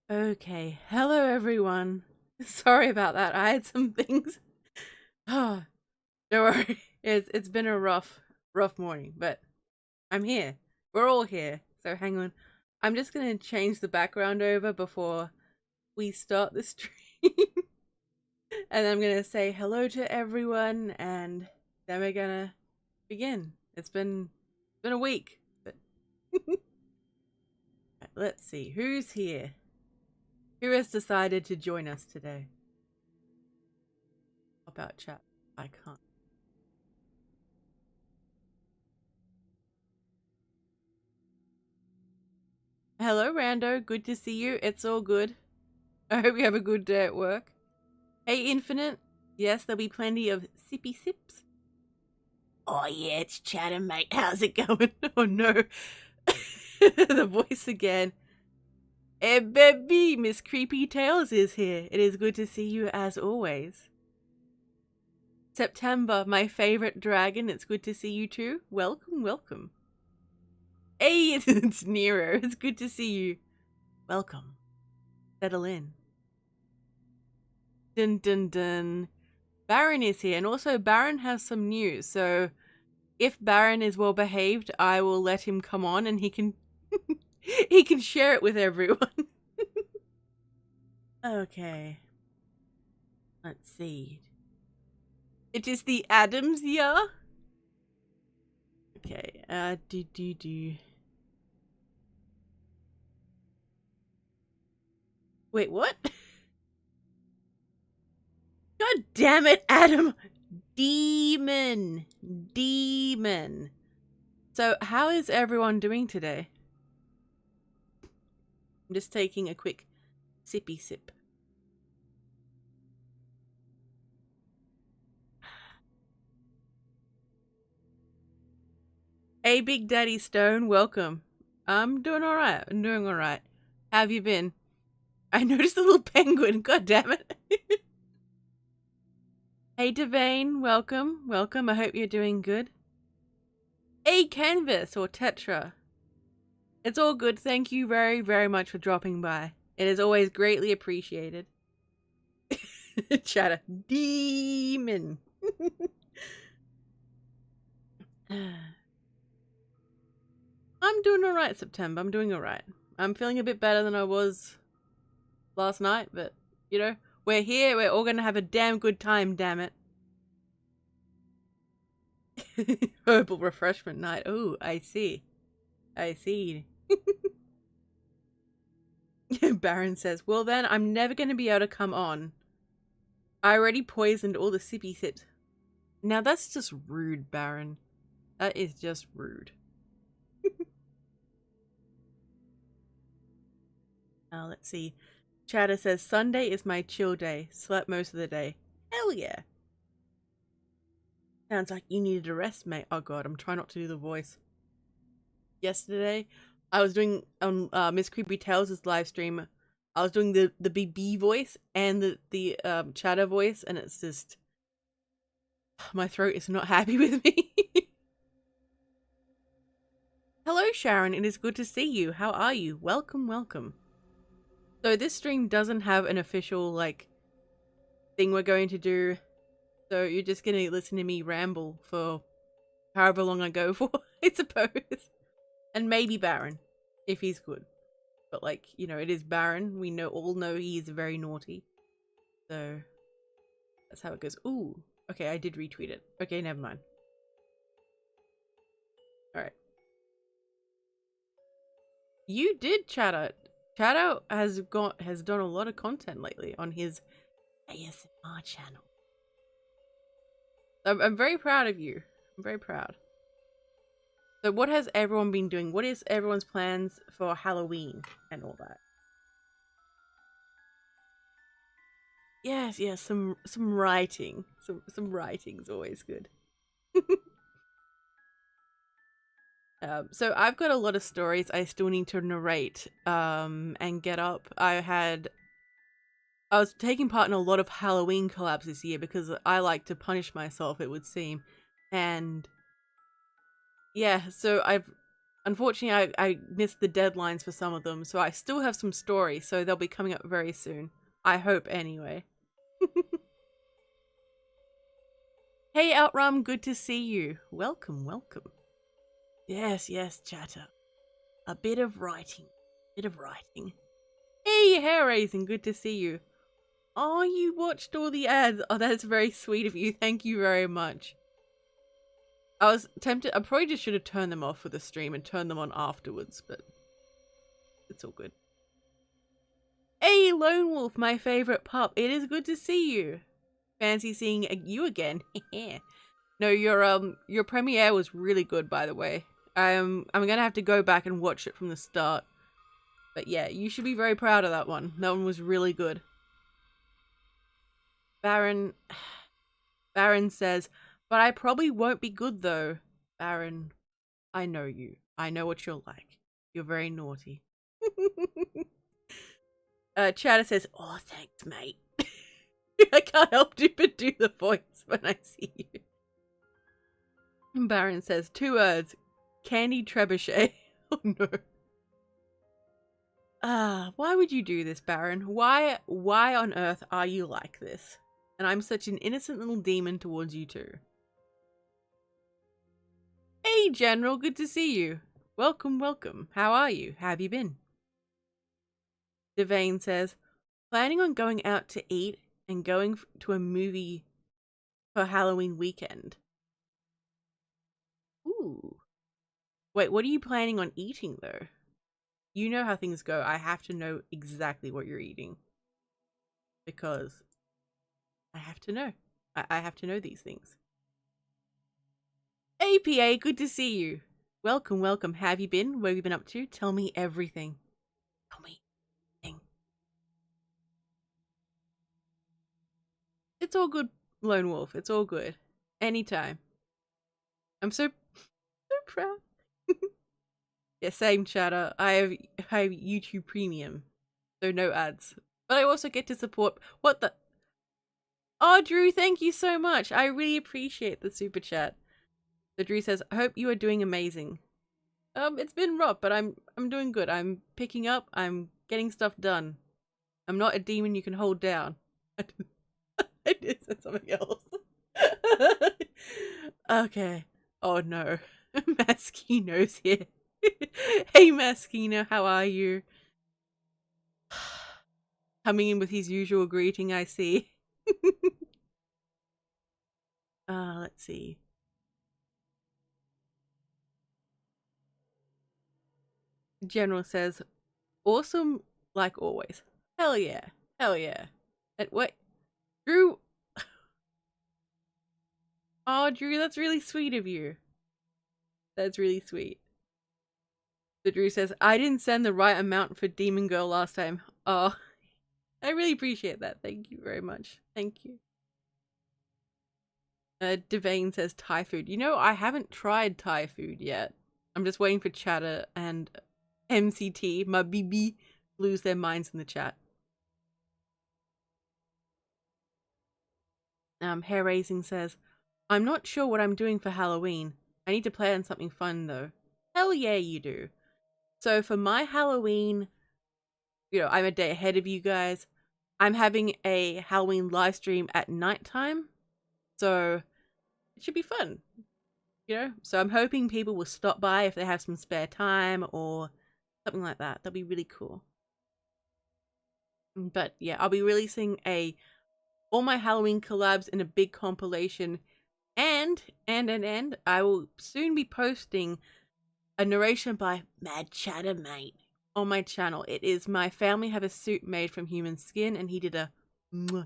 Okay, hello everyone. Sorry about that. I had some things. Oh, don't worry. It's been a rough morning, but I'm here. We're all here. So hang on. I'm just gonna change the background over before we start the stream. And I'm gonna say hello to everyone, and then we're gonna begin. It's been a week, but let's see who's here. Who has decided to join us today? About chat. I can't. Hello, Rando. Good to see you. It's all good. I hope you have a good day at work. Hey, Infinite. Yes, there'll be plenty of sippy sips. Oh, yeah, it's Chatter, mate. How's it going? Oh, no. The voice again. Hey, baby, Miss Creepy Tales is here. It is good to see you as always. September, my favorite dragon. It's good to see you too. Welcome, welcome. Hey, it's Nero. It's good to see you. Welcome. Settle in. Dun dun dun. Baron is here, and also Baron has some news. So if Baron is well behaved, I will let him come on and he can he can share it with everyone. Okay. Let's see. It is the Adams year. Okay, do. Wait, what? God damn it, Adam! Demon! Demon! So, how is everyone doing today? I'm just taking a quick sippy sip. Hey, Big Daddy Stone, welcome. I'm doing alright. I'm doing alright. How have you been? I noticed a little penguin. God damn it. Hey, Devane, welcome. Welcome. I hope you're doing good. Hey, Canvas or Tetra. It's all good. Thank you very, very much for dropping by. It is always greatly appreciated. Chatter. Demon. I'm doing alright, September. I'm doing alright. I'm feeling a bit better than I was last night, but, you know, we're here. We're all gonna have a damn good time, damn it. Herbal refreshment night. Oh, I see. I see. Baron says, well then, I'm never gonna be able to come on. I already poisoned all the sippy sips. Now that's just rude, Baron. That is just rude. Let's see. Chatter says, Sunday is my chill day. Slept most of the day. Hell yeah. Sounds like you needed a rest, mate. Oh god, I'm trying not to do the voice. Yesterday, I was doing Miss Creepy Tales' live stream. I was doing the BB voice and the Chatter voice, and it's just my throat is not happy with me. Hello, Sharon. It is good to see you. How are you? Welcome, welcome. So this stream doesn't have an official like thing we're going to do. So you're just gonna listen to me ramble for however long I go for, I suppose. And maybe Baron, if he's good. But like, you know, it is Baron. We all know he is very naughty. So that's how it goes. Ooh. Okay, I did retweet it. Okay, never mind. Alright. You did Chatter. Chatter has done a lot of content lately on his ASMR channel. I'm very proud of you. I'm very proud. So what has everyone been doing? What is everyone's plans for Halloween and all that? Yes, yes, some writing. Some writing's always good. So I've got a lot of stories I still need to narrate and get up. I was taking part in a lot of Halloween collabs this year because I like to punish myself, it would seem. And yeah, so Unfortunately, I missed the deadlines for some of them, so I still have some stories, so they'll be coming up very soon. I hope, anyway. Hey, Outrum, good to see you. Welcome, welcome. Yes, yes, chatter. A bit of writing. Hey, hair raising, good to see you. Oh, you watched all the ads. Oh, that's very sweet of you. Thank you very much. I was tempted. I probably just should have turned them off for the stream and turned them on afterwards, but it's all good. Hey, Lone Wolf, my favorite pup. It is good to see you. Fancy seeing you again. No, your premiere was really good, by the way. I'm gonna have to go back and watch it from the start. But yeah, you should be very proud of that one. That one was really good. Baron says, but I probably won't be good though. Baron, I know you. I know what you're like. You're very naughty. Chatter says, oh, thanks, mate. I can't help but do the voice when I see you. Baron says, 2 words. Candy trebuchet. Oh no. Why would you do this, Baron? Why on earth are you like this? And I'm such an innocent little demon towards you too. Hey, General, good to see you. Welcome, welcome. How are you? How have you been? Devane says, planning on going out to eat and going to a movie for Halloween weekend. Ooh. Wait, what are you planning on eating though? You know how things go. I have to know exactly what you're eating. Because I have to know. I have to know these things. APA, good to see you. Welcome, welcome. How have you been? What have you been up to? Tell me everything. Tell me everything. It's all good, Lone Wolf. It's all good. Anytime. I'm so proud. Yeah, same, chatter. I have YouTube Premium, so no ads. But I also get to support. What the? Oh, Drew, thank you so much. I really appreciate the super chat. So Drew says, I hope you are doing amazing. It's been rough, but I'm doing good. I'm picking up. I'm getting stuff done. I'm not a demon you can hold down. I did say something else. Okay. Oh no. Maskino's here. Hey Maskino, how are you? Coming in with his usual greeting, I see. Let's see. General says, awesome like always. Hell yeah. Hell yeah. Wait. Drew. Oh, Drew, that's really sweet of you. That's really sweet. So Drew says, I didn't send the right amount for Demon Girl last time. Oh, I really appreciate that. Thank you very much. Thank you. Devane says Thai food. You know, I haven't tried Thai food yet. I'm just waiting for Chatter and MCT, my BB, lose their minds in the chat. Hair Raising says, I'm not sure what I'm doing for Halloween. I need to plan something fun though. Hell yeah, you do. So for my Halloween, you know, I'm a day ahead of you guys. I'm having a Halloween live stream at nighttime. So it should be fun, you know? So I'm hoping people will stop by if they have some spare time or something like that. That'll be really cool. But yeah, I'll be releasing all my Halloween collabs in a big compilation, and I will soon be posting a narration by Mad Chatter Mate on my channel. It is my family have a suit made from human skin, and he did an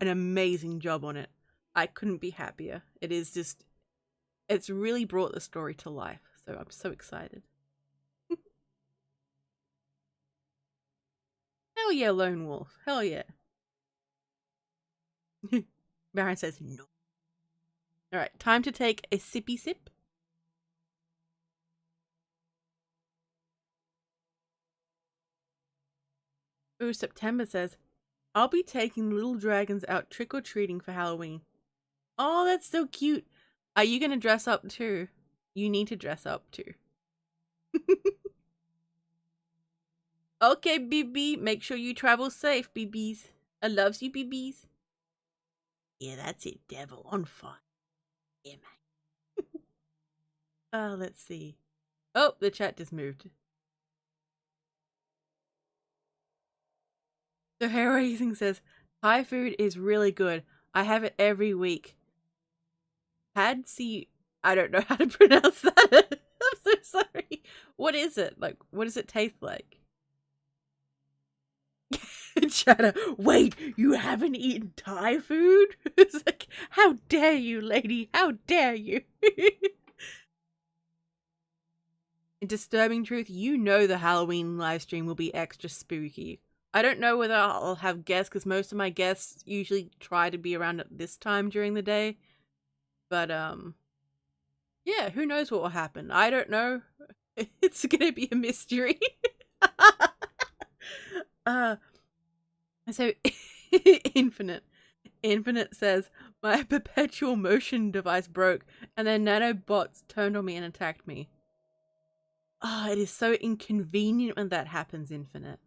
amazing job on it. I couldn't be happier. It's really brought the story to life. So I'm so excited. Hell yeah, Lone Wolf. Hell yeah. Baron says no. Alright, time to take a sippy sip. Ooh, September says, I'll be taking little dragons out trick-or-treating for Halloween. Oh, that's so cute. Are you gonna dress up too? You need to dress up too. Okay, BB, make sure you travel safe, BBs. I loves you, BBs. Yeah, that's it, devil on fire. Yeah, man. Let's see. Oh, the chat just moved. So Hair Raising says, Thai food is really good. I have it every week. Padsy, I don't know how to pronounce that. I'm so sorry. What is it? Like, what does it taste like? Chatter, wait, you haven't eaten Thai food? It's like, how dare you, lady? How dare you? In disturbing truth, you know the Halloween live stream will be extra spooky. I don't know whether I'll have guests, because most of my guests usually try to be around at this time during the day. But, yeah, who knows what will happen? I don't know. It's gonna be a mystery. uh, so, Infinite says, my perpetual motion device broke, and then nanobots turned on me and attacked me. Ah, it is so inconvenient when that happens, Infinite.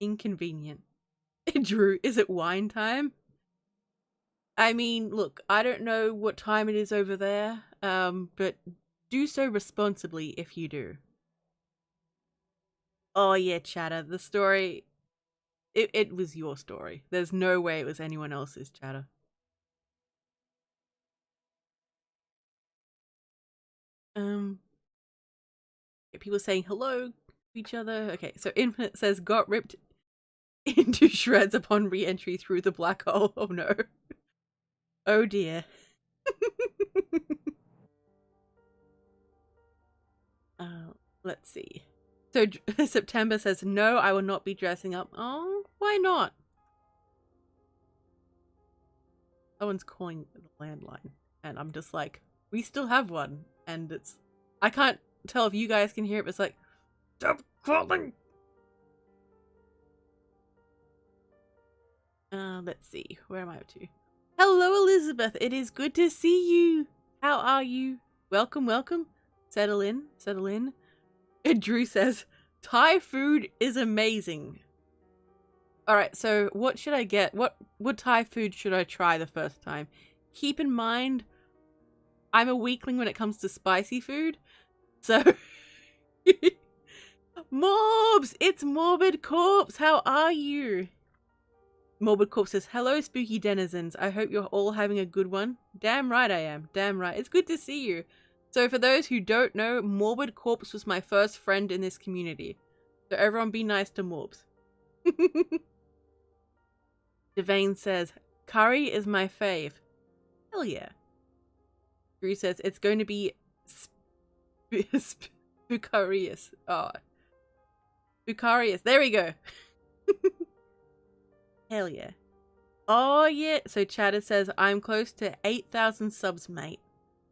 Inconvenient. Drew, is it wine time? I mean, look, I don't know what time it is over there, but do so responsibly if you do. Oh yeah, Chatter, the story, it was your story. There's no way it was anyone else's, Chatter. People saying hello to each other. Okay, so Infinite says, got ripped into shreds upon re-entry through the black hole. Oh no. Oh dear. Let's see. So September says, no, I will not be dressing up. Oh, why not? Someone's calling the landline, and I'm just like, we still have one, and it's, I can't tell if you guys can hear it, but it's like, stop calling. Let's see, where am I up to? Hello, Elizabeth. It is good to see you. How are you? Welcome, welcome. Settle in, settle in. And Drew says, Thai food is amazing. Alright, so what should I get? What Thai food should I try the first time? Keep in mind, I'm a weakling when it comes to spicy food. So, Morbs! It's Morbid Corpse! How are you? Morbid Corpse says, hello, spooky denizens. I hope you're all having a good one. Damn right I am. Damn right. It's good to see you. So for those who don't know, Morbid Corpse was my first friend in this community. So everyone be nice to Morbs. Devane says, curry is my fave. Hell yeah. Drew says, it's going to be Spookarius. Oh. Spookarius. There we go. Hell yeah. Oh yeah. So Chatter says, I'm close to 8,000 subs, mate.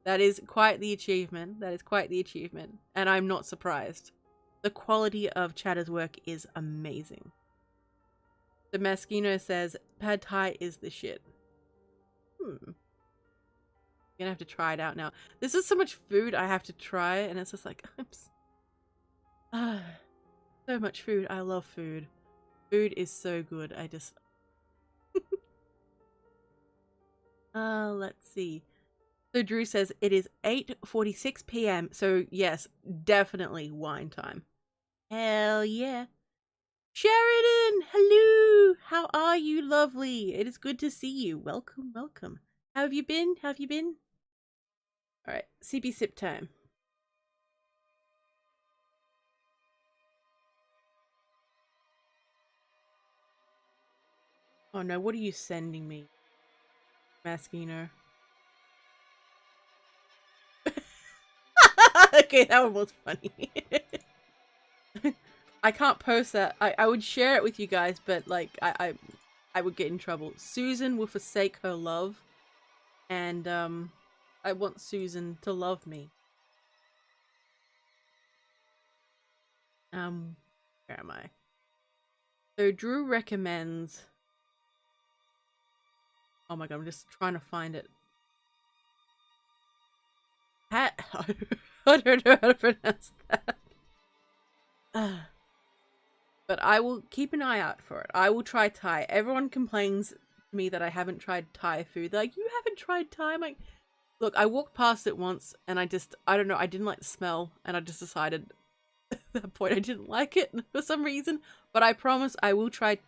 That is quite the achievement. That is quite the achievement. And I'm not surprised. The quality of Chatter's work is amazing. The Maskino says, Pad Thai is the shit. I'm gonna have to try it out now. This is so much food I have to try, and it's just like, so much food. I love food. Food is so good. I just... let's see. So Drew says it is 8:46 p.m. So yes, definitely wine time. Hell yeah. Sheridan, hello. How are you, lovely? It is good to see you. Welcome, welcome. How have you been? How have you been? All right, CB sip time. Oh no, what are you sending me, Maskino? Okay, that one was funny. I can't post that. I would share it with you guys, but like I would get in trouble. Susan will forsake her love, and I want Susan to love me. Where am I? So Drew recommends... Oh my god, I'm just trying to find it. I don't know how to pronounce that. But I will keep an eye out for it. I will try Thai. Everyone complains to me that I haven't tried Thai food. They're like, you haven't tried Thai? I'm like, look, I walked past it once and I don't know, I didn't like the smell and I just decided at that point I didn't like it for some reason. But I promise I will try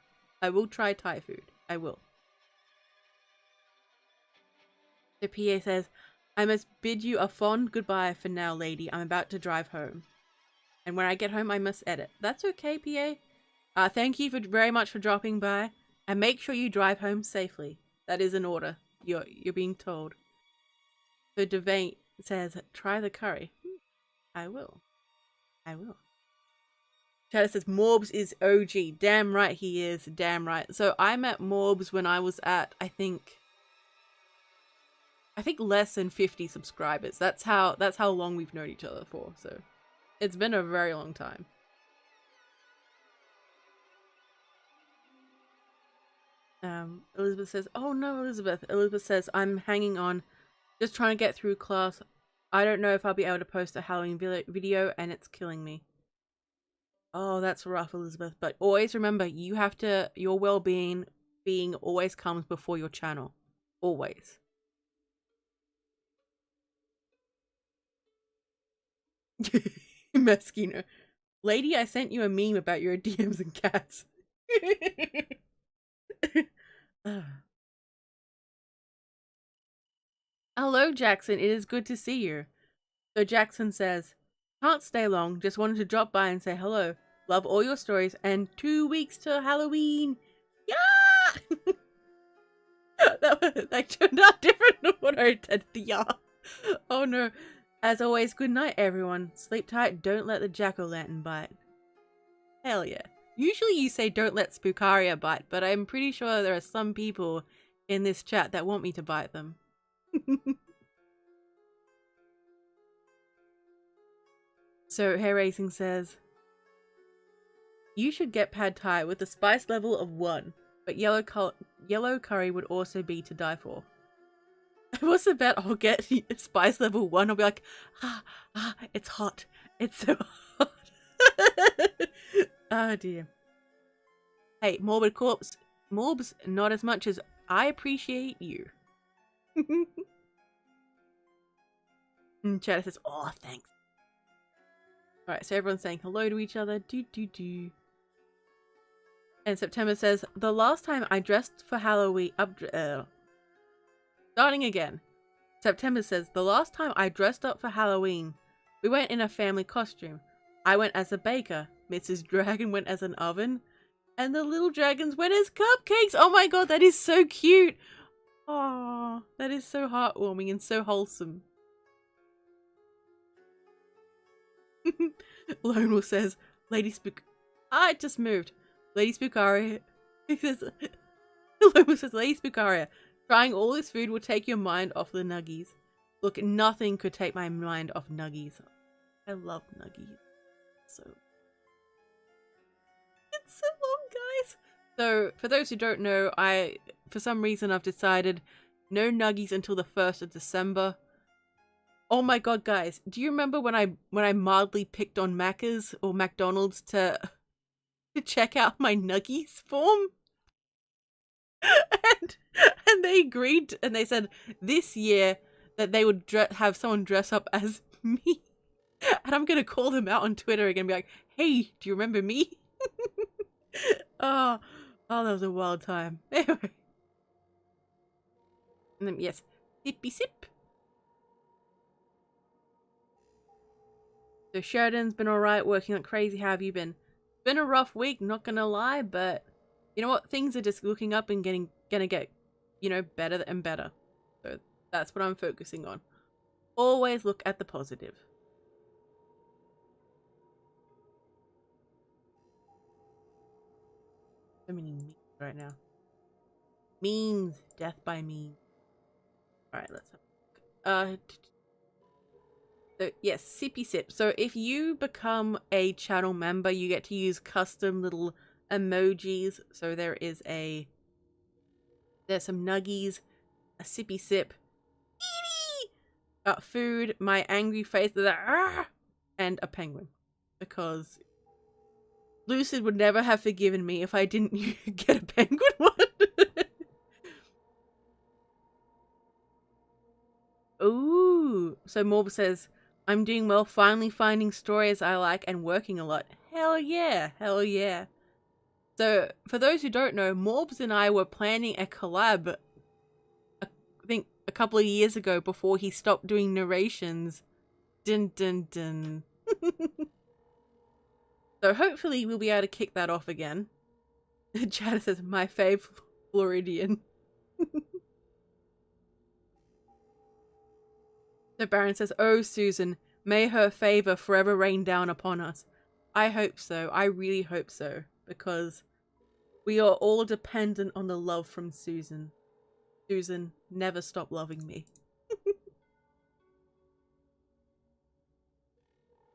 Thai food. I will. The PA says, I must bid you a fond goodbye for now, lady. I'm about to drive home. And when I get home, I must edit. That's okay, PA. Thank you very much for dropping by. And make sure you drive home safely. That is an order. You're being told. So Devane says, try the curry. I will. I will. Chatter says, Morbs is OG. Damn right he is. Damn right. So I met Morbs when I was at, I think less than 50 subscribers. That's how long we've known each other for. So it's been a very long time. Elizabeth says, oh no, Elizabeth. Elizabeth says, I'm hanging on. Just trying to get through class. I don't know if I'll be able to post a Halloween video and it's killing me. Oh, that's rough, Elizabeth. But always remember, your well-being always comes before your channel. Always. Meskino. Lady, I sent you a meme about your DMs and cats. Hello, Jackson. It is good to see you. So Jackson says, can't stay long. Just wanted to drop by and say hello. Love all your stories and 2 weeks to Halloween. Yeah! that turned out different than what I intended to. Yeah. Oh no. As always, good night, everyone. Sleep tight. Don't let the jack-o'-lantern bite. Hell yeah. Usually you say don't let Spookaria bite, but I'm pretty sure there are some people in this chat that want me to bite them. So Hair Racing says, you should get pad thai with a spice level of 1, but yellow curry would also be to die for. What's the bet? I'll get spice level 1. I'll be like, it's hot. It's so hot. Oh dear. Hey, Morbid Corpse. Morbs, not as much as I appreciate you. Chatter says, oh, thanks. Alright, so everyone's saying hello to each other. And September says, the last time I dressed for Halloween... Starting again. September says, the last time I dressed up for Halloween, we went in a family costume. I went as a baker, Mrs. Dragon went as an oven, and the little dragons went as cupcakes. Oh my god, that is so cute. Oh, that is so heartwarming and so wholesome. Lone Wolf says, Lady Spook... I just moved. Lady Spookaria. He says, Lone Wolf says, Lady Spookaria. Trying all this food will take your mind off the nuggies. Look, nothing could take my mind off nuggies. I love nuggies. It's so long, guys. So, for those who don't know, for some reason I've decided no nuggies until the 1st of December. Oh my god, guys. Do you remember when I mildly picked on Macca's or McDonald's to check out my nuggies form? and they agreed, and they said this year that they would have someone dress up as me, and I'm gonna call them out on Twitter again and be like, hey, do you remember me? Oh, that was a wild time. Anyway, and then yes, sippy sip. So Sheridan's been alright, working like crazy. How have you been? It's been a rough week, not gonna lie, but you know what? Things are just looking up and gonna get, better and better. So that's what I'm focusing on. Always look at the positive. So many memes right now. Memes. Death by meme. Alright, let's have a look. So yes, Sippy Sip. So if you become a channel member, you get to use custom little emojis. So there's some nuggies, a Sippy Sip, food, my angry face, and a penguin. Because Lucid would never have forgiven me if I didn't get a penguin one. Ooh. So Morb says, I'm doing well, finally finding stories I like and working a lot. Hell yeah. Hell yeah. So, for those who don't know, Morbs and I were planning a collab, I think, a couple of years ago before he stopped doing narrations. Dun dun dun. So, hopefully, we'll be able to kick that off again. Chad says, my fave Floridian. So, Baron says, oh, Susan, may her favor forever rain down upon us. I hope so. I really hope so. Because we are all dependent on the love from Susan. Susan, never stop loving me.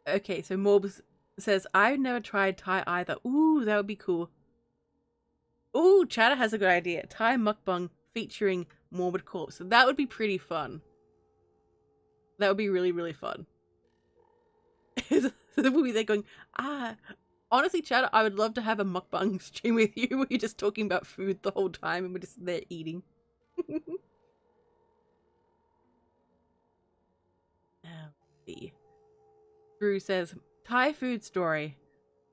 Okay, so Morbs says, I've never tried Thai either. Ooh, that would be cool. Ooh, Chatter has a good idea. Thai mukbang featuring Morbid Corpse. That would be pretty fun. That would be really, really fun. We'll be there going, honestly, Chatter, I would love to have a mukbang stream with you where you're just talking about food the whole time and we're just there eating. Drew says, Thai food story.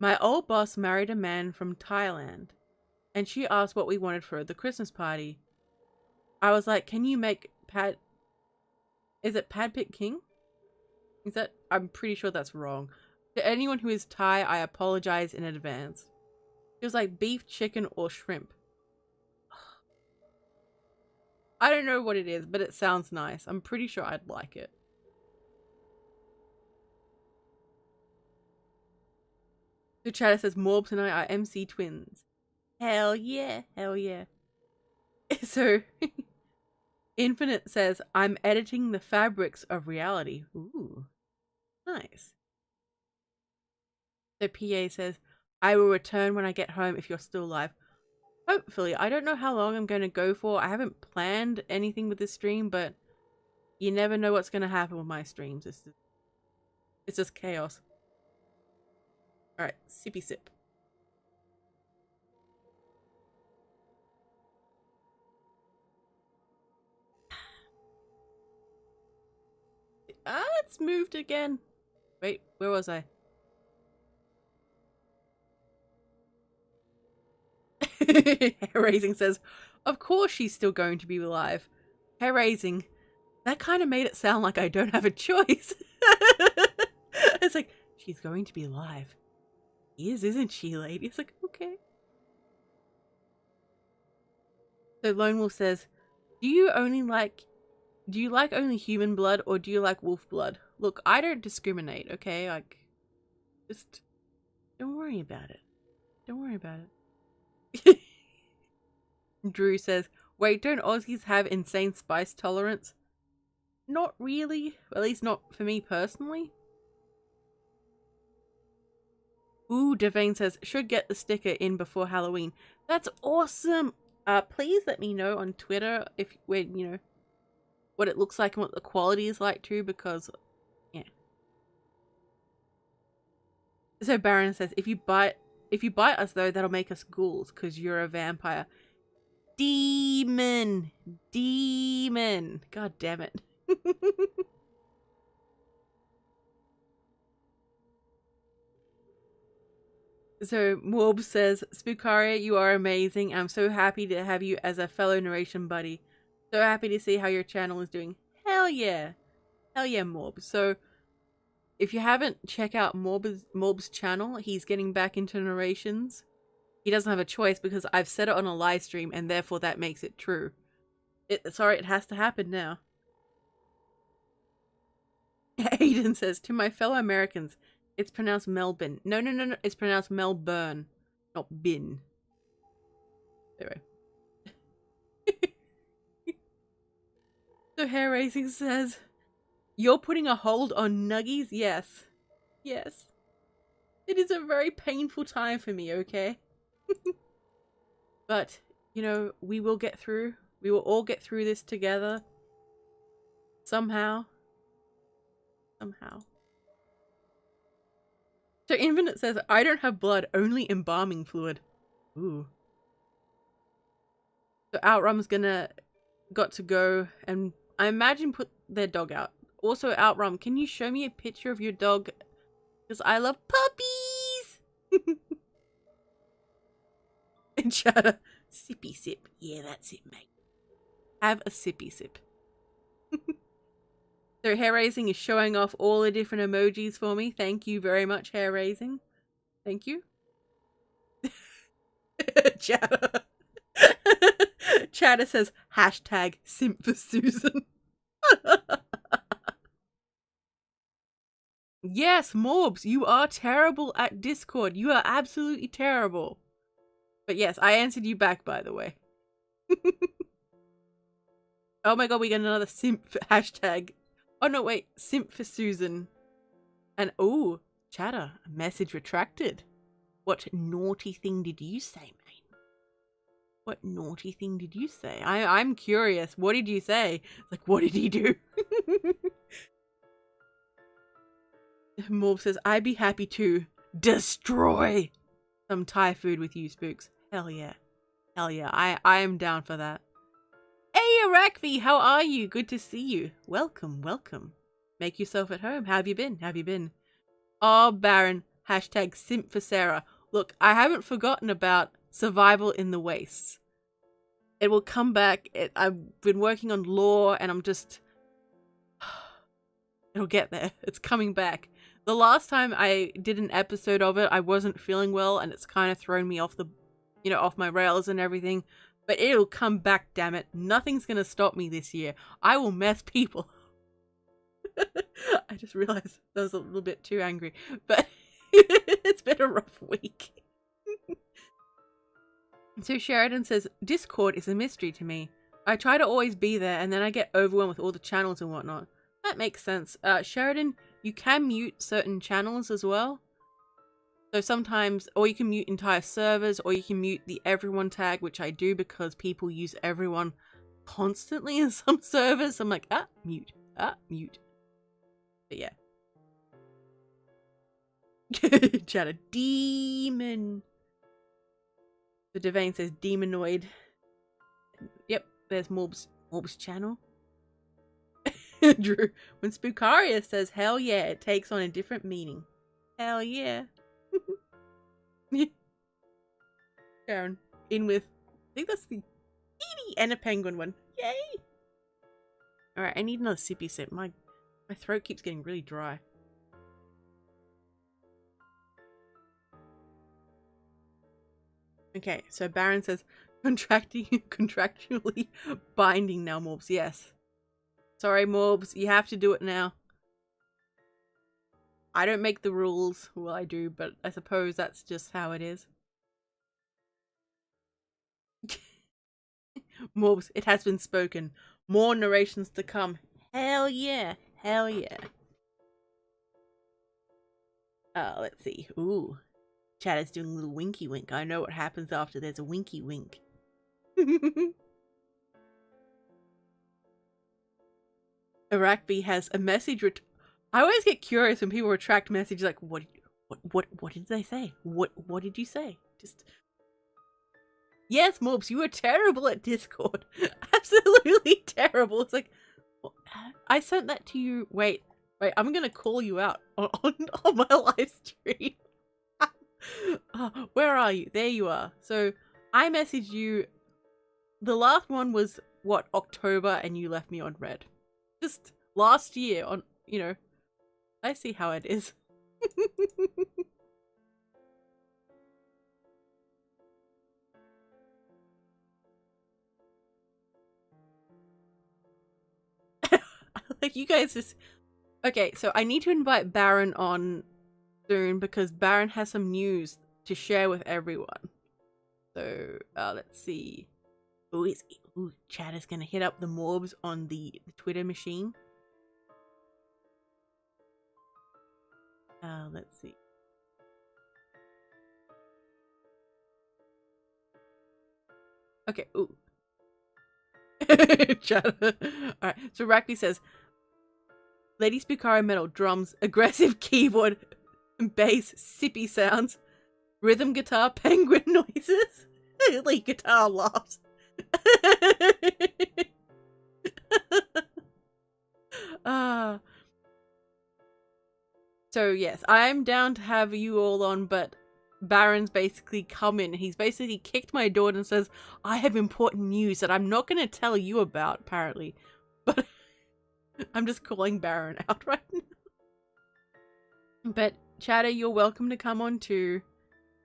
My old boss married a man from Thailand, and she asked what we wanted for the Christmas party. I was like, can you make is it Pad Pit King? Is that? I'm pretty sure that's wrong. To anyone who is Thai, I apologize in advance. It was like beef, chicken, or shrimp. I don't know what it is, but it sounds nice. I'm pretty sure I'd like it. The chatter says Morbs and I are MC twins. Hell yeah, hell yeah. So, Infinite says, I'm editing the fabrics of reality. Ooh, nice. So PA says, I will return when I get home if you're still alive. Hopefully. I don't know how long I'm going to go for. I haven't planned anything with this stream, but you never know what's going to happen with my streams. It's just chaos. Alright, sippy sip. It's moved again. Wait, where was I? Hair Raising says, of course she's still going to be alive. Hair Raising, that kind of made it sound like I don't have a choice. It's like, she's going to be alive. She is, isn't she, lady? It's like, okay. So Lone Wolf says, do you like only human blood or do you like wolf blood? Look, I don't discriminate, okay? Like, just don't worry about it. Don't worry about it. Drew says, wait, don't Aussies have insane spice tolerance? Not really. At least not for me personally. Ooh, Devane says, should get the sticker in before Halloween. That's awesome. Please let me know on Twitter when, you know, what it looks like and what the quality is like too, because, yeah. So Baron says, if you bite us though, that'll make us ghouls, because you're a vampire. Demon! God damn it. So Morb says, Spookaria, you are amazing. I'm so happy to have you as a fellow narration buddy. So happy to see how your channel is doing. Hell yeah. Hell yeah, Morb. So if you haven't, check out Morb's channel. He's getting back into narrations. He doesn't have a choice because I've said it on a live stream and therefore that makes it true. Sorry, it has to happen now. Aiden says, to my fellow Americans, it's pronounced Melbourne. No. It's pronounced Melbourne, not bin. Anyway. So Hair Racing says, you're putting a hold on nuggies? Yes. Yes. It is a very painful time for me, okay? But, you know, we will get through. We will all get through this together. Somehow. So Infinite says, I don't have blood, only embalming fluid. Ooh. So Outrum's got to go and I imagine put their dog out. Also, Outrum, can you show me a picture of your dog? Because I love puppies! And Chatter, sippy sip. Yeah, that's it, mate. Have a sippy sip. So hair raising is showing off all the different emojis for me. Thank you very much, hair raising. Thank you. Chatter. Chatter says, hashtag simp for Susan. Yes, Morbs, you are terrible at Discord. You are absolutely terrible. But yes, I answered you back, by the way. Oh my god, we got another simp hashtag. Oh no, wait, simp for Susan. And oh, Chatter, message retracted. What naughty thing did you say, mate? What naughty thing did you say? I'm curious. What did you say? Like, what did he do? Morb says, I'd be happy to destroy some Thai food with you, Spooks. Hell yeah. Hell yeah. I am down for that. Hey, Arakvi, how are you? Good to see you. Welcome, welcome. Make yourself at home. How have you been? How have you been? Oh, Baron. Hashtag simp for Sarah. Look, I haven't forgotten about survival in the wastes. It will come back. I've been working on lore and I'm just... It'll get there. It's coming back. The last time I did an episode of it, I wasn't feeling well and it's kind of thrown me off the, off my rails and everything. But it'll come back, damn it. Nothing's gonna stop me this year. I will mess people. I just realized that was a little bit too angry. But it's been a rough week. So Sheridan says, Discord is a mystery to me. I try to always be there and then I get overwhelmed with all the channels and whatnot. That makes sense. Sheridan, you can mute certain channels as well. So sometimes, or you can mute entire servers, or you can mute the everyone tag, which I do because people use everyone constantly in some servers. I'm like, mute, mute. But yeah. Chatter, demon. The Devane says demonoid. Yep, there's Morb's channel. Drew, when Spookaria says hell yeah, it takes on a different meaning. Hell yeah. Sharon, in with, I think that's the Edie and a penguin one. Yay! Alright, I need another sippy sip. My throat keeps getting really dry. Okay, so Baron says contractually binding now, Morbs. Yes. Sorry, Morbs, you have to do it now. I don't make the rules. Well, I do, but I suppose that's just how it is. Morbs, it has been spoken. More narrations to come. Hell yeah. Hell yeah. Let's see. Ooh. Chatter's doing a little winky wink. I know what happens after there's a winky wink. Arakvi has a message. I always get curious when people retract messages. Like, what did they say? What did you say? Just yes, Morbs, you were terrible at Discord. Absolutely terrible. It's like, I sent that to you. Wait, I'm gonna call you out on my live stream. Where are you? There you are. So I messaged you. The last one was what, October, and you left me on red. Just last year on, I see how it is. Like, you guys just... Okay, so I need to invite Baron on soon because Baron has some news to share with everyone. So, let's see. Ooh, Chad is gonna hit up the Morbs on the Twitter machine. Let's see. Okay, ooh. Chad. Alright, so Rakby says, Lady Spookaria metal drums, aggressive keyboard, bass, sippy sounds, rhythm guitar, penguin noises, lead guitar laughs. So yes, I'm down to have you all on, but Baron's basically come in. He's basically kicked my door and says, I have important news that I'm not going to tell you about, apparently. But I'm just calling Baron out right now. But Chatter, you're welcome to come on too.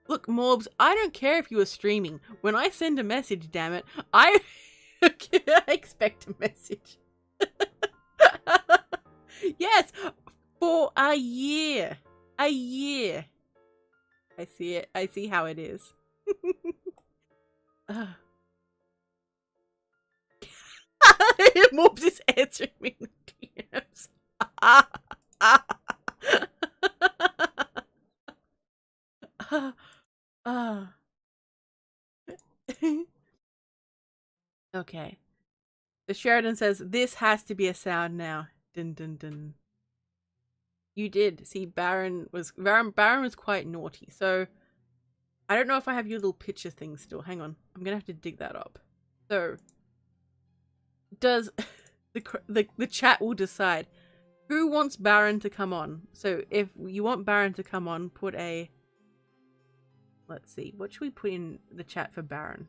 Look, Morbs, I don't care if you are streaming. When I send a message, damn it, I expect a message. Yes, for a year. A year. I see it. I see how it is. Morbs is answering me in DMs. Okay. The Sheridan says, this has to be a sound now. Dun dun dun. You did. See, Baron was quite naughty, so I don't know if I have your little picture thing still. Hang on. I'm gonna have to dig that up. So does the chat will decide who wants Baron to come on. So if you want Baron to come on, put a, let's see, what should we put in the chat for Baron?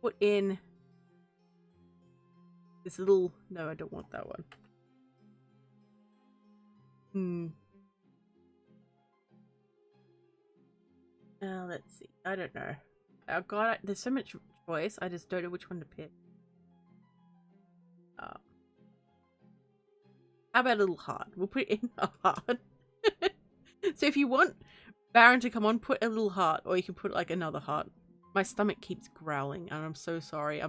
Put in this little, no, I don't want that one. Let's see. I don't know. Oh god, there's so much choice. I just don't know which one to pick. How about a little heart? We'll put in a heart. So if you want Baron to come on, put a little heart, or you can put like another heart. My stomach keeps growling, and I'm so sorry.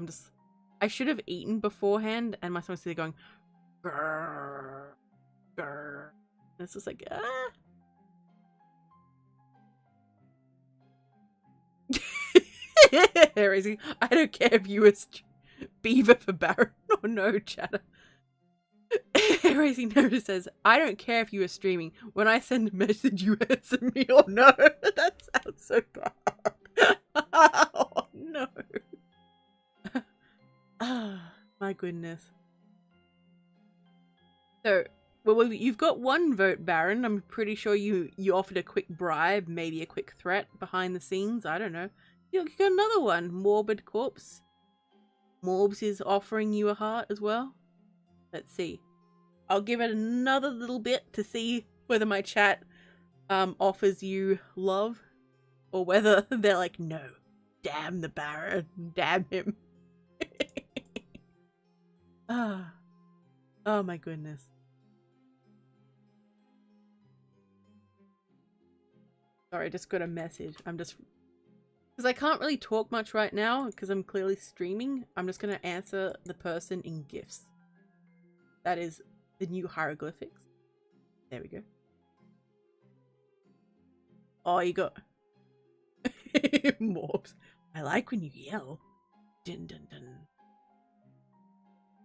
I should have eaten beforehand, and my stomach's still going grrr, grrr. And it's just like, ah. I don't care if you were Beaver for Baron or no, Chatter. Raising Notice says, I don't care if you are streaming. When I send a message, you answer me or no. That sounds so bad. Oh, no. My goodness. So, well, you've got one vote, Baron. I'm pretty sure you offered a quick bribe, maybe a quick threat behind the scenes. I don't know. You got another one, Morbid Corpse. Morbs is offering you a heart as well. Let's see. I'll give it another little bit to see whether my chat offers you love, or whether they're like, no, damn the Baron, damn him. Oh my goodness. Sorry, I just got a message. Because I can't really talk much right now because I'm clearly streaming. I'm just going to answer the person in GIFs. That is the new hieroglyphics. There we go. Oh, you got Morbs. I like when you yell. Dun dun dun.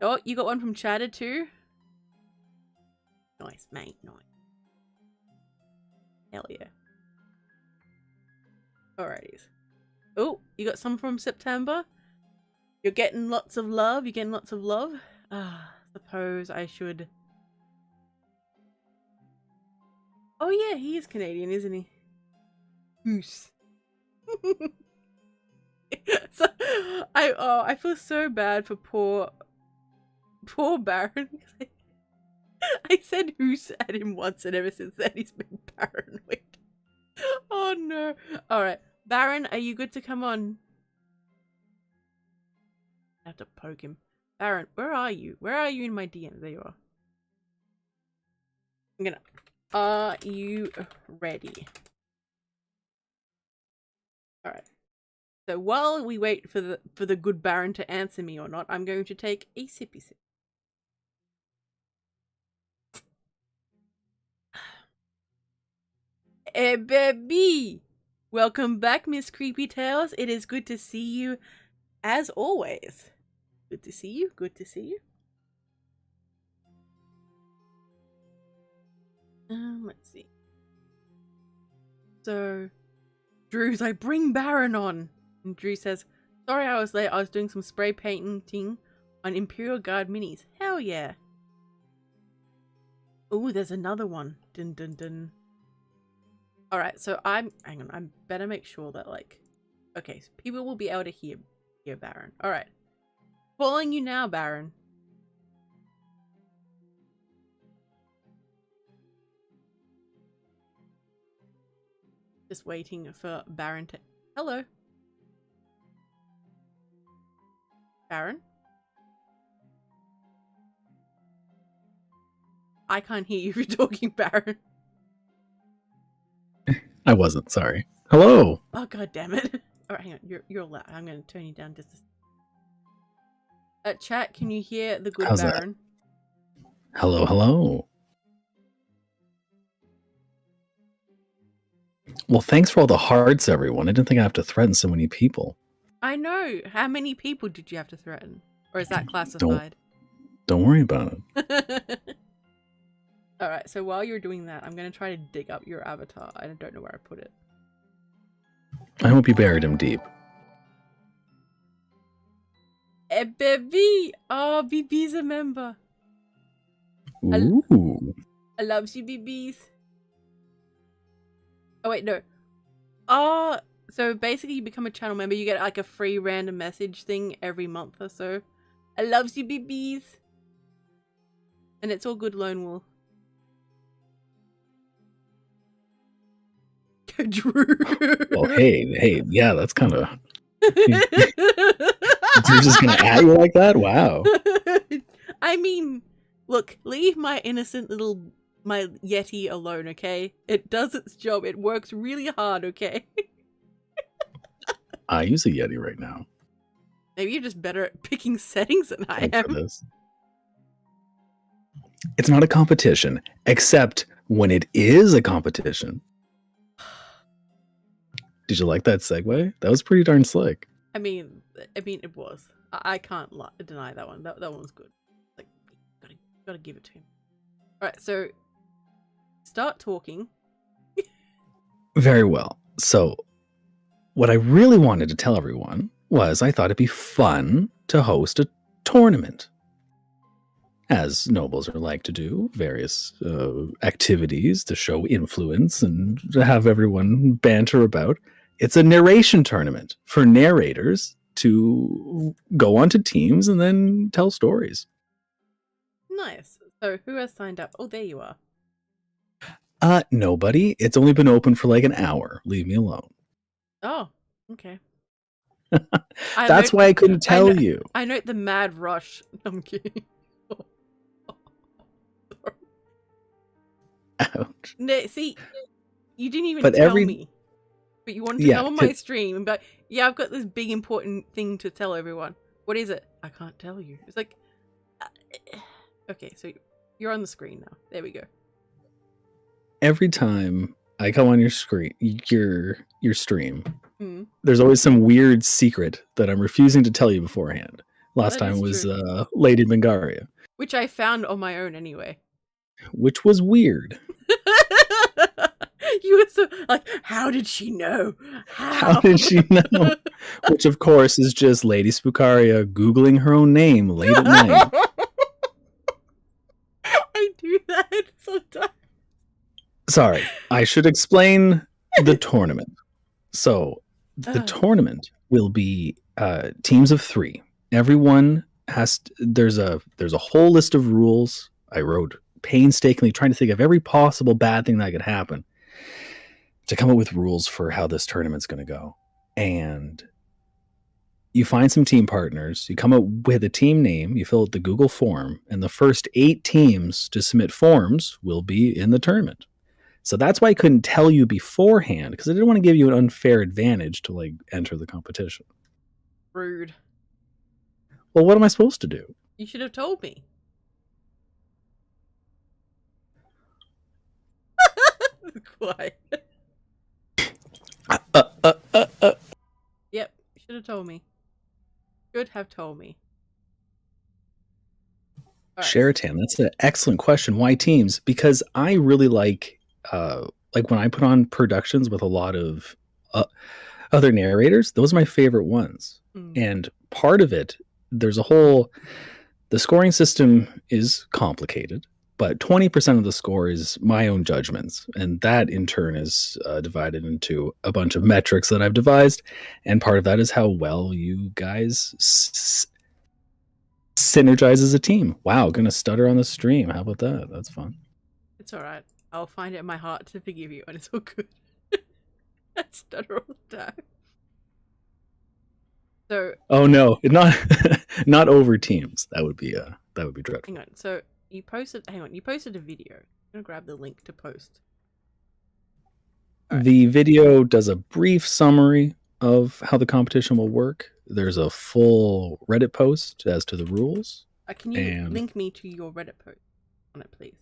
Oh, you got one from Chatter too? Nice, mate. Nice. Hell yeah. Alrighties. Oh, you got some from September? You're getting lots of love? You're getting lots of love? Suppose I should... Oh yeah, he is Canadian, isn't he? Goose. So, I feel so bad for poor Baron. I said Hoos at him once, and ever since then he's been paranoid. Oh no. Alright. Baron, are you good to come on? I have to poke him. Baron, where are you? Where are you in my DMs? There you are. I'm gonna... Are you ready? Alright. So while we wait for the good Baron to answer me or not, I'm going to take a sippy sip. Hey baby! Welcome back, Miss Creepy Tales. It is good to see you as always. Good to see you. Good to see you. Let's see. So Drew's like, bring Baron on. And Drew says, sorry I was late. I was doing some spray painting on Imperial Guard minis. Hell yeah. Ooh, there's another one. Dun dun dun. Alright, so hang on, I better make sure that okay, so people will be able to hear Baron. Alright. Calling you now, Baron. Just waiting for Baron to... Hello. Baron? I can't hear you if you're talking, Baron. I wasn't, sorry. Hello! Oh, god damn it. Alright, hang on. You're loud. I'm going to turn you down just a... chat, can you hear the good How's Baron? That? Hello, hello. Well, thanks for all the hearts, everyone. I didn't think I'd have to threaten so many people. I know. How many people did you have to threaten? Or is that classified? Don't worry about it. Alright, so while you're doing that, I'm going to try to dig up your avatar. I don't know where I put it. I hope you buried him deep. Hey, baby! Oh, BB's a member. Ooh. I love you, BBs. Oh, wait, no. Oh, so basically you become a channel member. You get like a free random message thing every month or so. I love you, BBs. And it's all good, Lone Wolf. Drew. Well, hey, yeah, that's kind of... You're just gonna at you like that? Wow. I mean, look, leave my innocent little... my Yeti alone, okay? It does its job. It works really hard, okay? I use a Yeti right now. Maybe you're just better at picking settings than I am. It's not a competition, except when it is a competition. Did you like that segue? That was pretty darn slick. I mean, it was. I can't deny that one. That one's good. Like, gotta give it to him. All right, so start talking. Very well. So, what I really wanted to tell everyone was I thought it'd be fun to host a tournament. As nobles are like to do, various activities to show influence and to have everyone banter about. It's a narration tournament for narrators to go onto teams and then tell stories. Nice. So who has signed up? Oh, there you are. Nobody. It's only been open for like an hour. Leave me alone. Oh, okay. That's why I couldn't tell you. I note the mad rush. I'm kidding. Ouch. No, see, you didn't even tell me. But you wanted to come on my stream and be like, yeah, I've got this big important thing to tell everyone. What is it? I can't tell you. It's like, okay, so you're on the screen now. There we go. Every time I come on your screen, your stream, there's always some weird secret that I'm refusing to tell you beforehand. Last time was Lady Bangaria. Which I found on my own anyway. Which was weird. You were so like, how did she know? How did she know? Which, of course, is just Lady Spookaria Googling her own name late at night. I do that sometimes. Sorry, I should explain the tournament. So, the tournament will be teams of 3. Everyone has there's a whole list of rules. I wrote painstakingly trying to think of every possible bad thing that could happen to come up with rules for how this tournament's going to go. And you find some team partners, you come up with a team name, you fill out the Google form, and the first 8 teams to submit forms will be in the tournament. So that's why I couldn't tell you beforehand, because I didn't want to give you an unfair advantage to like enter the competition. Rude. Well, what am I supposed to do? You should have told me. Quiet. Yep, should have told me. Should have told me. Right. Sheraton, that's an excellent question. Why teams? Because I really like like when I put on productions with a lot of other narrators, those are my favorite ones. And part of it, there's a whole, the scoring system is complicated, but 20% of the score is my own judgments. And that in turn is divided into a bunch of metrics that I've devised. And part of that is how well you guys synergize as a team. Wow, gonna stutter on the stream. How about that? That's fun. It's all right. I'll find it in my heart to forgive you, and it's all good. I stutter all the time. So. Oh no, not not over teams. That would be dreadful. Hang on. So you posted. Hang on. You posted a video. I'm gonna grab the link to post. Right. The video does a brief summary of how the competition will work. There's a full Reddit post as to the rules. Can you link me to your Reddit post on it, please?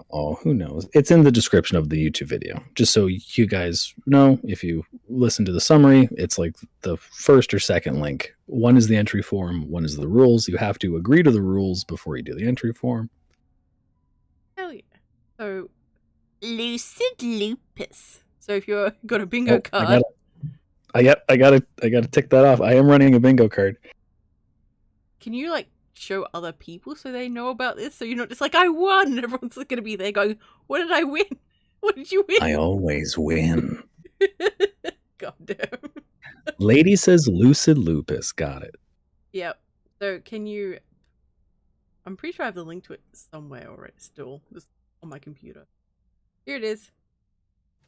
Oh, who knows? It's in the description of the YouTube video. Just so you guys know, if you listen to the summary, it's like the first or second link. One is the entry form, one is the rules. You have to agree to the rules before you do the entry form. Hell yeah. So, Lucid Lupus. So if you've got a bingo card. I gotta tick that off. I am running a bingo card. Can you like show other people so they know about this? So you're not just like, I won! Everyone's gonna be there going, what did I win? What did you win? I always win. God damn. Lady says Lucid Lupus. Got it. Yep. So can you... I'm pretty sure I have the link to it somewhere already still. Just on my computer. Here it is.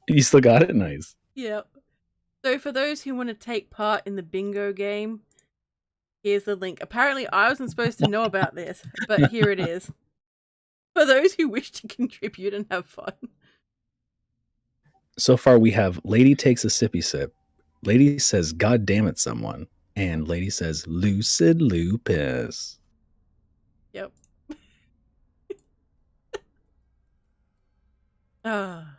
You still got it? Nice. Yep. So for those who want to take part in the bingo game, here's the link. Apparently I wasn't supposed to know about this, but here it is. For those who wish to contribute and have fun. So far we have Lady takes a sippy sip, Lady says God damn it someone, and Lady says Lucid Lupus. Yep. Ah.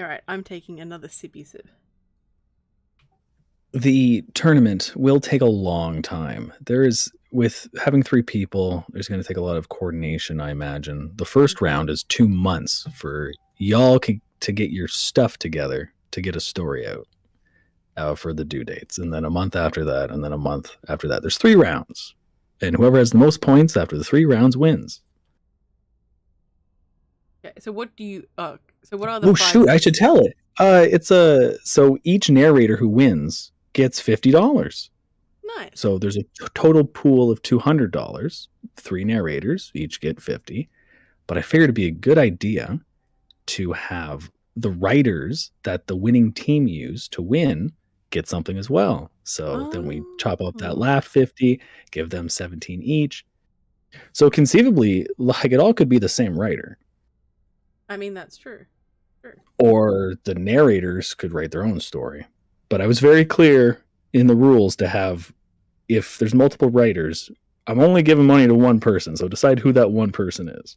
Alright, I'm taking another sippy sip. The tournament will take a long time. With having 3 people, there's going to take a lot of coordination, I imagine. The first round is 2 months for y'all to get your stuff together to get a story out for the due dates. And then a month after that, and then a month after that. There's 3 rounds. And whoever has the most points after the 3 rounds wins. Okay, so what do you... so what are the... Oh, shoot, I should tell it. So each narrator who wins gets $50. Nice. So there's a total pool of $200. 3 narrators each get 50. But I figured it'd be a good idea to have the writers that the winning team used to win get something as well. So then we chop up that last 50, give them 17 each. So conceivably, like, it all could be the same writer. I mean, that's true. Sure. Or the narrators could write their own story. But I was very clear in the rules to have, if there's multiple writers, I'm only giving money to one person, so decide who that one person is.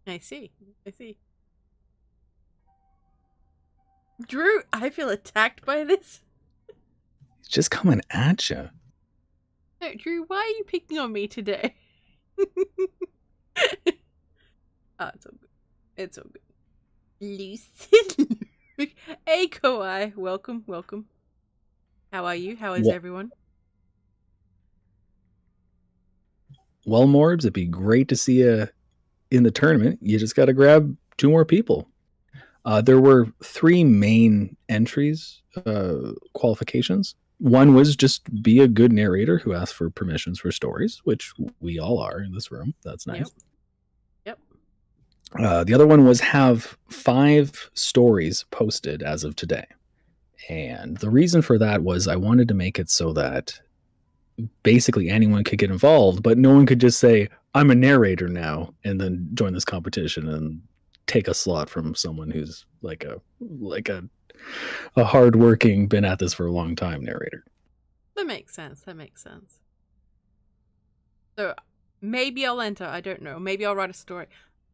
I see. Drew, I feel attacked by this. It's just coming at you. No, Drew, why are you picking on me today? It's all good. It's all good. Lucid. Hey, Kawhi. Welcome. How are you? How is everyone? Well, Morbs, it'd be great to see you in the tournament. You just got to grab 2 more people. There were 3 main entries, qualifications. One was just be a good narrator who asks for permissions for stories, which we all are in this room. That's nice. Yep. The other one was have 5 stories posted as of today. And the reason for that was I wanted to make it so that basically anyone could get involved, but no one could just say, I'm a narrator now, and then join this competition and take a slot from someone who's like a hardworking, been at this for a long time narrator. That makes sense. So maybe I'll enter. I don't know. Maybe I'll write a story.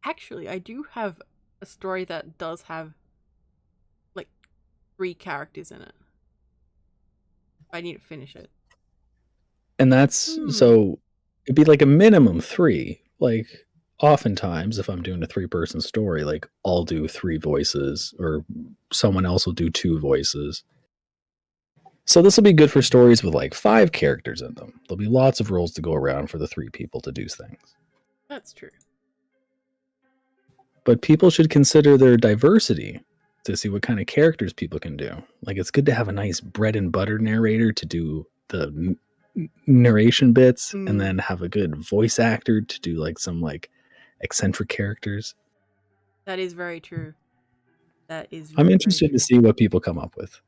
Actually, I do have a story that does have like 3 characters in it. I need to finish it. And that's so it'd be like a minimum 3. Like oftentimes, if I'm doing a 3-person story, like I'll do 3 voices, or someone else will do 2 voices. So this will be good for stories with like 5 characters in them. There'll be lots of roles to go around for the 3 people to do things. That's true. But people should consider their diversity to see what kind of characters people can do. Like, it's good to have a nice bread and butter narrator to do the narration bits, and then have a good voice actor to do like some like eccentric characters. That is very true. That is I'm interested to see what people come up with.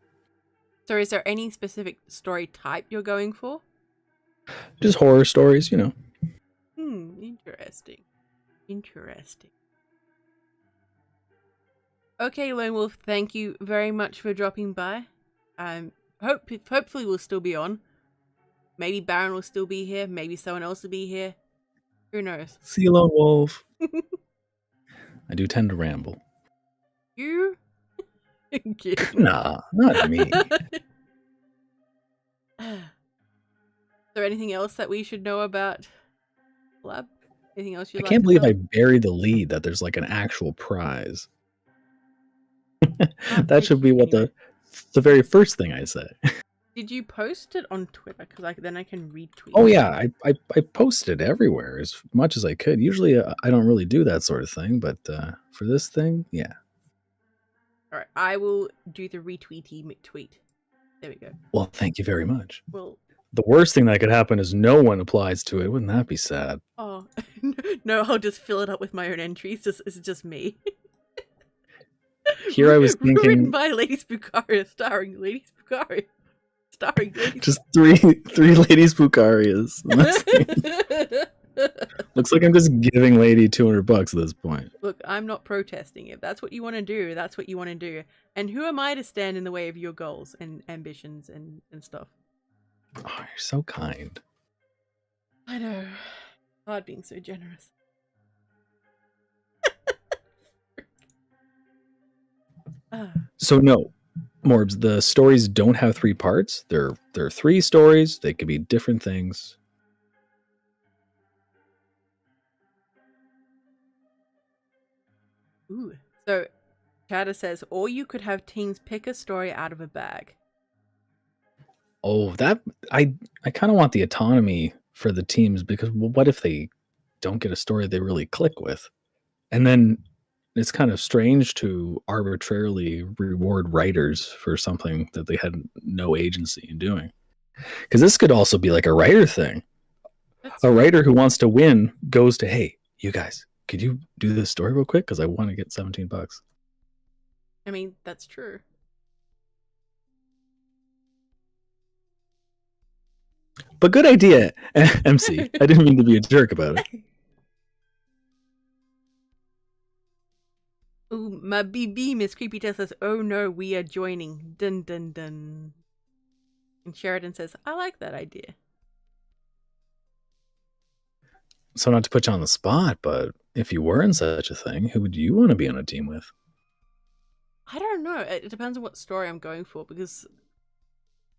So is there any specific story type you're going for? Just horror stories, you know. Interesting. Interesting. Okay, Lone Wolf, thank you very much for dropping by. Hopefully we'll still be on. Maybe Baron will still be here. Maybe someone else will be here. Who knows? See you, Lone Wolf. I do tend to ramble. You? Nah, not me. Is there anything else that we should know about Lab? Anything else you'd I like can't to believe tell? I buried the lead that there's like an actual prize. That should be what the very first thing I say. Did you post it on Twitter? Because then I can retweet. Oh yeah, I posted everywhere as much as I could. Usually I don't really do that sort of thing, but for this thing, yeah. All right, I will do the retweety tweet. There we go. Well, thank you very much. Well, the worst thing that could happen is no one applies to it. Wouldn't that be sad? Oh no, I'll just fill it up with my own entries. It's just me. Here I was thinking, written by Lady Spookaria, starring Lady Spookaria, starring Lady. Just three Lady Spookarias. Looks like I'm just giving Lady $200 at this point. Look, I'm not protesting. If that's what you want to do, that's what you want to do. And who am I to stand in the way of your goals and ambitions and stuff? Oh, you're so kind. I know. God, being so generous. So no, Morbs, the stories don't have 3 parts. They're 3 stories. They could be different things. Ooh. So, Chatter says, or you could have teams pick a story out of a bag. Oh, that I kind of want the autonomy for the teams, because what if they don't get a story they really click with? And then it's kind of strange to arbitrarily reward writers for something that they had no agency in doing. Because this could also be like a writer thing. A writer who wants to win goes to, hey, you guys, could you do this story real quick? Because I want to get $17. I mean, that's true. But good idea, MC. I didn't mean to be a jerk about it. Ooh, my BB, Miss Creepy Tess says, oh no, we are joining. Dun dun dun. And Sheridan says, I like that idea. So not to put you on the spot, but if you were in such a thing, who would you want to be on a team with? I don't know. It depends on what story I'm going for, because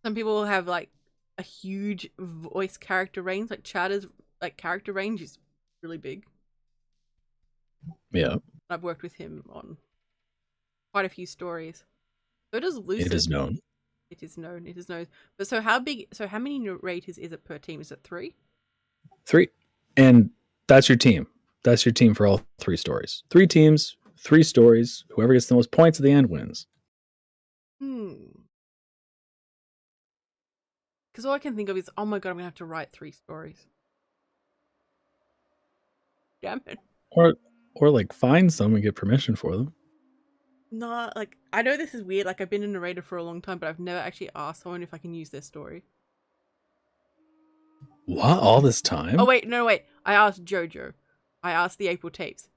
some people have like a huge voice character range. Like Chatter's like character range is really big. Yeah. I've worked with him on quite a few stories. So does Lucid. It is known. It is known. It is known. But so how big? So how many narrators is it per team? Is it 3? 3. And that's your team. That's your team for all 3 stories. 3 teams, 3 stories. Whoever gets the most points at the end wins. Because all I can think of is, oh my god, I'm going to have to write 3 stories. Damn it. Or like find some and get permission for them. Nah, like, I know this is weird. Like, I've been a narrator for a long time, but I've never actually asked someone if I can use their story. What? All this time? Oh, wait. No, wait. I asked Jojo. I asked the April tapes.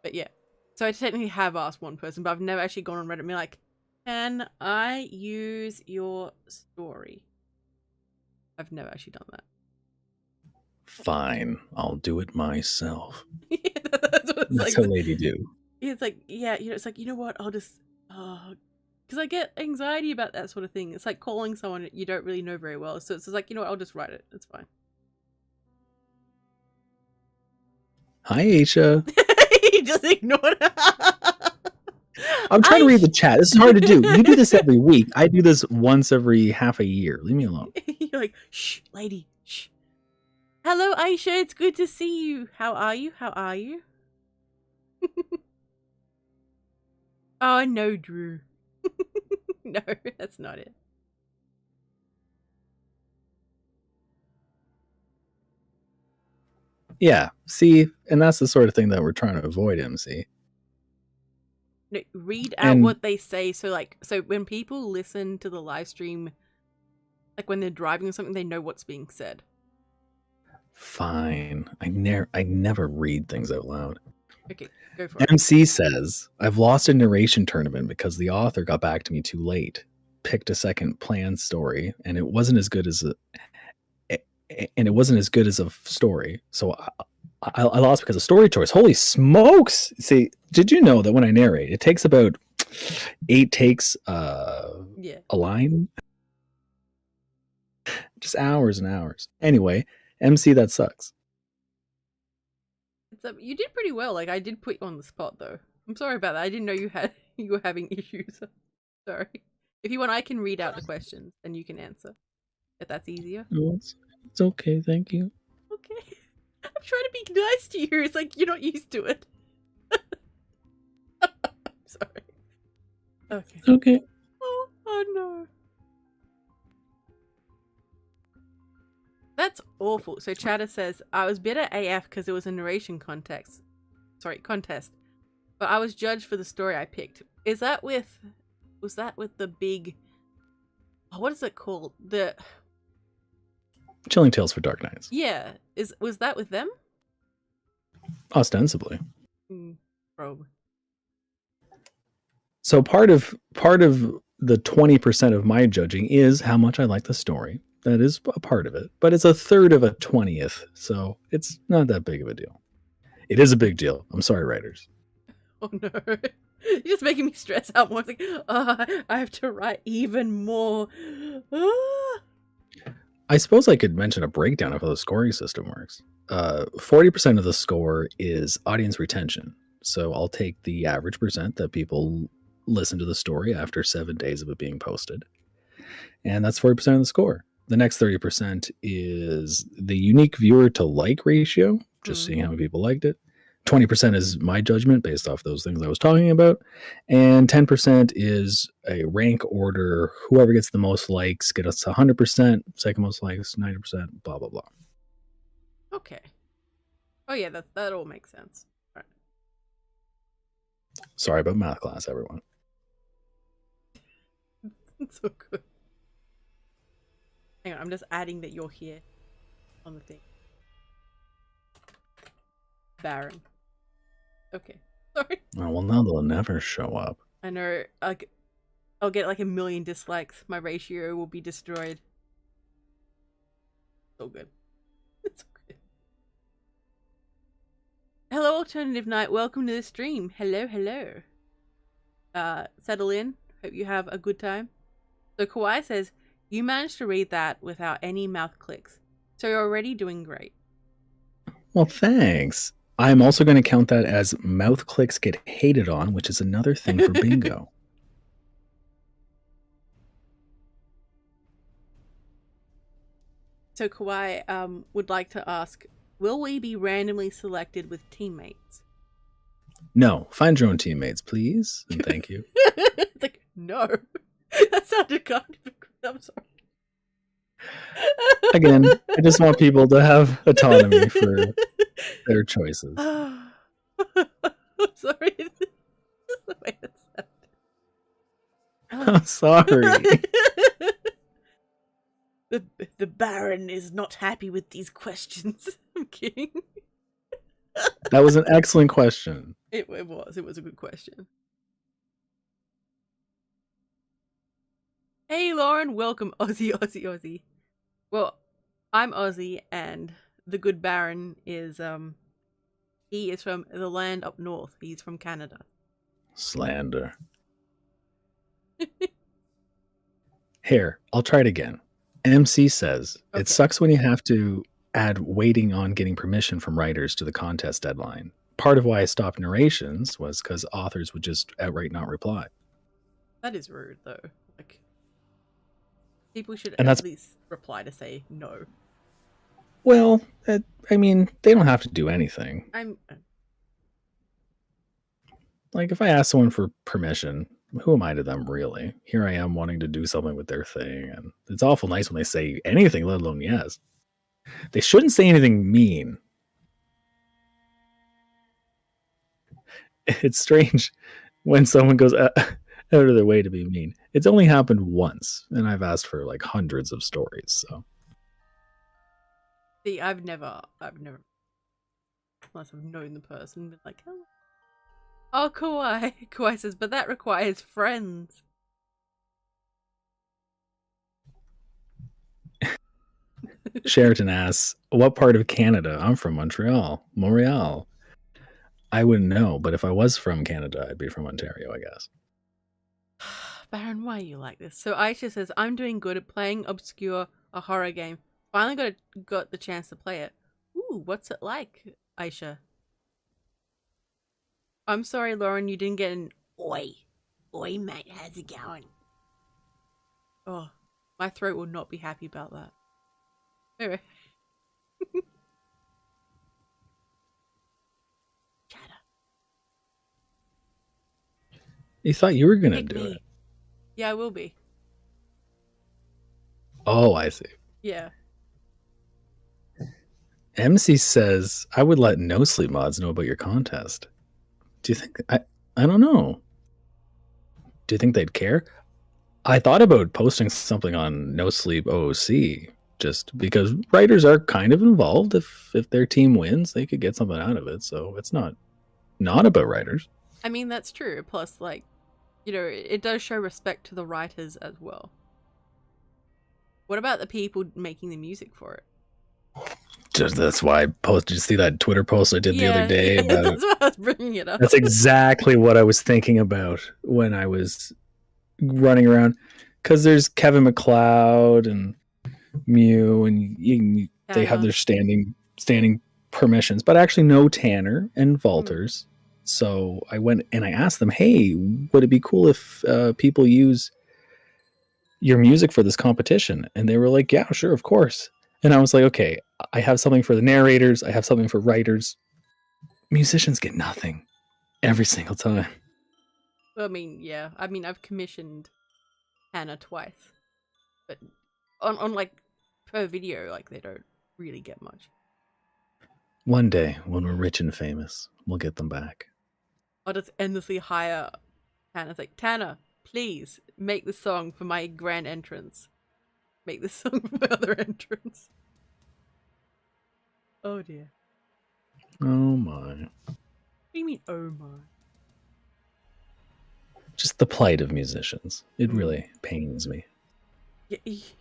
But yeah. So I technically have asked one person, but I've never actually gone on Reddit and been like, can I use your story? I've never actually done that. Fine. I'll do it myself. Yeah, that's what it's That's like. how lady do. It's like, yeah, you know, it's like, you know what? I'll just, because I get anxiety about that sort of thing. It's like calling someone you don't really know very well. So it's just like, you know what? I'll just write it. It's fine. Hi, Aisha. He just ignored her. I'm trying to read the chat. This is hard to do. You do this every week. I do this once every half a year. Leave me alone. You're like, shh, lady, shh. Hello, Aisha. It's good to see you. How are you? How are you? Oh, no, Drew. No, that's not it. Yeah, see, and that's the sort of thing that we're trying to avoid, MC. No, read out what they say. So when people listen to the live stream, like when they're driving or something, they know what's being said. Fine. I never read things out loud. Okay, go for it. MC says, I've lost a narration tournament because the author got back to me too late. Picked a second planned story, and it wasn't as good as a story. So I lost because of story choice. Holy smokes! See, did you know that when I narrate, it takes about 8 takes a line? Just hours and hours. Anyway, MC, that sucks. You did pretty well. Like, I did put you on the spot, though. I'm sorry about that. I didn't know you were having issues. Sorry. If you want, I can read out the questions and you can answer. If that's easier. No, it's okay, thank you. Okay. I'm trying to be nice to you. It's like you're not used to it. Sorry. Okay. Okay. Oh no. That's awful. So Chatter says, I was bitter AF because it was a narration contest. But I was judged for the story I picked. Was that with the big... Oh, what is it called? The... Chilling Tales for Dark Nights. Yeah. Was that with them? Ostensibly. Probably. So part of the 20% of my judging is how much I like the story. That is a part of it, but it's a third of a 20th, so it's not that big of a deal. It is a big deal. I'm sorry, writers. Oh no. You're just making me stress out more. It's like, I have to write even more. I suppose I could mention a breakdown of how the scoring system works. 40% of the score is audience retention. So I'll take the average percent that people listen to the story after 7 days of it being posted. And that's 40% of the score. The next 30% is the unique viewer to like ratio, just seeing how many people liked it. 20% is my judgment based off those things I was talking about. And 10% is a rank order. Whoever gets the most likes gets 100%, second most likes, 90%, blah, blah, blah. Okay. Oh yeah, that all makes sense. All right. Sorry about math class, everyone. It's so good. Hang on, I'm just adding that you're here on the thing. Baron. Okay. Sorry. Oh, well, now they'll never show up. I know. I'll get like 1 million dislikes. My ratio will be destroyed. So good. It's so good. Hello, Alternative Night. Welcome to the stream. Hello, hello. Settle in. Hope you have a good time. So Kawaii says, you managed to read that without any mouth clicks. So you're already doing great. Well, thanks. I'm also going to count that as mouth clicks get hated on, which is another thing for bingo. So Kawaii would like to ask, will we be randomly selected with teammates? No. Find your own teammates, please. And thank you. It's like, no. That sounded kind of... I'm sorry. Again, I just want people to have autonomy for their choices. I'm sorry. It's just the way it sounded. I'm sorry. The Baron is not happy with these questions. I'm kidding. That was an excellent question. It was a good question. Hey Lauren, welcome. Aussie, Aussie, Aussie. Well, I'm Aussie and the good Baron is he is from the land up north. He's from Canada. Slander. Here, I'll try it again. MC says, It sucks when you have to add waiting on getting permission from writers to the contest deadline. Part of why I stopped narrations was because authors would just outright not reply. That is rude, though. Like, people should And at that's, least reply to say no. well, I mean, they don't have to do anything. I'm. Like, if I ask someone for permission, who am I to them, really? Here I am wanting to do something with their thing, and it's awful nice when they say anything, let alone yes. They shouldn't say anything mean. It's strange when someone goes out of their way to be mean. It's only happened once, and I've asked for like hundreds of stories. So, See, I've never, unless I've known the person, been like, oh, Kawaii. Kawaii says, but that requires friends. Sheraton asks, what part of Canada? I'm from Montreal. I wouldn't know, but if I was from Canada, I'd be from Ontario, I guess. Baron, why are you like this? So Aisha says, I'm doing good at playing Obscure, a horror game. Finally got the chance to play it. Ooh, what's it like, Aisha? I'm sorry, Lauren, you didn't get an oi. Oi, mate, how's it going? Oh, my throat will not be happy about that. Anyway. Chatter. You thought you were going to do it. Yeah, I will be. Oh, I see. Yeah. MC says, I would let no sleep mods know about your contest. Do you think... I don't know. Do you think they'd care? I thought about posting something on No Sleep OOC, just because writers are kind of involved. If their team wins, they could get something out of it. So it's not about writers. I mean, that's true. Plus, like, you know, it does show respect to the writers as well. What about the people making the music for it? Just that's why I posted. Did you see that Twitter post I did the other day? That's why I was bringing it up. That's exactly what I was thinking about when I was running around. Because there's Kevin MacLeod and Mew, and they have their standing permissions, but actually no Tanner and Valters. So I went and I asked them, hey, would it be cool if people use your music for this competition? And they were like, yeah, sure, of course. And I was like, okay, I have something for the narrators. I have something for writers. Musicians get nothing every single time. Well, I mean, yeah. I mean, I've commissioned Hannah twice. But on like, per video, like, they don't really get much. One day, when we're rich and famous, we'll get them back. I'll just endlessly hire Tanner. It's like, Tanner, please make the song for my grand entrance. Make the song for my other entrance. Oh dear. Oh my. What do you mean, oh my? Just the plight of musicians. It really pains me.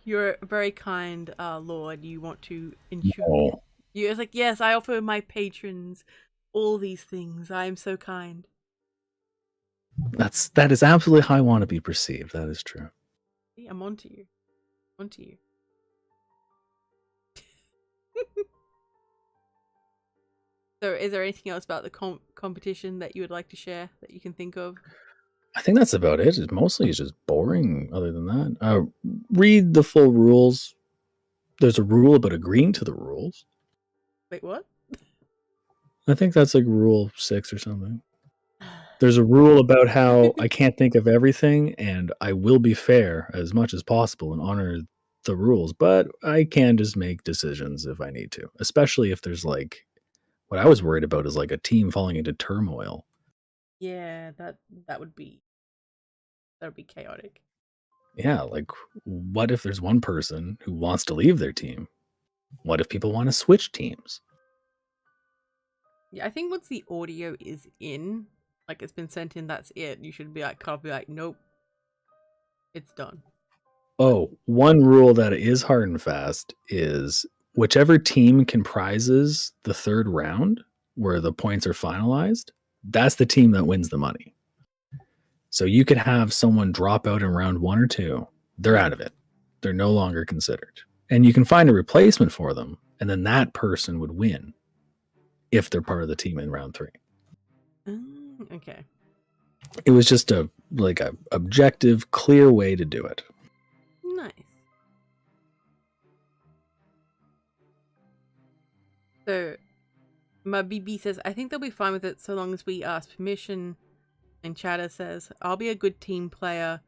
You're a very kind Lord. You want to ensure. No. It's like, yes, I offer my patrons all these things. I am so kind. That is absolutely how I want to be perceived. That is true. See, I'm onto you. Onto you. So, is there anything else about the competition that you would like to share that you can think of? I think that's about it. It mostly is just boring. Other than that, read the full rules. There's a rule about agreeing to the rules. Wait, what? I think that's like rule 6 or something. There's a rule about how I can't think of everything, and I will be fair as much as possible and honor the rules, but I can just make decisions if I need to, especially if there's like, what I was worried about is like a team falling into turmoil. Yeah, that would be chaotic. Yeah, like what if there's one person who wants to leave their team? What if people want to switch teams? Yeah, I think once the audio is in, like it's been sent in, that's it. You should be like, can't be like, nope, it's done. Oh, one rule that is hard and fast is whichever team comprises the third round where the points are finalized, that's the team that wins the money. So you could have someone drop out in round 1 or 2. They're out of it. They're no longer considered. And you can find a replacement for them, and then that person would win if they're part of the team in round 3. Okay. It was just a objective, clear way to do it. Nice. So, my BB says, I think they'll be fine with it so long as we ask permission. And Chatter says, I'll be a good team player.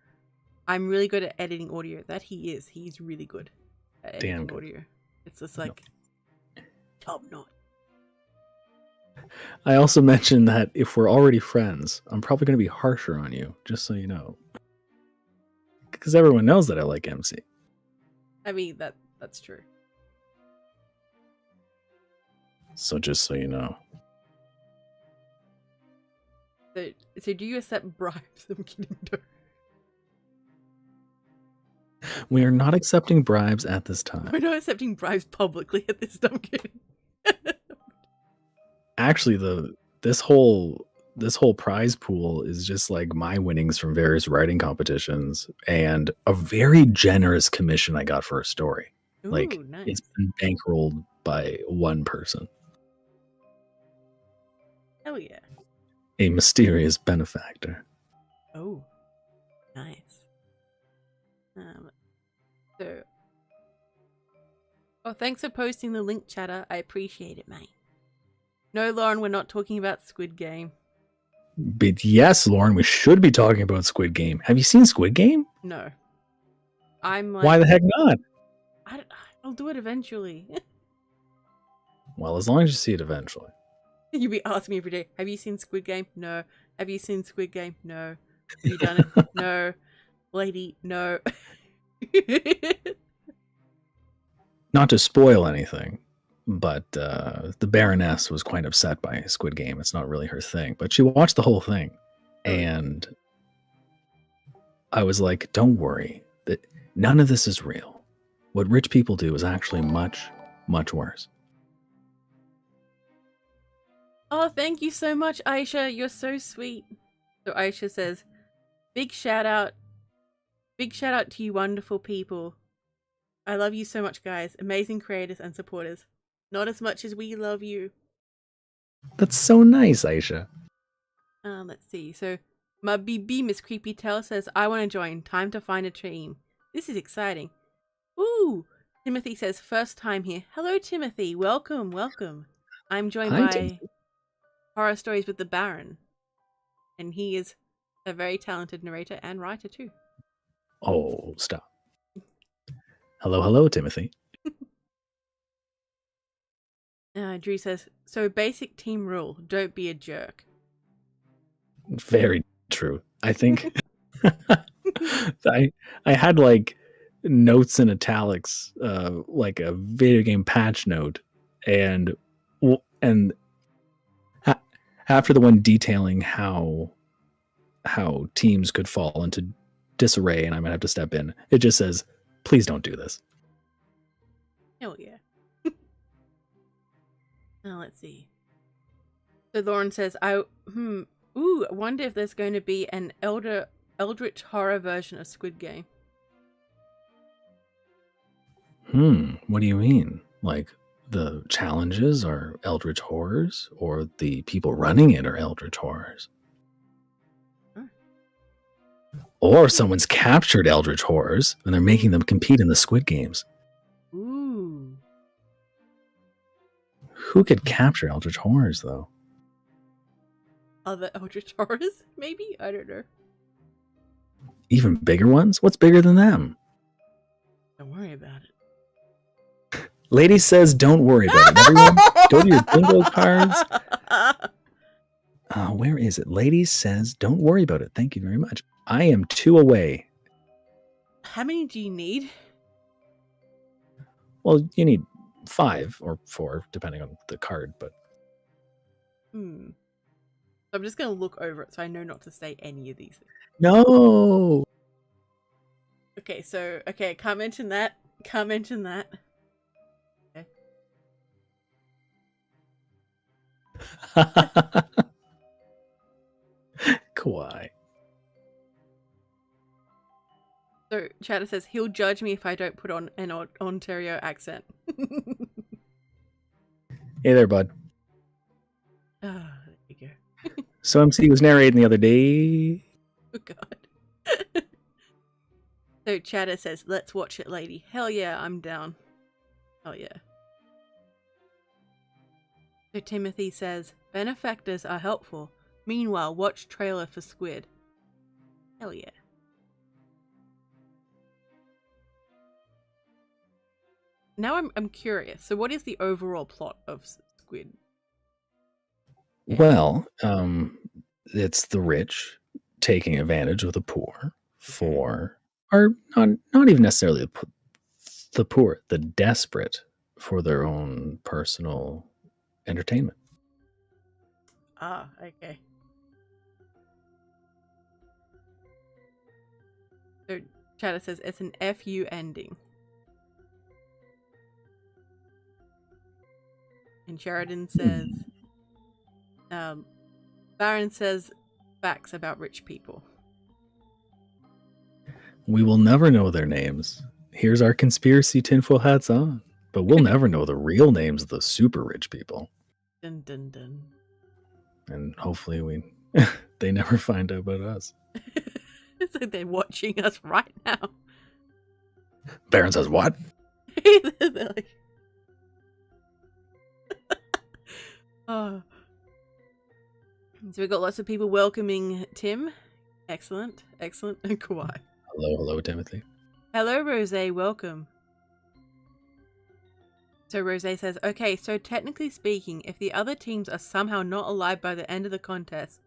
I'm really good at editing audio. That he is. He's really good at editing audio. It's just like top notch. I also mentioned that if we're already friends, I'm probably going to be harsher on you, just so you know. Because everyone knows that I like MC. I mean, that's true. So just so you know. So do you accept bribes? I'm kidding. We are not accepting bribes at this time. We're not accepting bribes publicly at this time. I'm kidding. Actually, this whole prize pool is just like my winnings from various writing competitions and a very generous commission I got for a story. Ooh, like nice. It's been bankrolled by one person. Hell yeah. A mysterious benefactor. Oh, nice. Thanks for posting the link, Chatter. I appreciate it, mate. No, Lauren, we're not talking about Squid Game. But yes, Lauren, we should be talking about Squid Game. Have you seen Squid Game? No. I'm like, why the heck not? I'll do it eventually. Well, as long as you see it eventually. You'd be asking me every day, have you seen Squid Game? No. Have you seen Squid Game? No. Have you done it? No. Lady, no. Not to spoil anything, but the Baroness was quite upset by Squid Game. It's not really her thing, but she watched the whole thing. And I was like, don't worry, that none of this is real. What rich people do is actually much, much worse. Oh, thank you so much, Aisha. You're so sweet. So Aisha says, big shout out to you wonderful people. I love you so much, guys. Amazing creators and supporters. Not as much as we love you. That's so nice, Aisha. Let's see. So my BB Miss Creepy Tail says, I want to join. Time to find a team. This is exciting. Ooh. Timothy says, first time here. Hello, Timothy. Welcome, welcome. I'm joined by Timothy. Horror Stories with the Baron. And he is a very talented narrator and writer too. Oh, stop. Hello, Timothy. Drew says, so basic team rule, don't be a jerk. Very true. I think I had like notes in italics, like a video game patch note, and after the one detailing how teams could fall into disarray and I might have to step in, it just says, please don't do this. Hell yeah. Now let's see. So Lauren says, I wonder if there's going to be an eldritch horror version of Squid Game. What do you mean? Like the challenges are eldritch horrors, or the people running it are eldritch horrors? Or someone's captured eldritch horrors and they're making them compete in the Squid Games. Ooh. Who could capture eldritch horrors, though? Other eldritch horrors, maybe? I don't know. Even bigger ones? What's bigger than them? Don't worry about it. Lady says don't worry about it. Everyone, go to your bingo cards. Where is it? Lady says don't worry about it. Thank you very much. I am 2 away. How many do you need? Well, you need 5 or 4, depending on the card, but... I'm just going to look over it so I know not to say any of these things. No! Okay, so... Okay, can't mention that. Can't mention that. Okay. Kawaii. So, Chatter says, he'll judge me if I don't put on an Ontario accent. Hey there, bud. Oh, there you go. So MC was narrating the other day. Oh, God. So Chatter says, let's watch it, lady. Hell yeah, I'm down. Hell yeah. So Timothy says, benefactors are helpful. Meanwhile, watch trailer for Squid. Hell yeah. Now I'm curious. So what is the overall plot of Squid? Well, it's the rich taking advantage of the poor for, or not even necessarily the poor, the desperate for their own personal entertainment. Ah, okay. So Chatter says it's an FU ending. And Sheridan says, Baron says facts about rich people. We will never know their names. Here's our conspiracy tinfoil hats on. But we'll never know the real names of the super rich people. Dun dun dun. And hopefully they never find out about us. It's like they're watching us right now. Baron says, what? They're like, oh. So we've got lots of people welcoming Tim. Excellent, excellent. And Kawhi. Hello, Timothy. Hello, Rose. Welcome. So Rose says, okay, so technically speaking, if the other teams are somehow not alive by the end of the contest,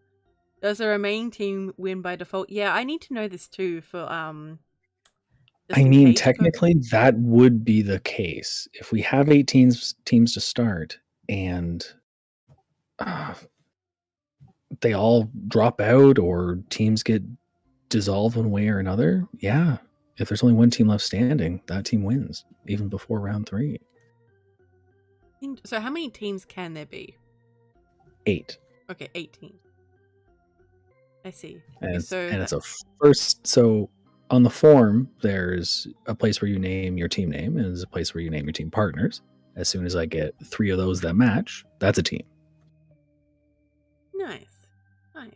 does the remaining team win by default? Yeah, I need to know this too for I mean, technically that would be the case. If we have 8 teams to start and they all drop out or teams get dissolved one way or another, yeah. If there's only one team left standing, that team wins, even before round 3. So how many teams can there be? 8. Okay, 8 teams. I see. And, okay, it's a first. So on the form, there's a place where you name your team name, and there's a place where you name your team partners. As soon as I get 3 of those that match, that's a team. Nice. Nice.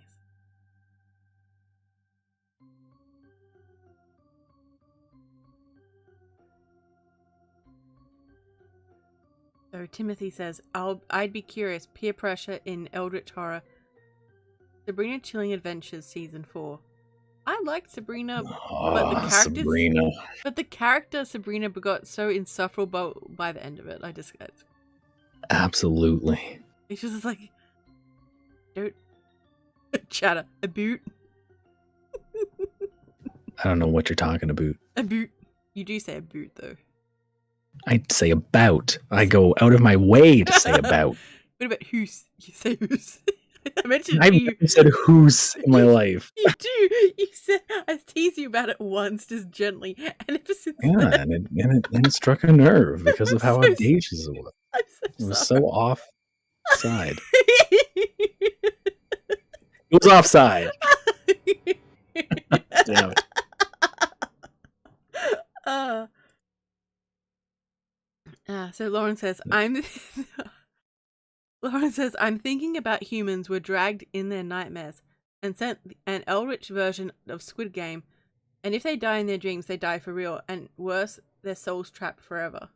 So Timothy says, I'd be curious. Peer pressure in Eldritch Horror. Sabrina Chilling Adventures Season 4. I liked Sabrina, but the character Sabrina. But the character Sabrina got so insufferable by the end of it. I just got. Absolutely. It's just like, don't chatter a boot. I don't know what you're talking about. A boot. You do say a boot though. I say about. I go out of my way to say about. What about who's? You say who's. I mentioned I've never said who's in my life. You do. You said I teased you about it once, just gently, and ever since then, and it struck a nerve because of how audacious it was. I'm It was so offside. It was offside. Damn it. So Lauren says, I'm thinking about humans were dragged in their nightmares and sent an Eldritch version of Squid Game, and if they die in their dreams, they die for real, and worse, their souls trapped forever.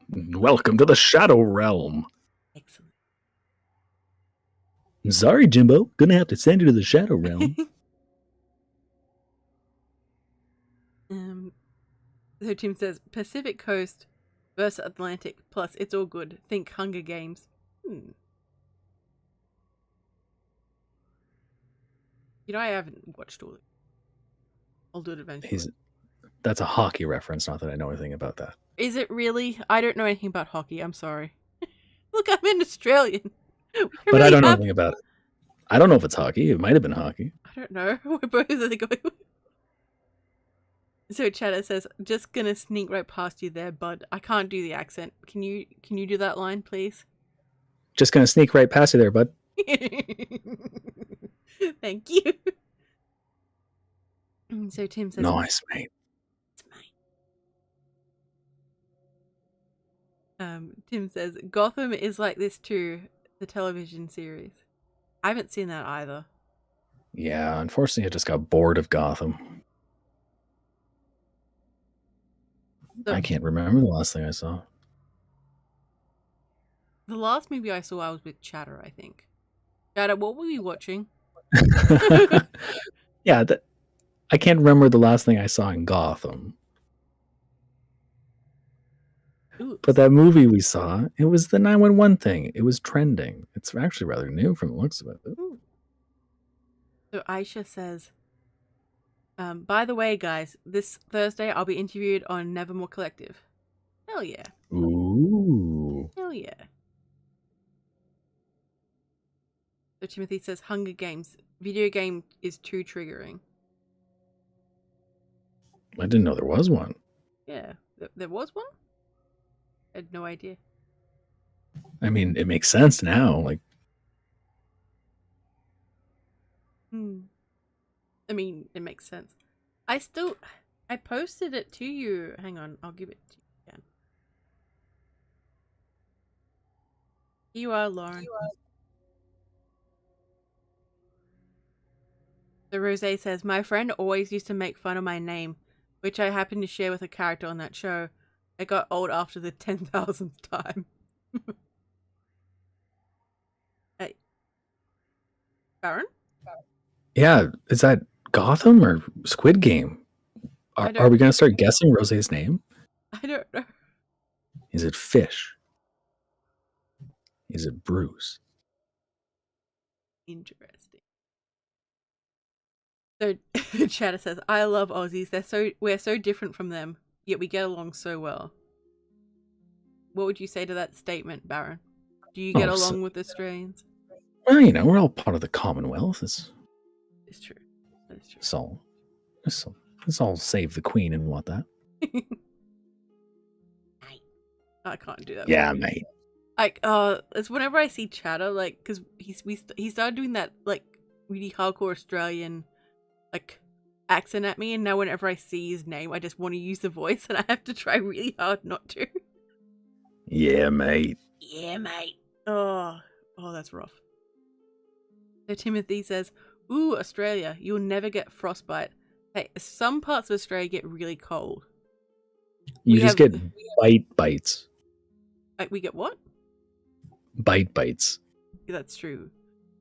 Welcome to the Shadow Realm. Excellent. Sorry, Jimbo. Gonna have to send you to the Shadow Realm. So Tim says, Pacific Coast versus Atlantic, plus it's all good. Think Hunger Games. You know, I haven't watched all of it. I'll do it eventually. That's a hockey reference, not that I know anything about that. Is it really? I don't know anything about hockey. I'm sorry. Look, I'm an Australian. But I don't know anything about it. I don't know if it's hockey. It might have been hockey. I don't know. Where both are they going? So Chatter says, just gonna sneak right past you there, bud. I can't do the accent. Can you do that line, please? Just gonna sneak right past you there, bud. Thank you. So Tim says, nice, mate. It's mine. Tim says Gotham is like this too, the television series. I haven't seen that either. Yeah, unfortunately, I just got bored of Gotham. So, I can't remember the last thing I saw. The last movie I saw, I was with Chatter, I think. Chatter, what were you watching? Yeah, I can't remember the last thing I saw in Gotham. Oops. But that movie we saw, it was the 911 thing. It was trending. It's actually rather new from the looks of it. Ooh. So Aisha says, by the way, guys, this Thursday I'll be interviewed on Nevermore Collective. Hell yeah. Ooh. Hell yeah. So Timothy says, Hunger Games. Video game is too triggering. I didn't know there was one. Yeah. There was one? I had no idea. I mean, it makes sense now. Like, I mean, it makes sense. I posted it to you. Hang on, I'll give it to you again. Here you are, Lauren. The Rose says, my friend always used to make fun of my name, which I happened to share with a character on that show. It got old after the 10,000th time. Hey. Baron? yeah, is that Gotham or Squid Game? Are we going to start guessing Rose's name? I don't know. Is it Fish? Is it Bruce? Interesting. So Chatter says, I love Aussies. We're so different from them, yet we get along so well. What would you say to that statement, Baron? Do you get along with Australians? Well, you know, we're all part of the Commonwealth. It's true. That's true. It's all save the Queen and what that. I can't do that. Yeah, mate. Like, it's whenever I see Chatter, like, because he started doing that, like, really hardcore Australian, like, accent at me, and now whenever I see his name, I just want to use the voice, and I have to try really hard not to. Yeah, mate. Yeah, mate. Oh, that's rough. So Timothy says, ooh, Australia, you'll never get frostbite. Hey, some parts of Australia get really cold. You just get bites. Like, we get what? Bites. Yeah, that's true.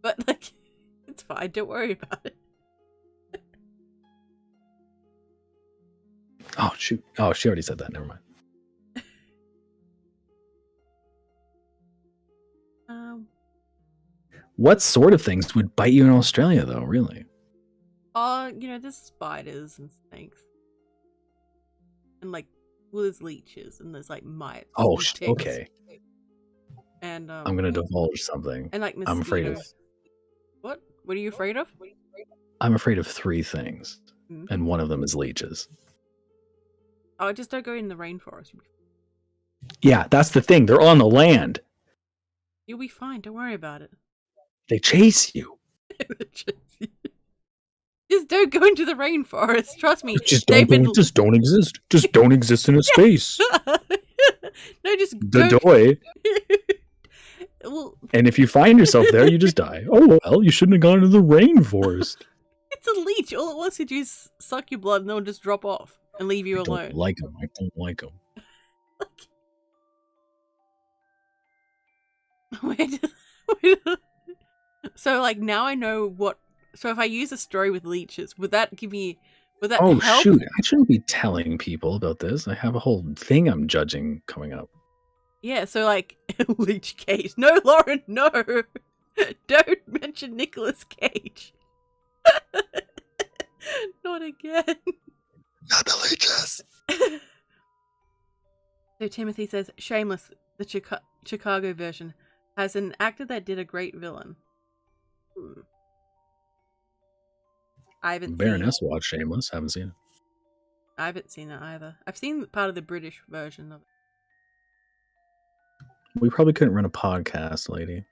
But, like, it's fine. Don't worry about it. Oh, shoot. Oh, she already said that. Never mind. What sort of things would bite you in Australia, though, really? There's spiders and snakes. And, like, well, there's leeches and there's, like, mites. Oh, okay. And, I'm going to divulge something. And, like, mosquitoes. I'm afraid of... What? What are you afraid of? I'm afraid of 3 things. And one of them is leeches. Oh, just don't go in the rainforest. Yeah, that's the thing. They're on the land. You'll be fine. Don't worry about it. They chase you. Just don't go into the rainforest. Trust me. Just don't exist. Just don't exist in a space. No, just the well, and if you find yourself there, you just die. Oh, well, you shouldn't have gone into the rainforest. It's a leech. All it wants to do is suck your blood and then just drop off and leave you alone. I don't like them. So, like, now I know what... So if I use a story with leeches, would that help? Shoot. I shouldn't be telling people about this. I have a whole thing I'm judging coming up. Yeah, so, like, Leech Cage. No, Lauren, no! Don't mention Nicolas Cage. Not again. Not the leeches. So Timothy says, Shameless, the Chicago version, has an actor that did a great villain. I haven't Baroness watched Shameless. Haven't seen it. I haven't seen that either. I've seen part of the British version of it. We probably couldn't run a podcast, lady.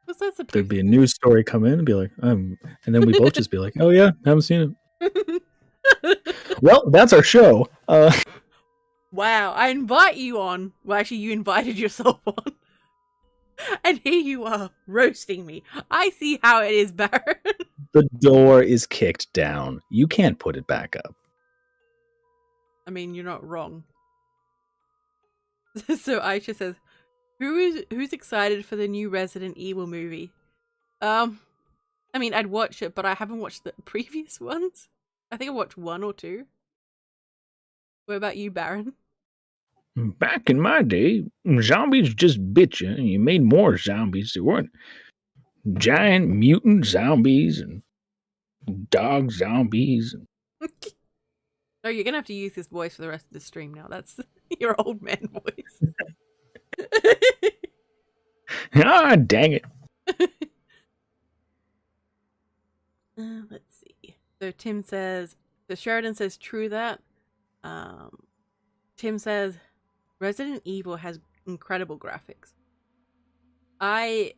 What's that supposed? There'd be a news story come in and be like, and then we both just be like, oh yeah, haven't seen it. Well, that's our show. Wow, I invite you on. Well, actually, you invited yourself on. And here you are, roasting me. I see how it is, Baron. The door is kicked down. You can't put it back up. I mean, you're not wrong. So Aisha says, who's excited for the new Resident Evil movie? I mean, I'd watch it, but I haven't watched the previous ones. I think I watched 1 or 2. What about you, Baron? Back in my day, zombies just bit you, and you made more zombies. There weren't giant mutant zombies and dog zombies. No, you're gonna have to use this voice for the rest of the stream now. That's your old man voice. Ah, dang it. Let's see. So Tim says, so Sheridan says, true that. Tim says, Resident Evil has incredible graphics. I've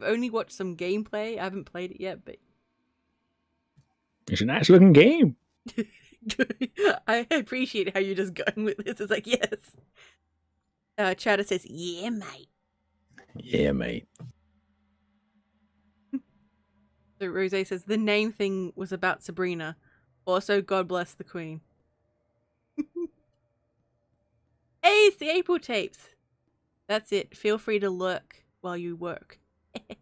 only watched some gameplay. I haven't played it yet, but It's a nice looking game. I appreciate how you're just going with this. It's like, yes. Chatter says, yeah, mate. Yeah, mate. So Rose says, the name thing was about Sabrina. Also, God bless the Queen. Hey, it's the April tapes. That's it. Feel free to lurk while you work.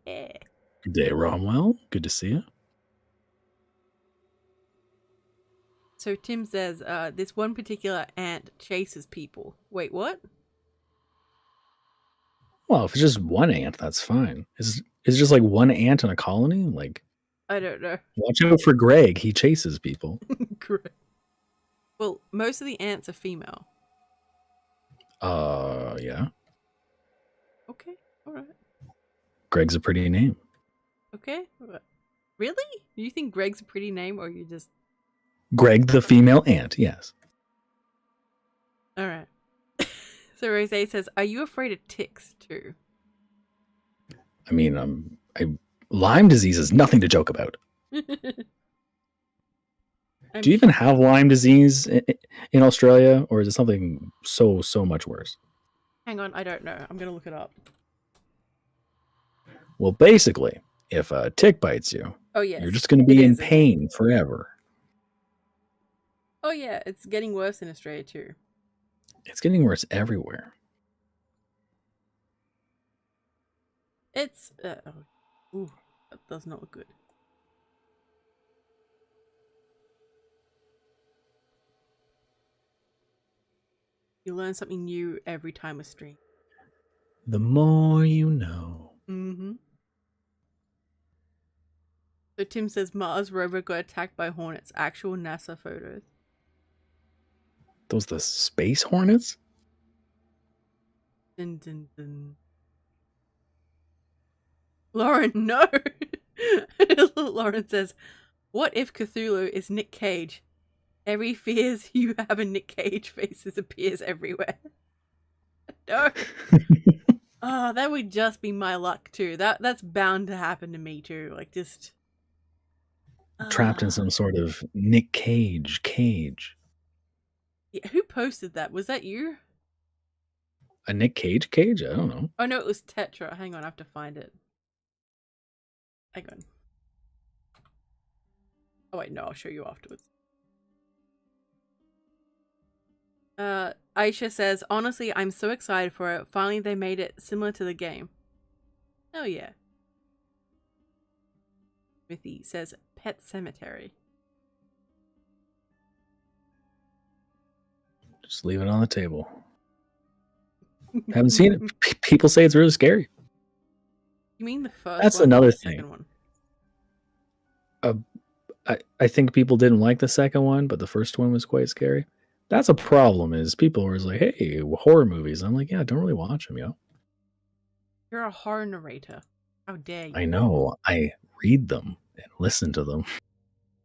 Good day, Romwell. Good to see you. So Tim says, this one particular ant chases people. Wait, what? Well, if it's just one ant, that's fine. Is it just like one ant in a colony? Like, I don't know. watch out for Greg. He chases people. Great. Well, most of the ants are female. Yeah. Okay, alright. Greg's a pretty name. Okay. Really? Do you think Greg's a pretty name, or you just... Greg the female ant, yes. Alright. So Rose says, are you afraid of ticks too? I mean, Lyme disease is nothing to joke about. Do you even have Lyme disease in Australia, or is it something so much worse? Hang on, I don't know. I'm gonna look it up. Well, basically, if a tick bites you, oh yes, you're just going to be in pain forever. Oh yeah, it's getting worse in Australia too. It's getting worse everywhere. It's ooh, that does not look good. You learn something new every time we stream. The more you know. Mm-hmm. So Tim says Mars rover got attacked by hornets. Actual NASA photos. Those the space hornets? Dun, dun, dun. Lauren, no! Lauren says, what if Cthulhu is Nick Cage? Every fears you have a Nick Cage faces appears everywhere. No. Oh, that would just be my luck too. That's bound to happen to me too. Like just trapped in some sort of Nick Cage cage. Yeah, who posted that? Was that you? A Nick Cage cage? I don't know. Oh no, it was Tetra. Hang on, I have to find it. Hang on. Oh wait, no, I'll show you afterwards. Aisha says, honestly, I'm so excited for it. Finally, they made it similar to the game. Oh yeah. Smithy says, Pet Cemetery. Just leave it on the table. Haven't seen it. People say it's really scary. You mean the first That's one? another Or the thing. Second one? I think people didn't like the second one, but the first one was quite scary. That's a problem, is people were like, hey, horror movies. I'm like, yeah, don't really watch them, yo. You're a horror narrator. How dare you? I know. I read them and listen to them.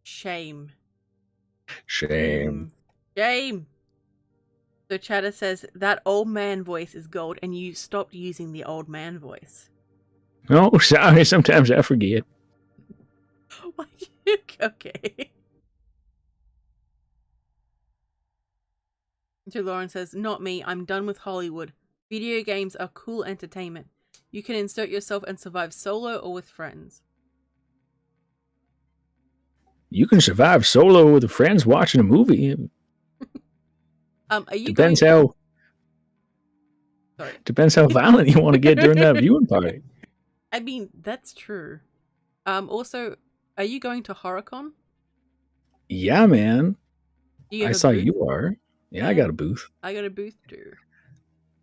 Shame. Shame. Shame. So Chatter says, that old man voice is gold, and you stopped using the old man voice. Oh, sorry. Sometimes I forget. Okay. So Lauren says, not me, I'm done with Hollywood. Video games are cool entertainment. You can insert yourself and survive solo or with friends. You can survive solo with friends watching a movie. Are you Depends going... how... Sorry. Depends how violent you want to get during that viewing party. I mean, that's true. Also, are you going to HorrorCon? Yeah, man. I saw you are. Yeah, I got a booth. I got a booth too.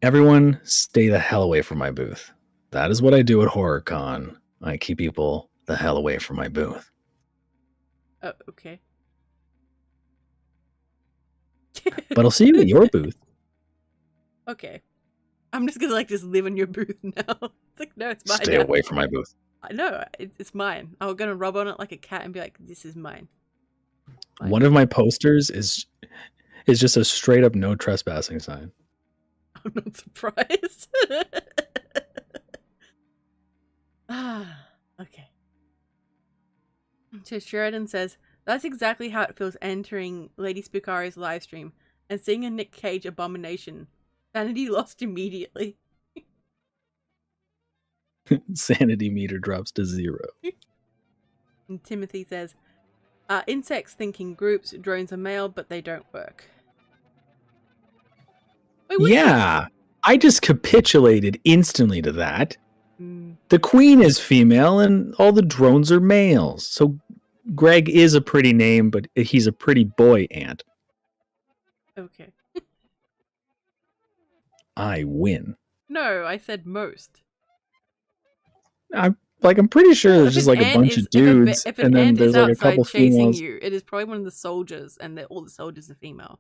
Everyone stay the hell away from my booth. That is what I do at HorrorCon. I keep people the hell away from my booth. Oh, okay. But I'll see you at your booth. Okay. I'm just gonna just live in your booth now. It's like, no, it's mine. Stay away from my booth. No, it's mine. I'm gonna rub on it like a cat and be like, this is mine. One of my posters is just a straight up no trespassing sign. I'm not surprised. Okay. So Sheridan says, that's exactly how it feels entering Lady Spookaria's live stream and seeing a Nick Cage abomination. Sanity lost immediately. Sanity meter drops to 0. And Timothy says, insects think in groups, drones are male, but they don't work. Wait, yeah, I just capitulated instantly to that. Mm. The queen is female and all the drones are males. So Greg is a pretty name, but he's a pretty boy ant. Okay. I win. No, I said most. I'm pretty sure there's just like a bunch of dudes, and then there's like a couple chasing females. you. It is probably one of the soldiers, and all the soldiers are female.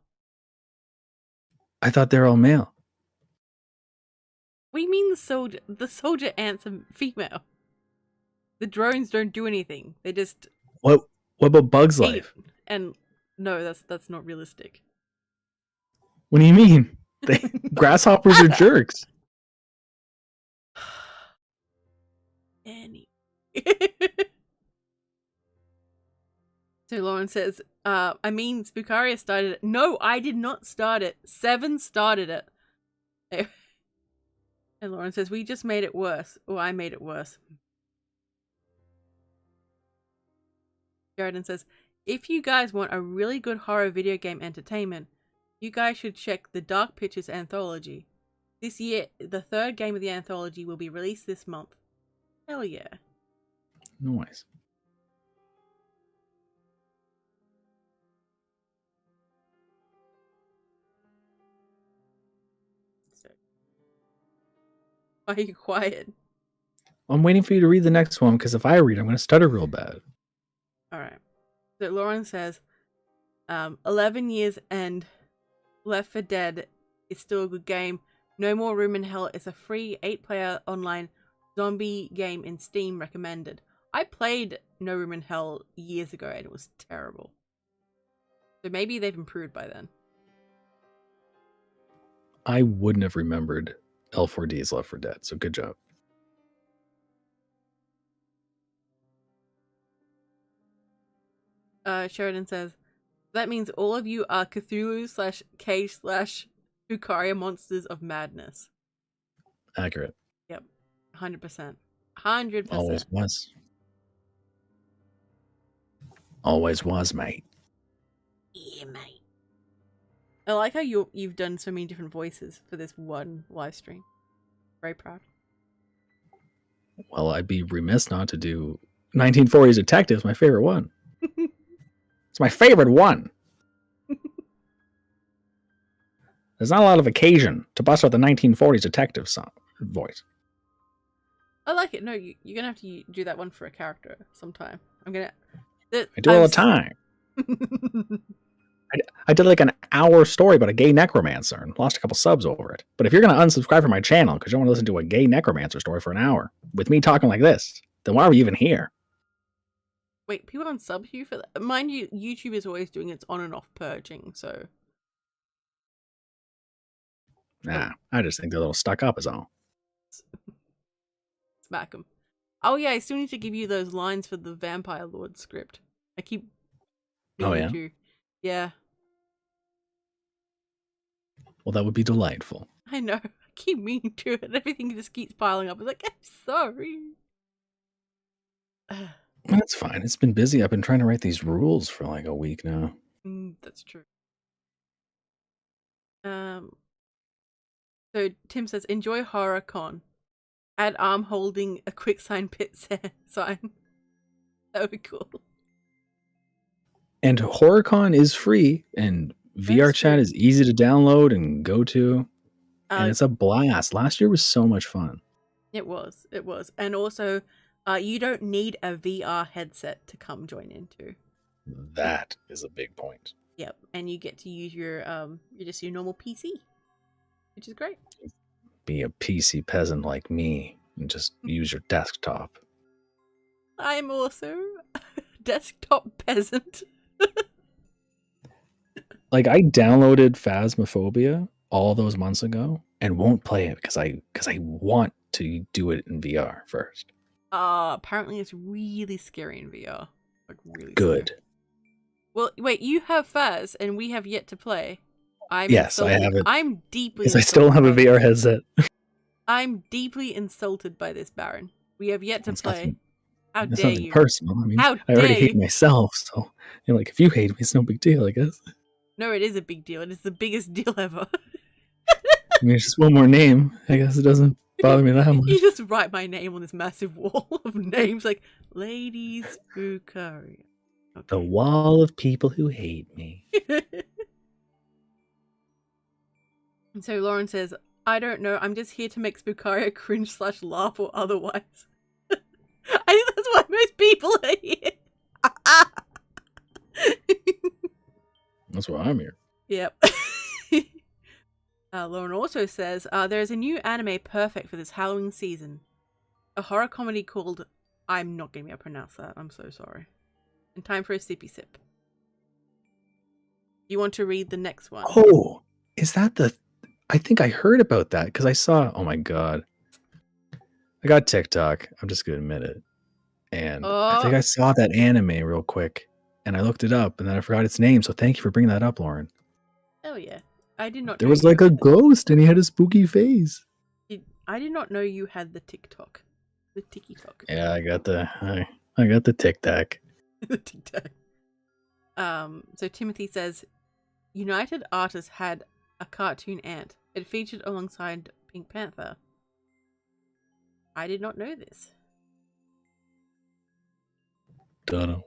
I thought they're all male. What do you mean the soldier ants are female? The drones don't do anything. They just... What about Bug's Life? And no, that's not realistic. What do you mean? Grasshoppers are jerks. Annie. So Lauren says, I mean, Spookaria started it. No, I did not start it. 7 started it. And Lauren says, we just made it worse. Oh, I made it worse. Sheridan says, if you guys want a really good horror video game entertainment, you guys should check the Dark Pictures anthology. This year, the 3rd game of the anthology will be released this month. Hell yeah. Nice. Why are you quiet? I'm waiting for you to read the next one, because if I read, I'm going to stutter real bad. Alright. So Lauren says, 11 years and Left 4 Dead is still a good game. No More Room in Hell is a free 8-player online zombie game in Steam, recommended. I played No Room in Hell years ago and it was terrible. So maybe they've improved by then. I wouldn't have remembered L4D's Left 4 Dead, so good job. Sheridan says, that means all of you are Cthulhu/Cage/Spookaria monsters of madness. Accurate. Yep. 100%. 100%. Always was. Always was, mate. Yeah, mate. I like how you've done so many different voices for this one live stream. Very proud. Well, I'd be remiss not to do 1940s Detectives, my favorite one. It's my favorite one. There's not a lot of occasion to bust out the 1940s Detective song voice. I like it. No, you're going to have to do that one for a character sometime. I do it all the time. I did like an hour story about a gay necromancer and lost a couple subs over it. But if you're going to unsubscribe from my channel because you don't want to listen to a gay necromancer story for an hour with me talking like this, then why are we even here? Wait, people unsub you for that? Mind you, YouTube is always doing its on and off purging, so... Nah, I just think they're a little stuck up is all. Smack them. Oh yeah, I still need to give you those lines for the Vampire Lord script. I keep... Oh yeah? Yeah. Well, that would be delightful. I know. I keep meaning to, and everything just keeps piling up. I was like, I'm sorry. That's fine. It's been busy. I've been trying to write these rules for like a week now. That's true. So Tim says, enjoy HorrorCon. Add arm holding a quick sign pit sign. That would be cool. And HorrorCon is free, and VR chat is easy to download and go to. And it's a blast. Last year was so much fun. It was. And also, you don't need a VR headset to come join into. That is a big point. Yep, and you get to use your normal PC, which is great. Be a PC peasant like me and just use your desktop. I'm also a desktop peasant. Like, I downloaded Phasmophobia all those months ago and won't play it because I want to do it in VR first. Apparently it's really scary in VR. Like, really good. Scary. Well, wait, you have Phas and we have yet to play. Yes, I have it. I'm deeply because I still have a VR headset. I'm deeply insulted by this, Baron. We have yet to play. How it's dare something you? Personal. I mean, I already hate myself, so like, if you hate me, it's no big deal, I guess. No, it is a big deal. It is the biggest deal ever. I mean, it's just one more name. I guess it doesn't bother me that much. You just write my name on this massive wall of names, like Lady Spookaria. Okay. The wall of people who hate me. And so Lauren says, I don't know, I'm just here to make Spookaria cringe / laugh or otherwise. I think that's why most people are here. That's why I'm here. Yep. Lauren also says, there's a new anime perfect for this Halloween season. A horror comedy called... I'm not going to be able to pronounce that. I'm so sorry. And time for a sippy sip. You want to read the next one? Oh, is that the... I think I heard about that because I saw... Oh my god. I got TikTok. I'm just going to admit it. And I think I saw that anime real quick. And I looked it up and then I forgot its name. So thank you for bringing that up, Lauren. Oh yeah. I did not There was like a ghost and he had a spooky face. I did not know you had the TikTok. The TikTok. Yeah, I got the TikTok. The TikTok. So Timothy says, United Artists had a cartoon ant. It featured alongside Pink Panther. I did not know this. Dunno.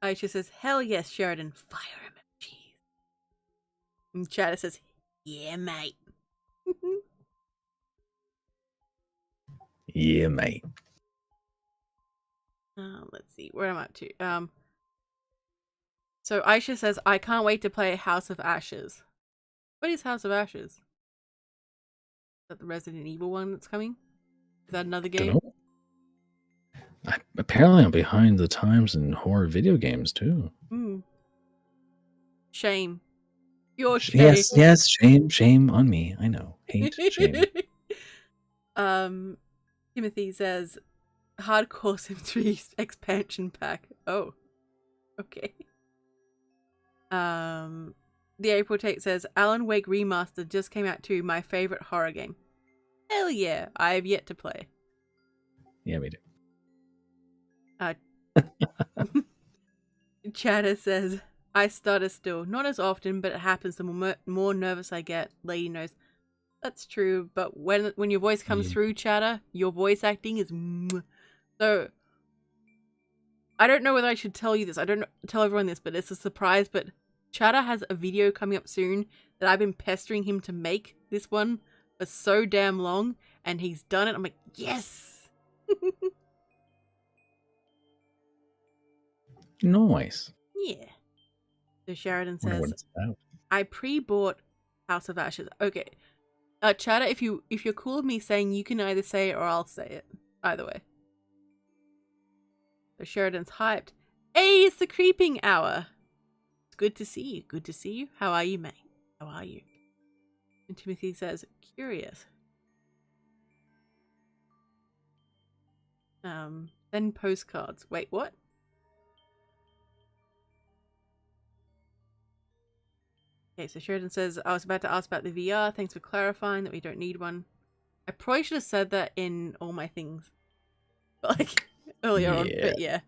Aisha says, hell yes, Sheridan. Fire emojis. And Chatter says, yeah, mate. Yeah, mate. Let's see. Where am I up to? So Aisha says, I can't wait to play House of Ashes. What is House of Ashes? Is that the Resident Evil one that's coming? Is that another game? Apparently I'm behind the times in horror video games too. Shame. Your shame. Yes, shame on me. I know. Hate, shame. Timothy says, Hardcore Sims 3 expansion pack. Oh. Okay. The April Tate says, Alan Wake Remastered just came out too, my favorite horror game. Hell yeah, I have yet to play. Yeah, me too. Chatter says, I stutter still. Not as often, but it happens the more nervous I get. Lady knows. That's true, but when your voice comes through, Chatter, your voice acting is... So, I don't know whether I should tell you this. I don't tell everyone this, but it's a surprise, but Chatter has a video coming up soon that I've been pestering him to make this one for so damn long, and he's done it. I'm like, yes! Nice. Yeah. So Sheridan says, I pre-bought House of Ashes. Okay. Chatter, if you're cool with me saying, you can either say it or I'll say it. Either way. So Sheridan's hyped. Hey, it's the creeping hour. It's good to see you. Good to see you. How are you, mate? How are you? And Timothy says, curious. Then postcards. Wait, what? Okay, so Sheridan says, I was about to ask about the VR. Thanks for clarifying that we don't need one. I probably should have said that in all my things. Like, earlier on. But yeah.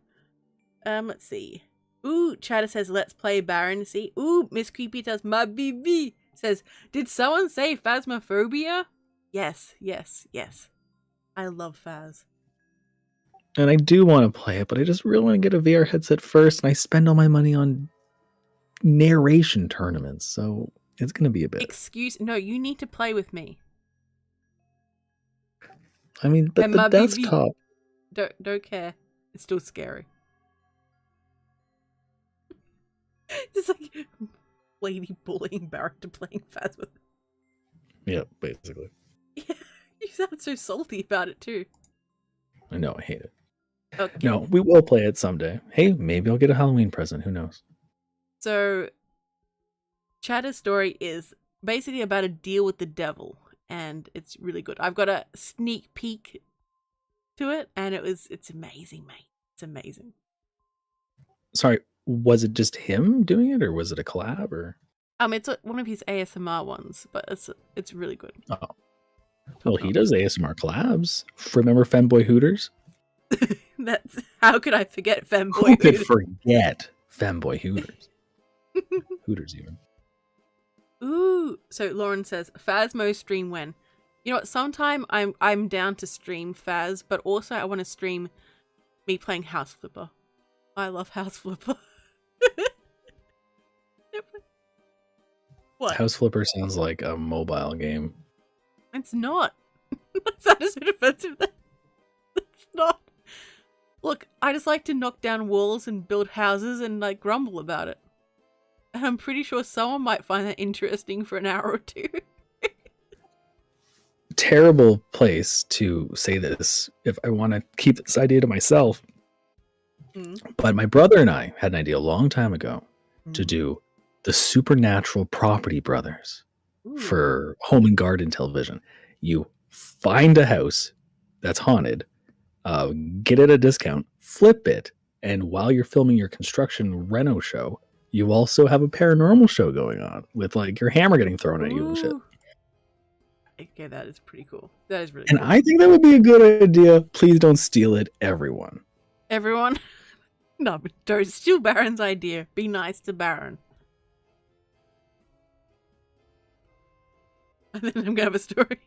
Let's see. Ooh, Chatter says, let's play Baron. See? Ooh, Miss Creepy does my BB. Says, did someone say Phasmophobia? Yes, yes, yes. I love Phas. And I do want to play it, but I just really want to get a VR headset first, and I spend all my money on narration tournaments, so it's going to be a bit. No, you need to play with me. I mean, but and the desktop. Don't care. It's still scary. Just like lady bullying Barrett to playing Phas with. Yeah, basically. Yeah, you sound so salty about it too. I know, I hate it. Okay. No, we will play it someday. Hey, maybe I'll get a Halloween present. Who knows? So, Chatter's story is basically about a deal with the devil, and it's really good. I've got a sneak peek to it, and it's amazing, mate. It's amazing. Sorry, was it just him doing it, or was it a collab, or? It's one of his ASMR ones, but it's really good. Oh, well, he does ASMR collabs. Remember Femboy Hooters? That's how could I forget Femboy Who Hooters? could forget Femboy Hooters? Hooters even. Ooh, so Lauren says Phasmo stream when? You know what? Sometime I'm down to stream Phas, but also I want to stream me playing House Flipper. I love House Flipper. What? House Flipper sounds like a mobile game. It's not. That is a bit offensive. It's not. Look, I just like to knock down walls and build houses and like grumble about it. And I'm pretty sure someone might find that interesting for an hour or two. Terrible place to say this if I want to keep this idea to myself. But my brother and I had an idea a long time ago to do the Supernatural Property Brothers for home and garden television. You find a house that's haunted, get it at a discount, flip it, and while you're filming your construction reno show, you also have a paranormal show going on with like your hammer getting thrown at you and shit. Okay, that is pretty cool. That is really and cool. I think that would be a good idea. Please don't steal it, everyone. Everyone? No, but don't steal Baron's idea. Be nice to Baron. And then I'm gonna have a story.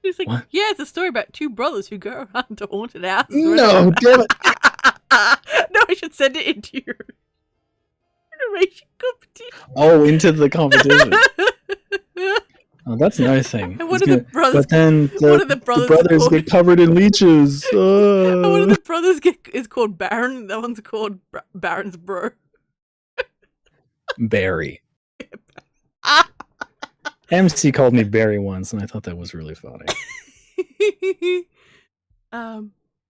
He's like, what? Yeah, it's a story about two brothers who go around to haunted houses. No, damn it. No, I should send it into your generation competition. Oh, into the competition. Oh, that's another thing. And one of the brothers, but then the brothers get covered in leeches. One of the brothers is called Baron, and that one's called Baron's bro. Barry. MC called me Barry once, and I thought that was really funny.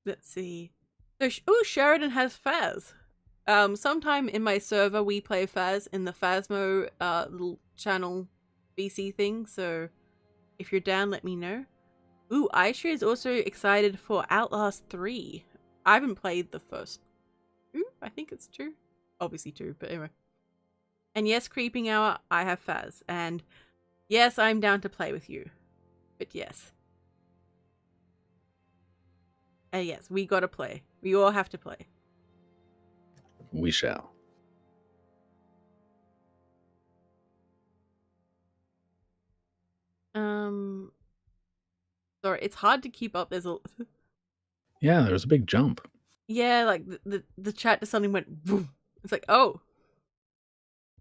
Let's see. So, Sheridan has Phas. Sometime in my server, we play Phas in the Phasmo little channel BC thing. So, if you're down, let me know. Ooh, Aisha is also excited for Outlast 3. I haven't played the first 2. I think it's 2. Obviously 2, but anyway. And yes, Creeping Hour, I have Phas. And yes, I'm down to play with you. But yes. And yes, we gotta play. We all have to play. We shall. Sorry, it's hard to keep up. Yeah, there was a big jump. Yeah, like the chat just suddenly went boom. It's like, oh.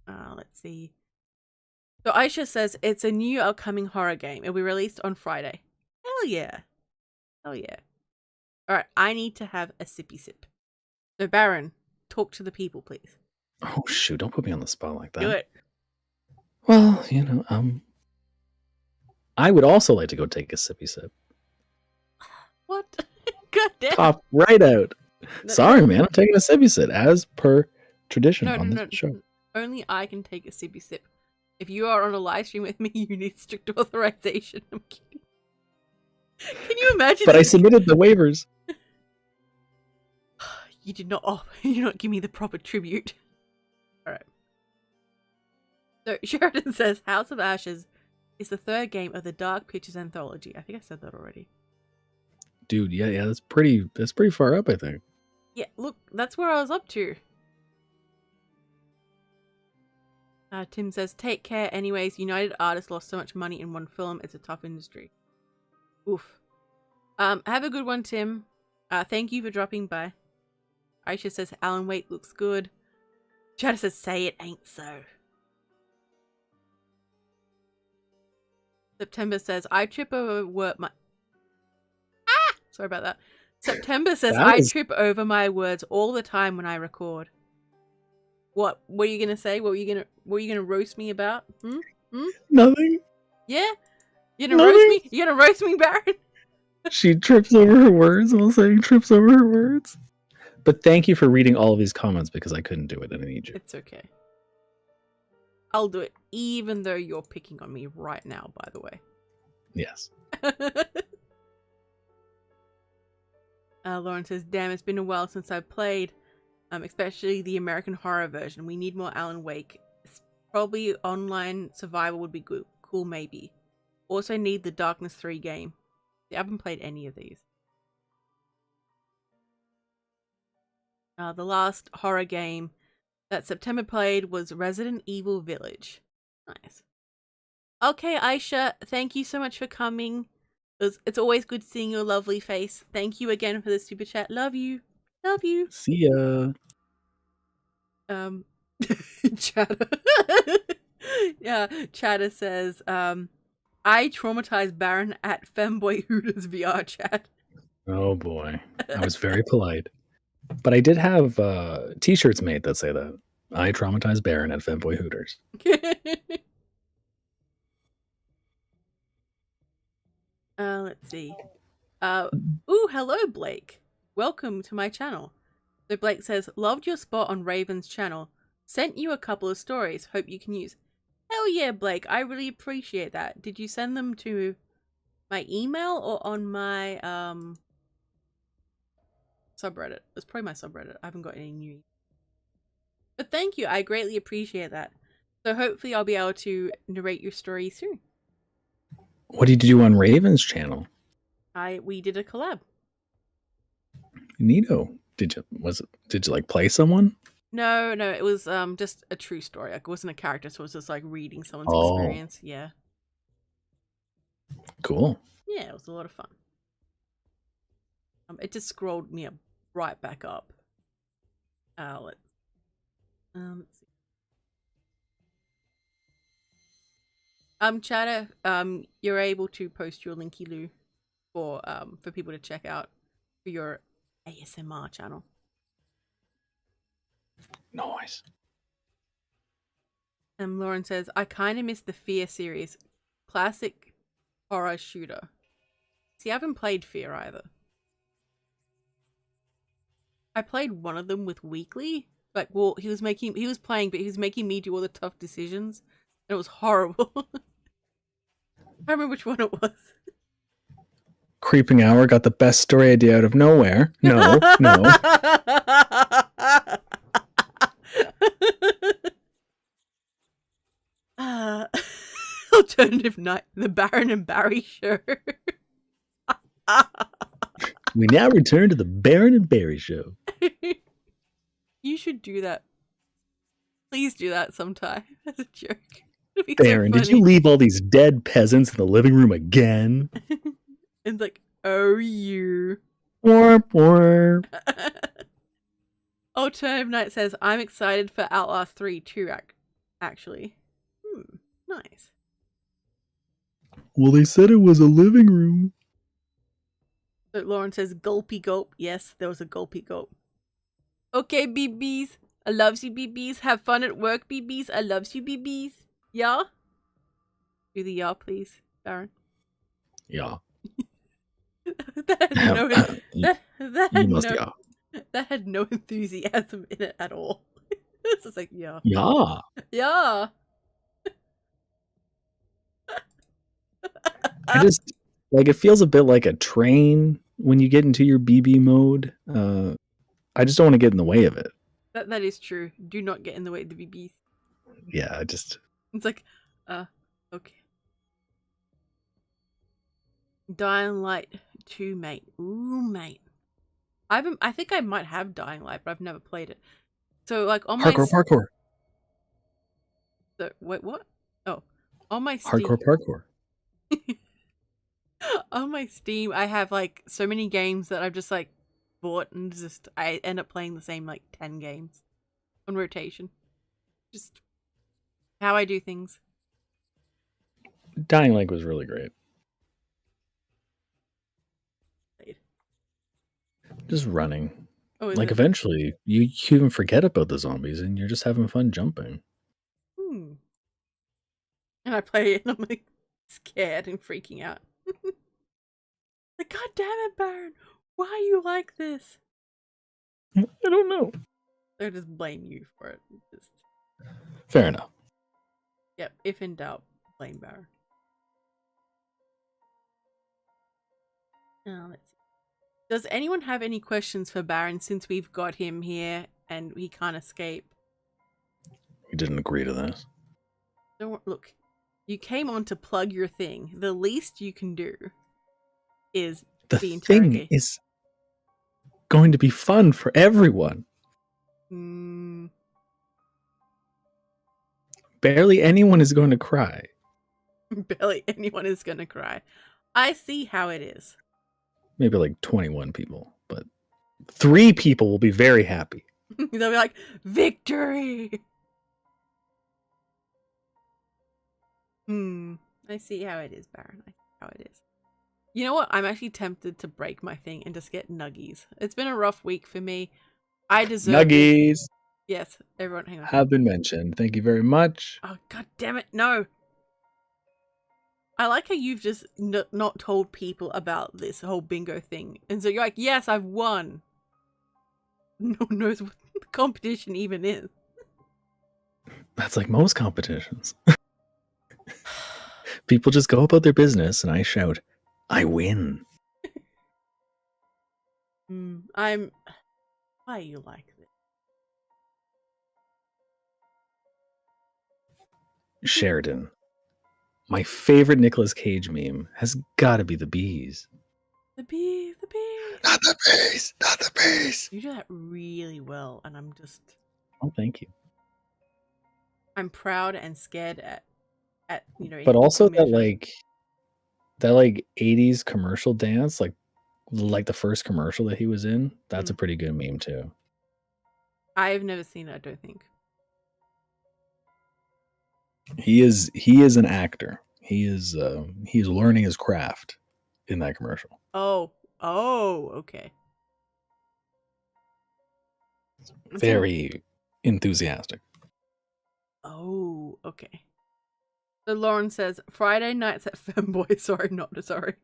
Let's see. So Aisha says it's a new upcoming horror game. It'll be released on Friday. Hell yeah. Hell yeah. Alright, I need to have a sippy sip. So Baron, talk to the people, please. Oh shoot, don't put me on the spot like that. Do it. Well, you know, I would also like to go take a sippy sip. What? God damn. Pop right out. No, sorry, man, I'm taking a sippy sip as per tradition on this show. Only I can take a sippy sip. If you are on a live stream with me, you need strict authorization. I'm kidding. Can you imagine? But I submitted the waivers. You did not. Oh, you did not give me the proper tribute. All right. So Sheridan says House of Ashes is the third game of the Dark Pictures anthology. I think I said that already. Dude, yeah, that's pretty far up, I think. Yeah, look, that's where I was up to. Tim says, take care anyways. United Artists lost so much money in one film. It's a tough industry. Oof. Have a good one, Tim. Thank you for dropping by. Aisha says, Alan Wake looks good. Chatter says, say it ain't so. September says, I trip over my... Sorry about that. September says, I trip over my words all the time when I record. What are you gonna say? What were you gonna roast me about? Nothing. Yeah? You're gonna roast me? You're gonna roast me, Baron? She trips over her words while saying trips over her words. But thank you for reading all of these comments because I couldn't do it and I need you. It's okay. I'll do it even though you're picking on me right now, by the way. Yes. Lauren says, damn, it's been a while since I've played. Especially the American Horror version. We need more Alan Wake. Probably online survival would be good. Cool, maybe. Also need the Darkness 3 game. I haven't played any of these. The last horror game that September played was Resident Evil Village. Nice. Okay, Aisha, thank you so much for coming. It's always good seeing your lovely face. Thank you again for the super chat. Love you. Love you. See ya. Chatter. Yeah, Chatter says, I traumatized Baron at Femboy Hooters VR chat. Oh boy. I was very polite. But I did have t-shirts made that say that. I traumatized Baron at Femboy Hooters. Let's see. Ooh, hello, Blake. Welcome to my channel. So Blake says, loved your spot on Raven's channel. Sent you a couple of stories. Hope you can use. Hell yeah, Blake. I really appreciate that. Did you send them to my email or on my subreddit? It's probably my subreddit. I haven't got any new. But thank you. I greatly appreciate that. So hopefully I'll be able to narrate your story soon. What did you do on Raven's channel? We did a collab. Neato. Did you like play someone? No, it was just a true story. Like, it wasn't a character, so it was just like reading someone's experience. Yeah. Cool. Yeah, it was a lot of fun. It just scrolled me right back up. Let's see. Chatter, you're able to post your linky loo for people to check out for your ASMR channel. Nice. Lauren says, I kind of miss the Fear series. Classic horror shooter. See, I haven't played Fear either. I played one of them with Weekly. Like, well, he was playing, but he was making me do all the tough decisions. And it was horrible. I remember which one it was. Creeping Hour got the best story idea out of nowhere. No. Alternative night, the Baron and Barry show. We now return to the Baron and Barry show. You should do that. Please do that sometime as a joke. Baron, so did you leave all these dead peasants in the living room again? It's like, oh, you. Warp, warp. Alternative Night says, I'm excited for Outlast 3 too, actually. Nice. Well, they said it was a living room. So Lauren says, gulpy gulp. Yes, there was a gulpy gulp. Okay, BBs. I loves you, BBs. Have fun at work, BBs. I loves you, BBs. Yeah? Do the yeah, please, Baron. Yeah. That had no enthusiasm in it at all. It's just like, yeah. Yeah. Yeah. I just, like, it feels a bit like a train when you get into your BB mode. I just don't want to get in the way of it. That is true. Do not get in the way of the BBs. Yeah, I just... It's like, okay. Dying Light 2, mate. Ooh, mate. I think I might have Dying Light, but I've never played it. So, like, on my... Parkour. So, wait, what? Oh. On my Steam... Parkour. On my Steam, I have, like, so many games that I've just, like, bought and just... I end up playing the same, like, 10 games on rotation. Just how I do things. Dying Light was really great. Just running. Oh, like, eventually, you even forget about the zombies and you're just having fun jumping. And I play it and I'm like scared and freaking out. Like, God damn it, Baron! Why are you like this? I don't know. They'll just blame you for it. Just... Fair enough. Yep, if in doubt, blame Baron. Now, let's see. Does anyone have any questions for Baron since we've got him here and he can't escape? We didn't agree to this. Don't look. You came on to plug your thing. The least you can do is the be thing is going to be fun for everyone. Barely anyone is going to cry. Barely anyone is going to cry. I see how it is. Maybe like 21 people, but 3 people will be very happy. They'll be like, victory! I see how it is, Baron. I see how it is. You know what? I'm actually tempted to break my thing and just get nuggies. It's been a rough week for me. I deserve nuggies. It. Yes, everyone, hang on. Have been mentioned. Thank you very much. Oh, God damn it. No. I like how you've just not told people about this whole bingo thing. And so you're like, yes, I've won. No one knows what the competition even is. That's like most competitions. People just go about their business and I shout, I win. Why are you like this? Sheridan. My favorite Nicolas Cage meme has got to be the bees. The bees. Not the bees. You do that really well, and I'm just... Oh, thank you. I'm proud and scared at but also that like 80s commercial dance, like the first commercial that he was in, that's a pretty good meme too. I've never seen it, I don't think. He is an actor. He's learning his craft in that commercial. Oh, okay. Very enthusiastic. Oh, okay. So Lauren says, Friday nights at Femboy. Sorry, not sorry.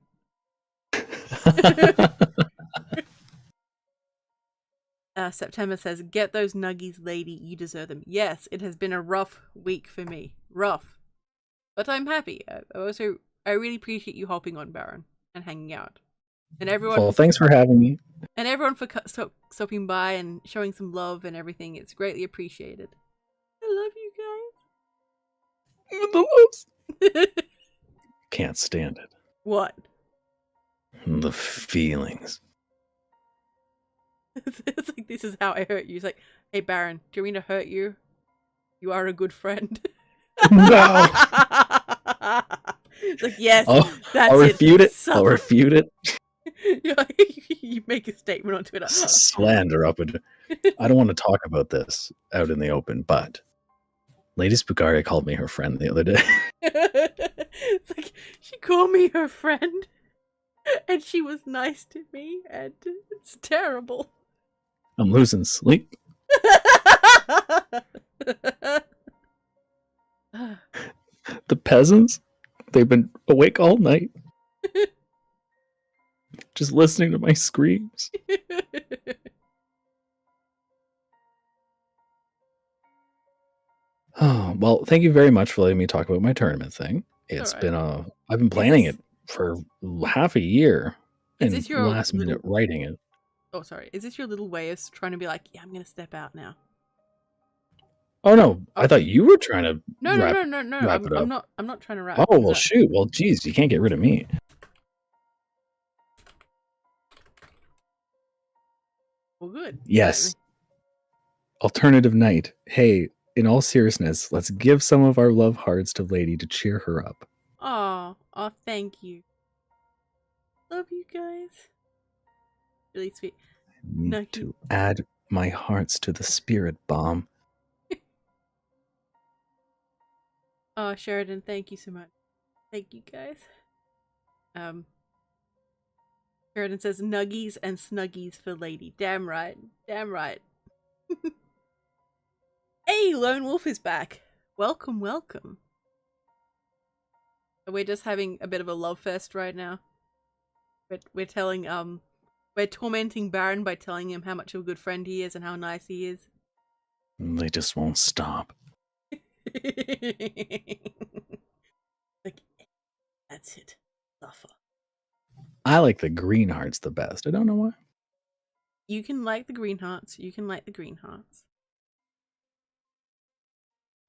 September says, get those nuggies, lady. You deserve them. Yes, it has been a rough week for me. Rough. But I'm happy. I really appreciate you hopping on, Baron, and hanging out. And everyone... Well, thanks for having me. And everyone for stopping by and showing some love and everything. It's greatly appreciated. I love you guys. The loves. Can't stand it. What? The feelings. It's like, this is how I hurt you. It's like, hey, Baron, do you mean to hurt you? You are a good friend. No. It's like, yes, I'll refute it. I'll refute it. You make a statement on Twitter. Slander up. I don't want to talk about this out in the open, but Lady Spookaria called me her friend the other day. It's like, she called me her friend, and she was nice to me, and it's terrible. I'm losing sleep. The peasants, they've been awake all night. Just listening to my screams. Oh, well, thank you very much for letting me talk about my tournament thing. It's been I've been planning it for half a year. Is this your last minute writing it? Oh, sorry. Is this your little way of trying to be like, yeah, I'm going to step out now? Oh no, I Oh. thought you were trying to No. wrap it up. I'm not trying to wrap Oh, things well, up. shoot. Well, geez, you can't get rid of me. Well, good. Yes. Alternative night. Hey, in all seriousness, let's give some of our love hearts to Lady to cheer her up. Oh, thank you. Love you guys. Really sweet. I need No, to add my hearts to the spirit bomb. Oh, Sheridan, thank you so much. Thank you guys. Sheridan says nuggies and snuggies for Lady. Damn right. Damn right. Hey, Lone Wolf is back. Welcome, welcome. We're just having a bit of a love fest right now. We're telling we're tormenting Baron by telling him how much of a good friend he is and how nice he is. They just won't stop. Like, that's it. Suffer. I like the green hearts the best. I don't know why. You can like the green hearts. You can like the green hearts.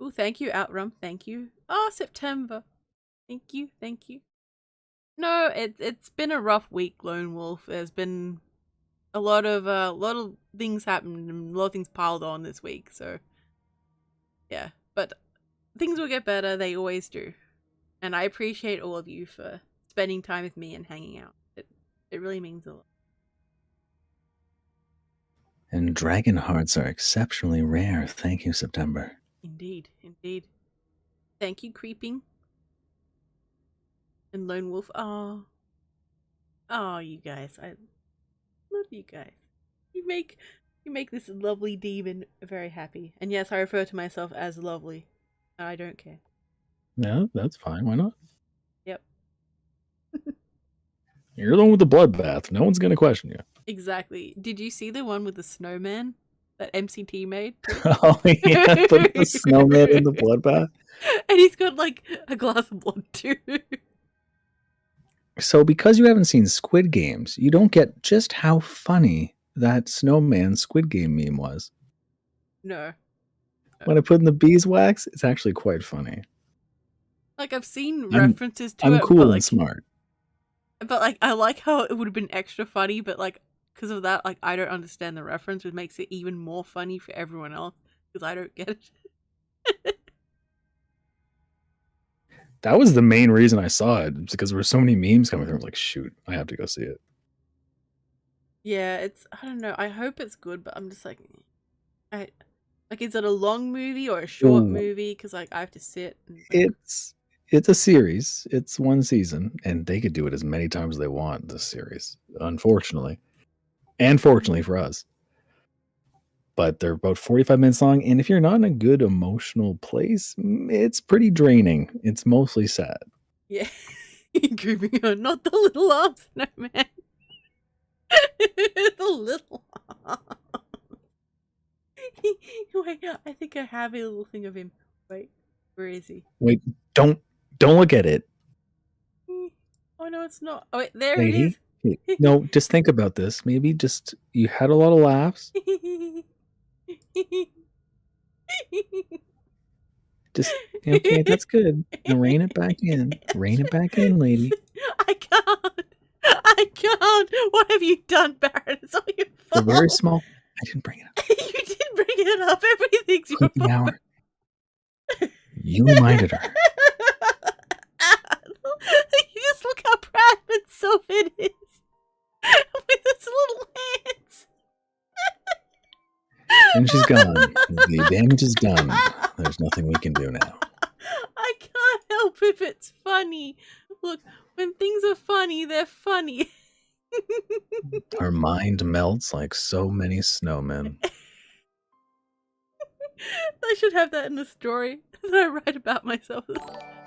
Oh, thank you, Outrum. Thank you. Oh, September. Thank you. Thank you. No, it's been a rough week, Lone Wolf. There's been a lot of things happened and a lot of things piled on this week. So yeah, but things will get better. They always do, and I appreciate all of you for spending time with me and hanging out. It really means a lot. And dragon hearts are exceptionally rare. Thank you, September. Indeed, indeed. Thank you, Creeping. And Lone Wolf. Oh, you guys. I love you guys. You make this lovely demon very happy. And yes, I refer to myself as lovely. I don't care. No, that's fine. Why not? Yep. You're the one with the bloodbath. No one's going to question you. Exactly. Did you see the one with the snowman that MCT made? Oh, yeah. Put the snowman in the bloodbath. And he's got like a glass of blood too. So because you haven't seen Squid Games, you don't get just how funny that snowman Squid Game meme was. No. When I put in the beeswax, it's actually quite funny. Like I've seen references to I'm it, cool but and like, smart. but like I like how it would have been extra funny, but like because of that, like I don't understand the reference, which makes it even more funny for everyone else because I don't get it. That was the main reason I saw it, because there were so many memes coming through. I was like, shoot, I have to go see it. Yeah, I don't know. I hope it's good, but I'm just like, is it a long movie or a short movie? Because like I have to sit. And, like... It's a series. It's one season, and they could do it as many times as they want. This series, unfortunately, and fortunately for us. But they're about 45 minutes long, and if you're not in a good emotional place, it's pretty draining. It's mostly sad. Yeah, creeping on, not the little arms, no man. The little arms. Wait, I think I have a little thing of him. Wait, where is he? Wait, don't look at it. Oh no, it's not. Oh wait, there Lady, it is. No, just think about this. Maybe just you had a lot of laughs. Just okay, that's good. Now rein it back in. Rein it back in, lady. I can't. What have you done, Baron? It's all your fault. They're very small. I didn't bring it up. You did bring it up. Everything's your fault. Hour. You reminded her. You just look how proud of itself it is. With its little hands. And she's gone. The damage is done. There's nothing we can do now. I can't help if it's funny. Look, when things are funny, they're funny. Her mind melts like so many snowmen. I should have that in the story that I write about myself.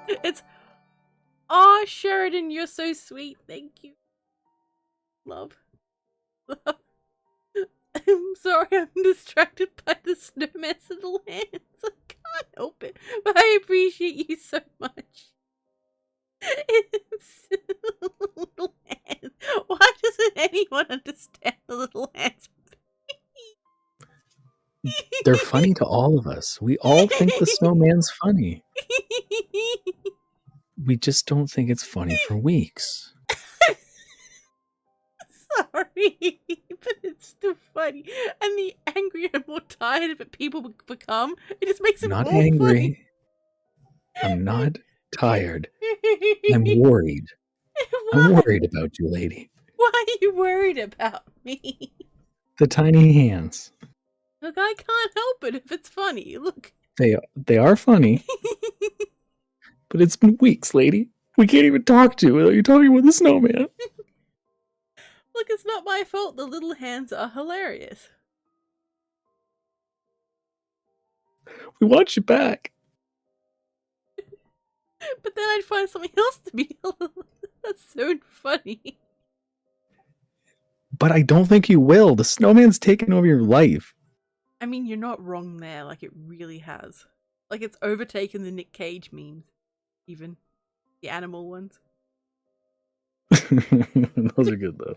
It's, oh, Sheridan, you're so sweet. Thank you. Love. I'm sorry, I'm distracted by the snowman's little hands. I can't help it, but I appreciate you so much. It's little hands. Why doesn't anyone understand the little hands? They're funny to all of us. We all think the snowman's funny. We just don't think it's funny for weeks. Sorry, but it's still funny. And the angrier and more tired that people become, it just makes it Not more angry. funny. I'm not tired. I'm worried. Why? I'm worried about you, lady. Why are you worried about me? The tiny hands. Look, I can't help it if it's funny. Look. They are funny. But it's been weeks, lady. We can't even talk to you without you talking about the snowman. Look, it's not my fault the little hands are hilarious. We want you back. But then I'd find something else to be that's so funny. But I don't think you will. The snowman's taken over your life. I mean, you're not wrong there. Like, it really has. Like, it's overtaken the Nick Cage memes. Even. The animal ones. Those are good, though.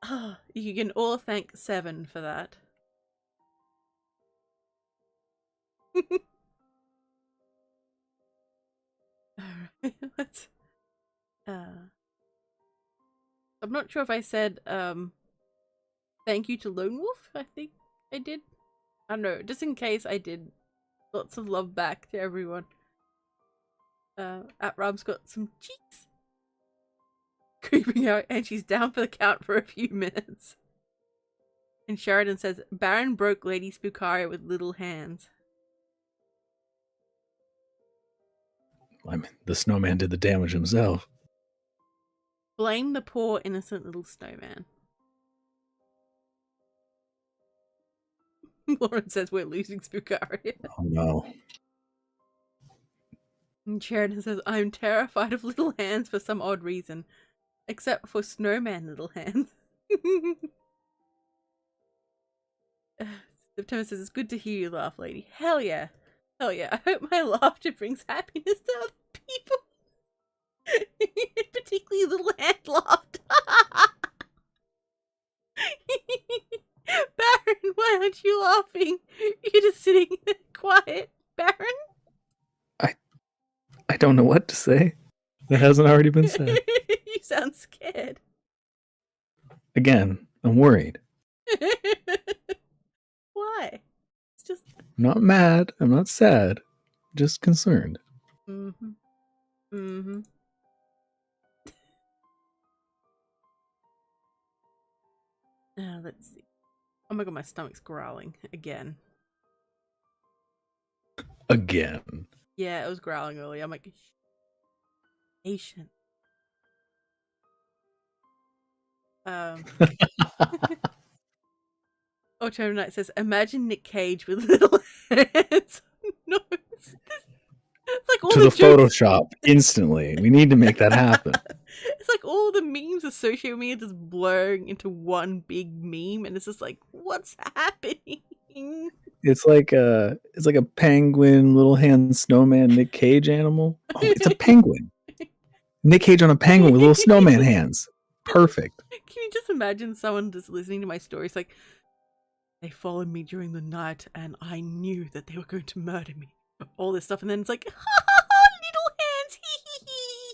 Oh, you can all thank Seven for that. Alright, let's... I'm not sure if I said, thank you to Lone Wolf, I think I did. I don't know, just in case I did. Lots of love back to everyone. At-Rob's got some cheeks. Creeping out, and she's down for the count for a few minutes. And Sheridan says, Baron broke Lady Spookaria with little hands. I mean, the snowman did the damage himself. Blame the poor innocent little snowman. Lauren says we're losing Spookaria. Oh no. And Sheridan says, I'm terrified of little hands for some odd reason. Except for snowman little hands. September says, it's good to hear you laugh, lady. Hell yeah. Hell yeah. I hope my laughter brings happiness to other people. Particularly little hand laughter. Baron, why aren't you laughing? You're just sitting there quiet. Baron? I don't know what to say. That hasn't already been said. You sound scared. Again, I'm worried. Why? It's just... I'm not mad. I'm not sad. Just concerned. Mm-hmm. Mm-hmm. Let's see. Oh my god, my stomach's growling again. Again. Yeah, it was growling earlier. I'm like, patient. Oh, Turner Knight says, imagine Nick Cage with little hands. No, it's like all to the Photoshop instantly. We need to make that happen. It's like all the memes associated with me are just blurring into one big meme, and it's just like, what's happening? It's like a penguin, little hand snowman, Nick Cage animal. Oh, it's a penguin. Nick Cage on a penguin with little snowman hands. Perfect. Can you just imagine someone just listening to my stories like, they followed me during the night and I knew that they were going to murder me. All this stuff, and then it's like, ha ha ha, little hands, hee hee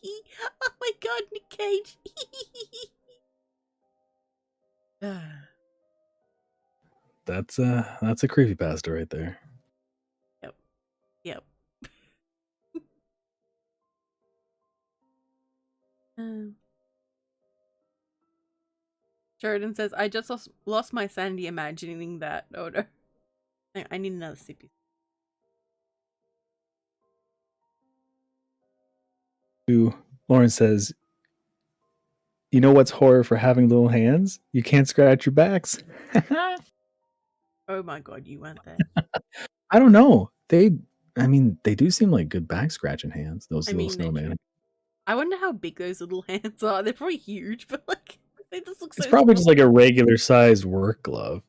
hee. Oh my god, Nick Cage. That's a creepypasta right there. Yep. Sheridan says, I just lost my sanity imagining that. Oh no. I need another sippy. Lauren says, you know what's horror for having little hands? You can't scratch your backs. Oh my god, you went there. I don't know. They do seem like good back scratching hands, those little snowmen. I wonder how big those little hands are. They're probably huge, but like they just look so It's probably just like a regular sized work glove.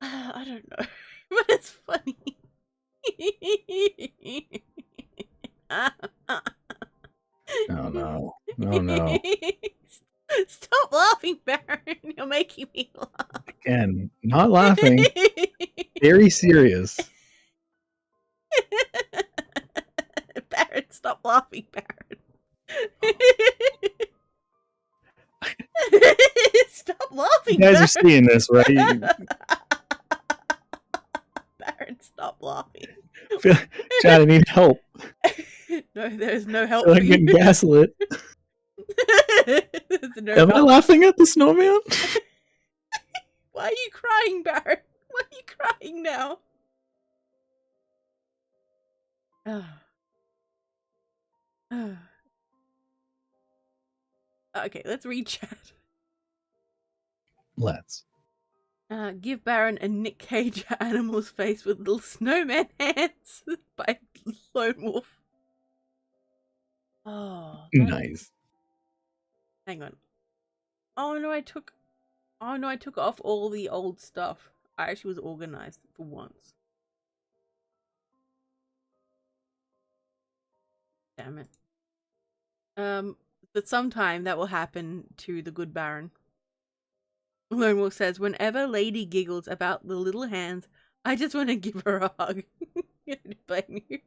I don't know. But it's funny. Oh no. Oh no. Stop laughing, Baron. You're making me laugh. Again, not laughing. Very serious. Baron, stop laughing, Baron. Stop laughing, You guys Baron. are seeing this, right? Baron, stop laughing. Chad, I need help. No, there's no help I'm for you. getting gaslit. No Am I help. laughing at the snowman? Why are you crying, Baron? Why are you crying now? Okay, let's read chat. Let's. Give Baron a Nick Cage animal's face with little snowman hands by Lone Wolf. Oh, Nice. Hang on. Oh no, I took off all the old stuff. I actually was organized for once. Damn it. But sometime that will happen to the good Baron. Lone Wolf says, whenever Lady giggles about the little hands, I just want to give her a hug. I don't blame you.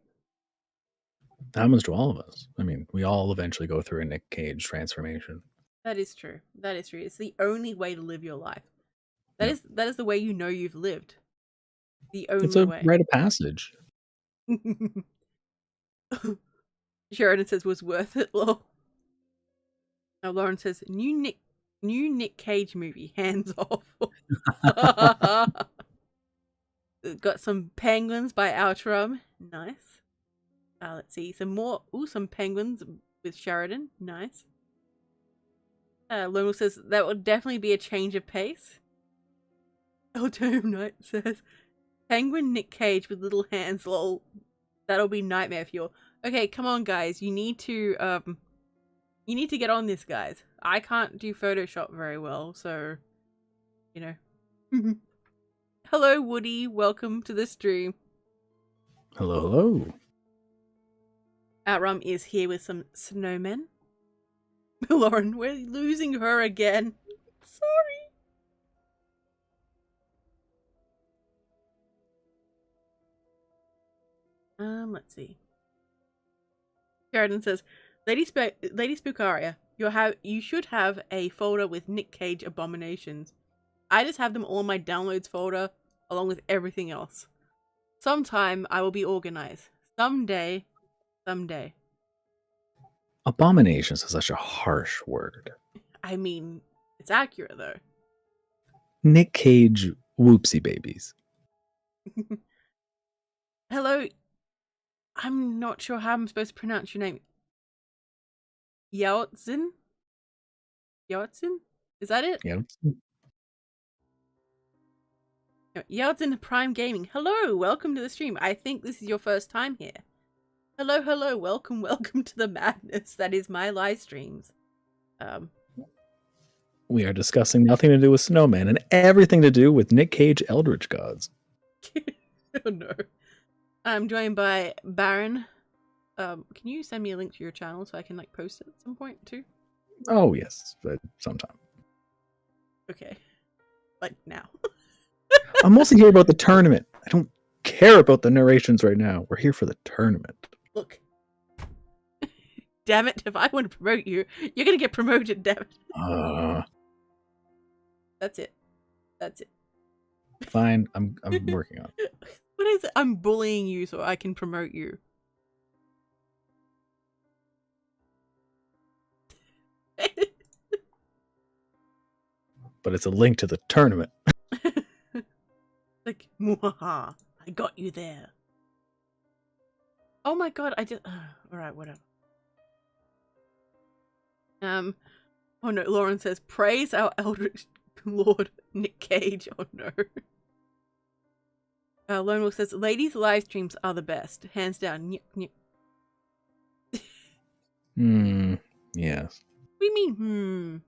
Happens to all of us. I mean, we all eventually go through a Nick Cage transformation. That is true. That is true. It's the only way to live your life. That is the way you know you've lived. The only It's a way. rite of passage. Sheridan says was worth it, lol. Now Lauren says new Nick Cage movie, hands off. Got some penguins by Outram. Nice. Let's see. Some penguins with Sheridan. Nice. Lone says that would definitely be a change of pace. Alternative Knight says penguin Nick Cage with little hands, lol. That'll be nightmare fuel. Okay, come on guys. You need to get on this, guys. I can't do Photoshop very well, so you know. Hello, Woody. Welcome to the stream. Hello, hello. Outrum is here with some snowmen. Lauren, we're losing her again. Sorry. Let's see. Sheridan says, Lady Spookaria, you should have a folder with Nick Cage abominations. I just have them all in my downloads folder, along with everything else. Sometime I will be organized. Someday. Abominations is such a harsh word. I mean, it's accurate though. Nick Cage whoopsie babies. Hello. I'm not sure how I'm supposed to pronounce your name. Yaotzin? Is that it? Yeah. Yaotzin Prime Gaming. Hello, welcome to the stream. I think this is your first time here. Hello, welcome to the madness that is my live streams. We are discussing nothing to do with snowmen and everything to do with Nick Cage Eldritch Gods. Oh no. I'm joined by Baron. Can you send me a link to your channel so I can post it at some point too? Oh yes, but sometime. Okay. Like now. I'm mostly here about the tournament. I don't care about the narrations right now. We're here for the tournament. Look. Damn it, if I want to promote you, you're gonna get promoted, damn it. That's it. Fine, I'm working on it. What is it? I'm bullying you so I can promote you. But it's a link to the tournament. Like, mwahaha, I got you there. Oh my god, I just... Alright, whatever. Oh no, Lauren says, praise our Eldritch Lord Nick Cage. Oh no. Lone Wolf says, ladies' live streams are the best. Hands down. Yes. What do you mean,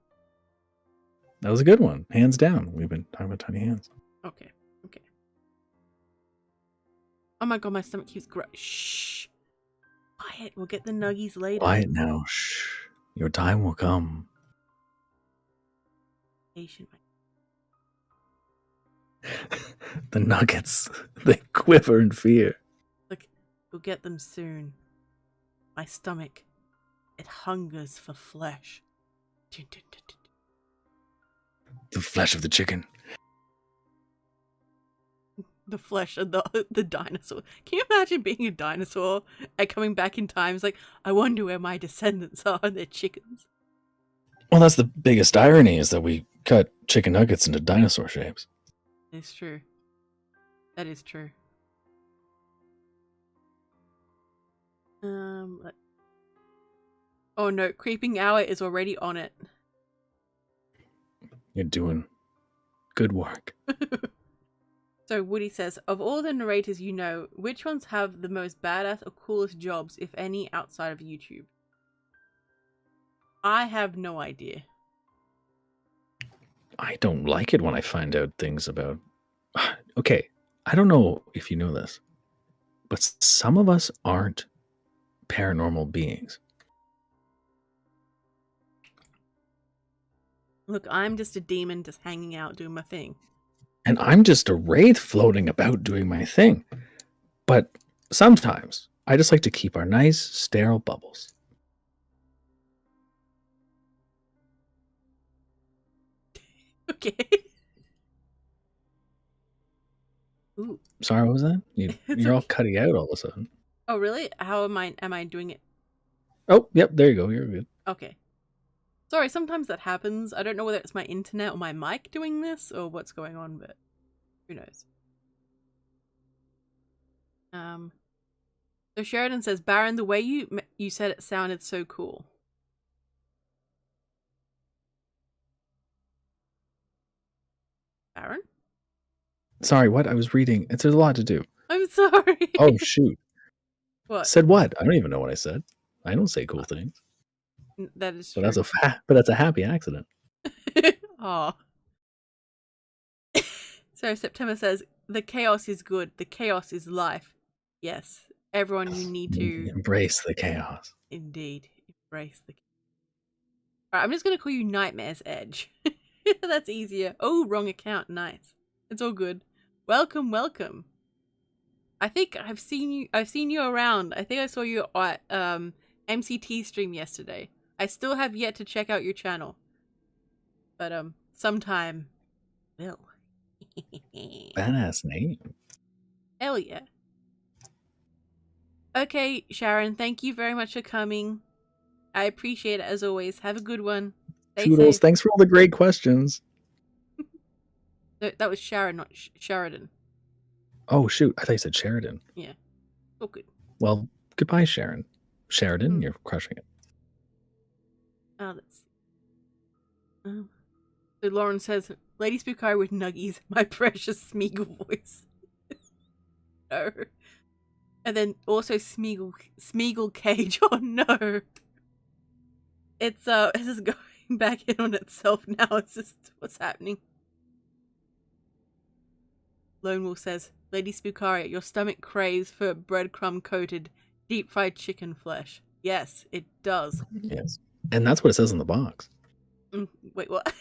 That was a good one. Hands down. We've been talking about tiny hands. Okay. Oh my god, my stomach keeps growing. Shh. Quiet, we'll get the nuggies later. Quiet now. Shh. Your time will come. Patient. The nuggets, they quiver in fear. Look, we'll get them soon. My stomach, it hungers for flesh. The flesh of the chicken. The flesh of the dinosaur. Can you imagine being a dinosaur and coming back in time? It's like, I wonder where my descendants are. They're chickens. Well, that's the biggest irony, is that we cut chicken nuggets into dinosaur shapes. It's true. That is true. Oh no, Creeping Hour is already on it. You're doing good work. So Woody says, of all the narrators you know, which ones have the most badass or coolest jobs, if any, outside of YouTube? I have no idea. I don't like it when I find out things about... Okay, I don't know if you know this, but some of us aren't paranormal beings. Look, I'm just a demon just hanging out doing my thing. And I'm just a wraith floating about doing my thing. But sometimes I just like to keep our nice, sterile bubbles. Okay. Ooh. Sorry, what was that? You're all cutting out all of a sudden. Oh, really? How am I doing it? Oh, yep, there you go. You're good. Okay. Sorry, sometimes that happens. I don't know whether it's my internet or my mic doing this or what's going on, but who knows. So Sheridan says, Baron, the way you said it sounded so cool. Baron? Sorry, what? I was reading. There's a lot to do. I'm sorry. Oh, shoot. What? Said what? I don't even know what I said. I don't say cool things. That is true. But that's a happy accident. Aw. So September says, the chaos is good. The chaos is life. Yes. Everyone, you need to... Embrace the chaos. Indeed. Embrace the chaos. Alright, I'm just going to call you Nightmare's Edge. That's easier. Oh, wrong account. Nice. It's all good. Welcome, welcome. I think I've seen you around. I think I saw you at MCT stream yesterday. I still have yet to check out your channel. But sometime will. Badass name. Hell yeah. Okay, Sharon, thank you very much for coming. I appreciate it as always. Have a good one. Stay Toodles, safe. thanks for all the great questions. That was Sharon, not Sheridan. Oh, shoot. I thought you said Sheridan. Yeah. Oh, good. Well, goodbye, Sharon. Sheridan, you're crushing it. Oh, let's see. So Lauren says, Lady Spookaria with nuggies, my precious Smeagol voice. No. And then also Smeagol Cage. Oh no. It's just going back in on itself now. It's just what's happening. Lone Wolf says, Lady Spookaria, your stomach craves for breadcrumb coated deep fried chicken flesh. Yes, it does. Yes. And that's what it says in the box. Wait, what?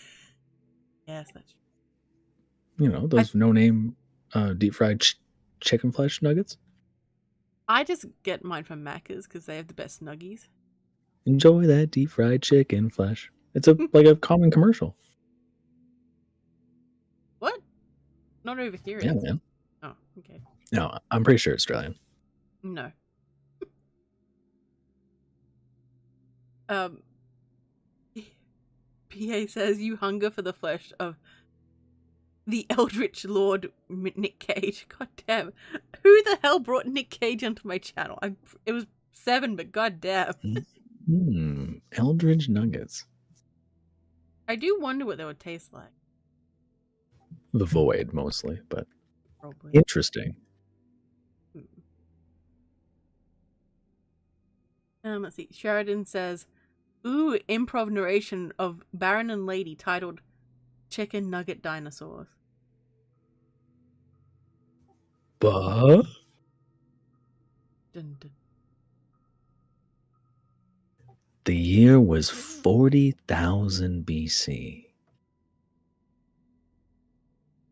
Yes, that's true. You know, those no-name deep fried chicken flesh nuggets. I just get mine from Macca's because they have the best nuggies. Enjoy that deep fried chicken flesh. It's like a common commercial. What? Not over here. Yeah, man. Oh, okay. No, I'm pretty sure it's Australian. No. PA says you hunger for the flesh of the Eldritch Lord Nick Cage. God damn. Who the hell brought Nick Cage onto my channel? It was 7, but god damn. Eldritch Nuggets. I do wonder what they would taste like. The void, mostly, but probably interesting. Let's see. Sheridan says, ooh, improv narration of Baron and Lady titled Chicken Nugget Dinosaurs. But Dun, dun. The year was 40,000 BC.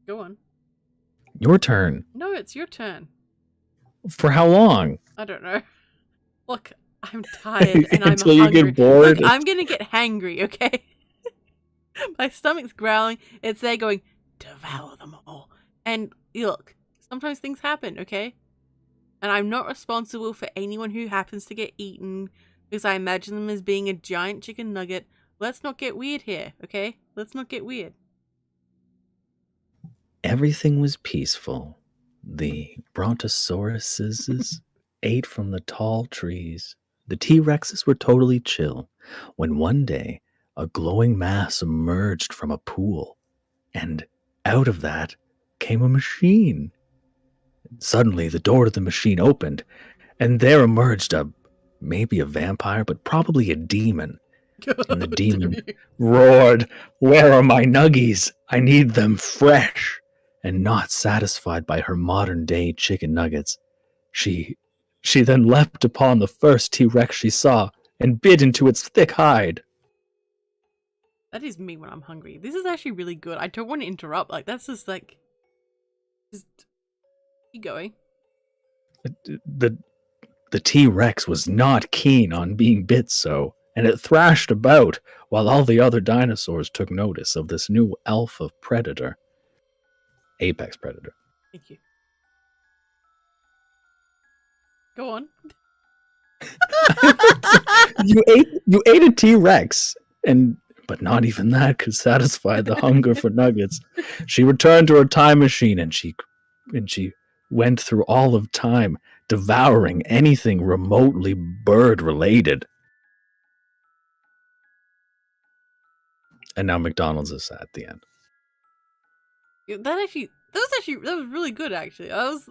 Go on. Your turn. No, it's your turn. For how long? I don't know. Look, I'm tired and I'm Until you hungry. get bored. Look, I'm gonna get hangry, okay? My stomach's growling. It's there going, devour them all. And look, sometimes things happen, okay? And I'm not responsible for anyone who happens to get eaten because I imagine them as being a giant chicken nugget. Let's not get weird here, okay? Let's not get weird. Everything was peaceful. The brontosauruses ate from the tall trees. The T-Rexes were totally chill when one day a glowing mass emerged from a pool, and out of that came a machine. Suddenly, the door to the machine opened, and there emerged maybe a vampire, but probably a demon. And the demon roared, "Where are my nuggies? I need them fresh." And not satisfied by her modern-day chicken nuggets, she then leapt upon the first T-Rex she saw and bit into its thick hide. That is me when I'm hungry. This is actually really good. I don't want to interrupt. Like, that's just like... Just keep going. The T-Rex was not keen on being bit so, and it thrashed about while all the other dinosaurs took notice of this new alpha predator. Apex predator. Thank you. Go on. you ate a T-Rex, but not even that could satisfy the hunger for nuggets. She returned to her time machine and she went through all of time, devouring anything remotely bird related. And now McDonald's is at the end. That was really good, actually. I was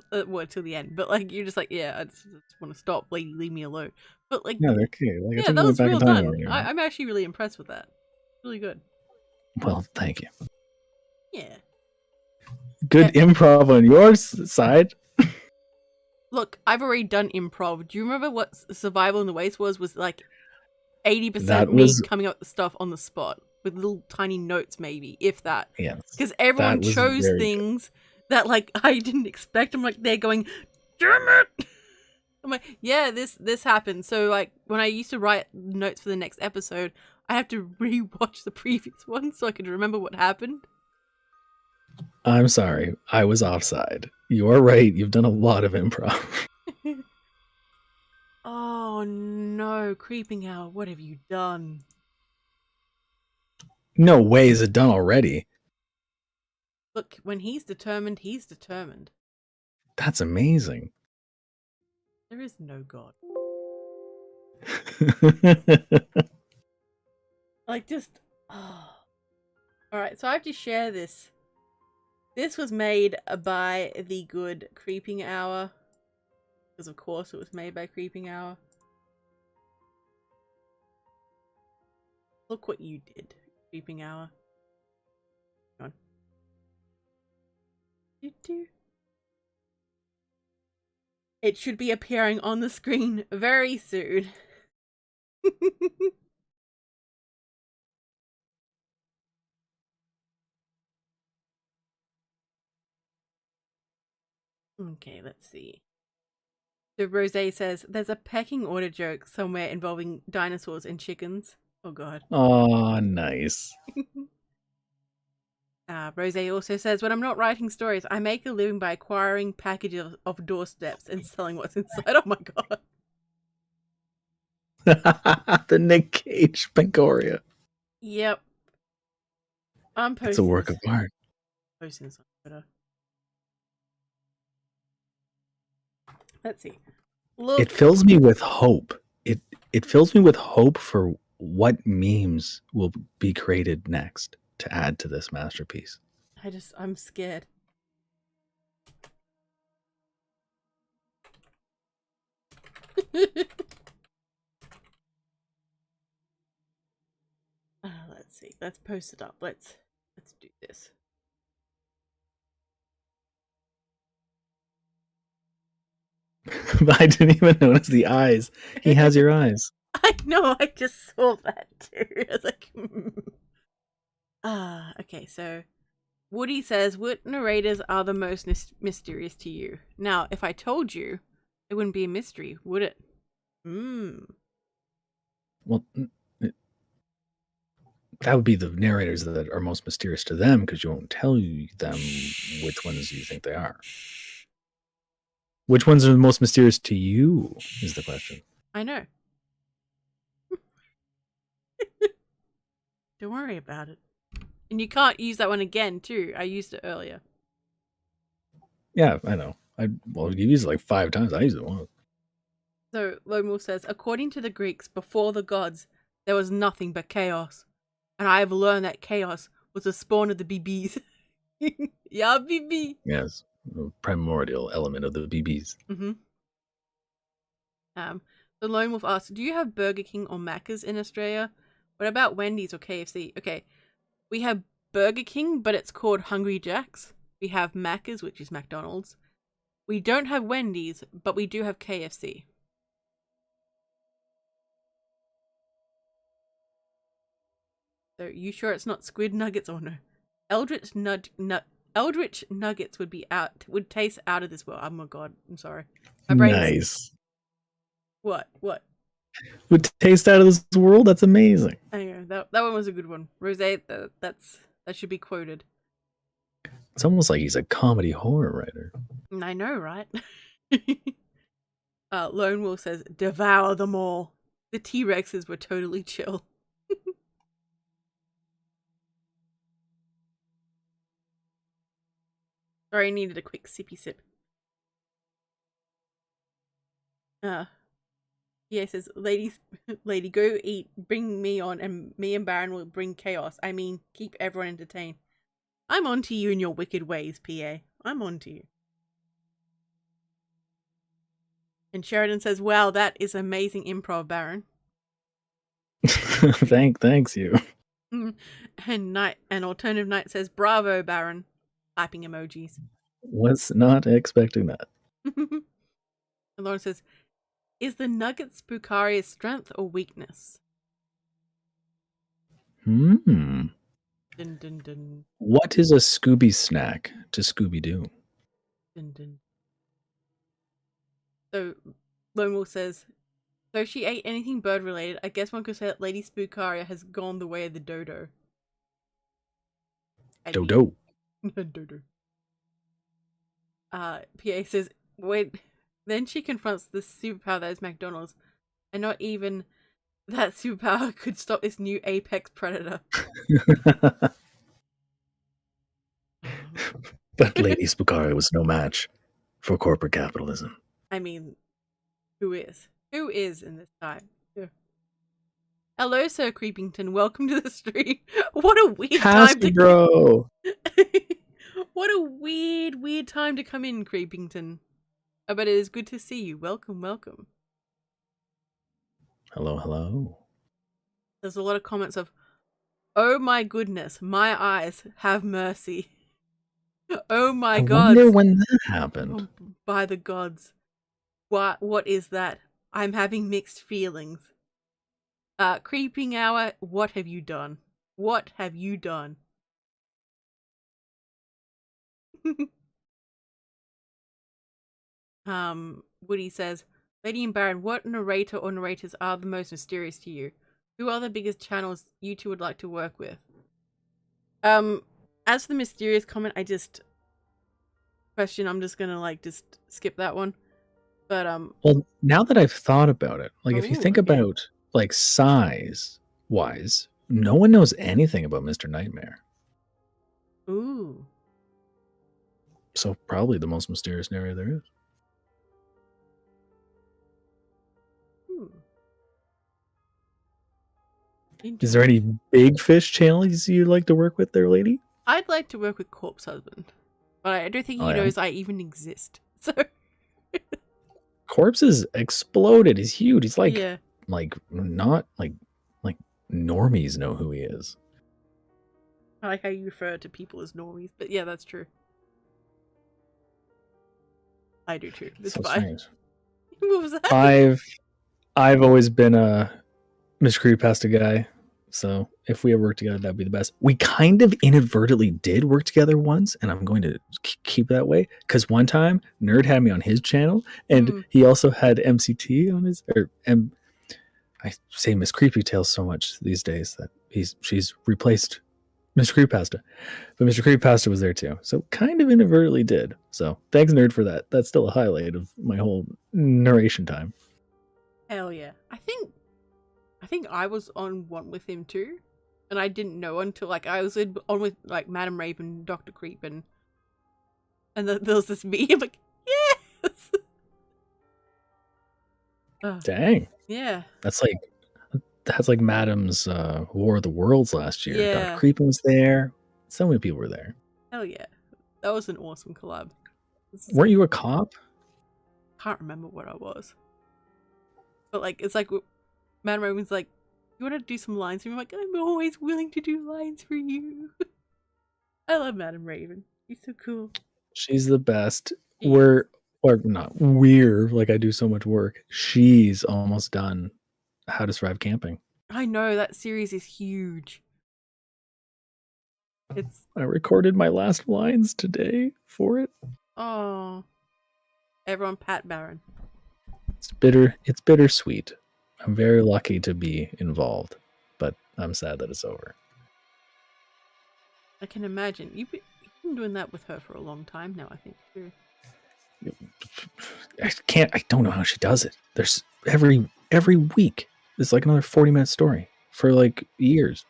till the end, but like you're just like, yeah, I just want to stop, lady, leave me alone. But like, yeah, okay. Like, yeah, that was real done. I'm actually really impressed with that. Really good. Well, thank you. Yeah. Good improv on your side. Look, I've already done improv. Do you remember what Survival in the Waste was? Was like 80% me coming up with stuff on the spot with little tiny notes, maybe, if that. Yes. Because everyone chose things that like I didn't expect. I'm like, they're going, damn it! I'm like, yeah, this happened. So like when I used to write notes for the next episode, I have to rewatch the previous one so I could remember what happened. I'm sorry, I was offside. You are right. You've done a lot of improv. Oh no, Creeping Owl, what have you done? No way is it done already. Look, when he's determined, he's determined. That's amazing. There is no God. Like, just... Oh. Alright, so I have to share this. This was made by the good Creeping Hour. Because of course it was made by Creeping Hour. Look what you did, Creeping Hour. Come on. It should be appearing on the screen very soon. Okay, let's see. So Rose says, there's a pecking order joke somewhere involving dinosaurs and chickens. Oh god. Oh, nice. Rose also says, when I'm not writing stories, I make a living by acquiring packages of doorsteps and selling what's inside. Oh my god. The Nick Cage Spookaria. Yep. I'm posting. It's a work of art. Posting this on Twitter. Let's see. Look. It fills me with hope. It fills me with hope for what memes will be created next to add to this masterpiece. I'm scared. Let's see. Let's post it up. Let's do this. I didn't even notice the eyes. He has your eyes. I know, I just saw that too. I was like, okay, so Woody says, what narrators are the most mysterious to you? Now, if I told you, it wouldn't be a mystery, would it? Well, that would be the narrators that are most mysterious to them, because you won't tell them which ones you think they are. Which ones are the most mysterious to you is the question. I know. Don't worry about it. And you can't use that one again, too. I used it earlier. Yeah, I know. You used it like 5 times. I used it once. So, Lone Wolf says, according to the Greeks, before the gods, there was nothing but chaos. And I have learned that chaos was the spawn of the BBs. Yeah, BB. Yes, the primordial element of the BBs. Mm-hmm. The Lone Wolf asks, do you have Burger King or Macca's in Australia? What about Wendy's or KFC? Okay, we have Burger King, but it's called Hungry Jack's. We have Macca's, which is McDonald's. We don't have Wendy's, but we do have KFC. So, you sure it's not squid nuggets or no? Eldritch nuggets would taste out of this world. Oh my god, I'm sorry. My brain's... Nice. What? Would taste out of this world? That's amazing. Anyway, that one was a good one. Rose, that should be quoted. It's almost like he's a comedy horror writer. I know, right? Lone Wolf says, devour them all. The T-Rexes were totally chill. Sorry, I needed a quick sippy sip. Yeah, says, lady, go eat, bring me on, and me and Baron will bring chaos. I mean, keep everyone entertained. I'm on to you and your wicked ways, PA. I'm on to you. And Sheridan says, wow, that is amazing improv, Baron. Thanks you. And Alternative Knight says, bravo, Baron. Clapping emojis. Was not expecting that. And Lauren says, is the nugget Spookaria's strength or weakness? Dun, dun, dun. What is a Scooby snack to Scooby-Doo? Dun, dun. So, Lone Wolf says, so if she ate anything bird related, I guess one could say that Lady Spookaria has gone the way of the dodo. Dodo. Dodo. PA says, wait, then she confronts the superpower that is McDonald's, and not even that superpower could stop this new apex predator. But Lady Spookaria was no match for corporate capitalism. I mean, who is? Who is in this time? Yeah. Hello, Sir Creepington. Welcome to the stream. What a weird time to bro. What a weird time to come in, Creepington. But it is good to see you. Welcome. Hello. There's a lot of comments of, oh my goodness, my eyes, have mercy. Oh my god. I wonder when that happened. Oh, by the gods. What is that? I'm having mixed feelings. Creeping Hour, what have you done? What have you done? Woody says, Lady and Baron, what narrator or narrators are the most mysterious to you? Who are the biggest channels you two would like to work with? As for the mysterious comment, I'm just gonna just skip that one. But well, now that I've thought about it, if you think about size wise, no one knows anything about Mr. Nightmare. Ooh. So probably the most mysterious narrator there is. Is there any big fish channels you'd like to work with there, lady? I'd like to work with Corpse Husband, but I don't think he knows I even exist. So Corpse is exploded. He's huge. He's not normies know who he is. I like how you refer to people as normies, but yeah, that's true. I do too. It's fine. What was that? I've always been a Miss Creepypasta guy So if we ever work together, that'd be the best. We kind of inadvertently did work together once, and I'm going to keep that way because one time Nerd had me on his channel, and he also had MCT on his. I say Miss Creepy Tales so much these days that she's replaced Mr. Creepypasta, but Mr. Creepypasta was there too. So kind of inadvertently did. So thanks, Nerd, for that. That's still a highlight of my whole narration time. Hell yeah! I think I was on one with him too, and I didn't know until like I was on with like Madam Raven, Dr. Creep, and there was this me. I'm like, yes. Dang. Yeah. That's like Madam's War of the Worlds last year. Yeah. Dr. Creepin was there. So many people were there. Hell yeah. That was an awesome collab. Weren't you a cop? Can't remember what I was. But like it's like Madam Raven's like, you want to do some lines for me? I'm like, I'm always willing to do lines for you. I love Madam Raven. She's so cool. She's the best. We're like I do so much work. She's almost done How to Survive Camping. I know, that series is huge. I recorded my last lines today for it. Oh. Everyone pat Baron. It's bittersweet. I'm very lucky to be involved, but I'm sad that it's over. I can imagine. You've been doing that with her for a long time now, I think, too. I don't know how she does it. There's every week it's like another 40-minute story for like years.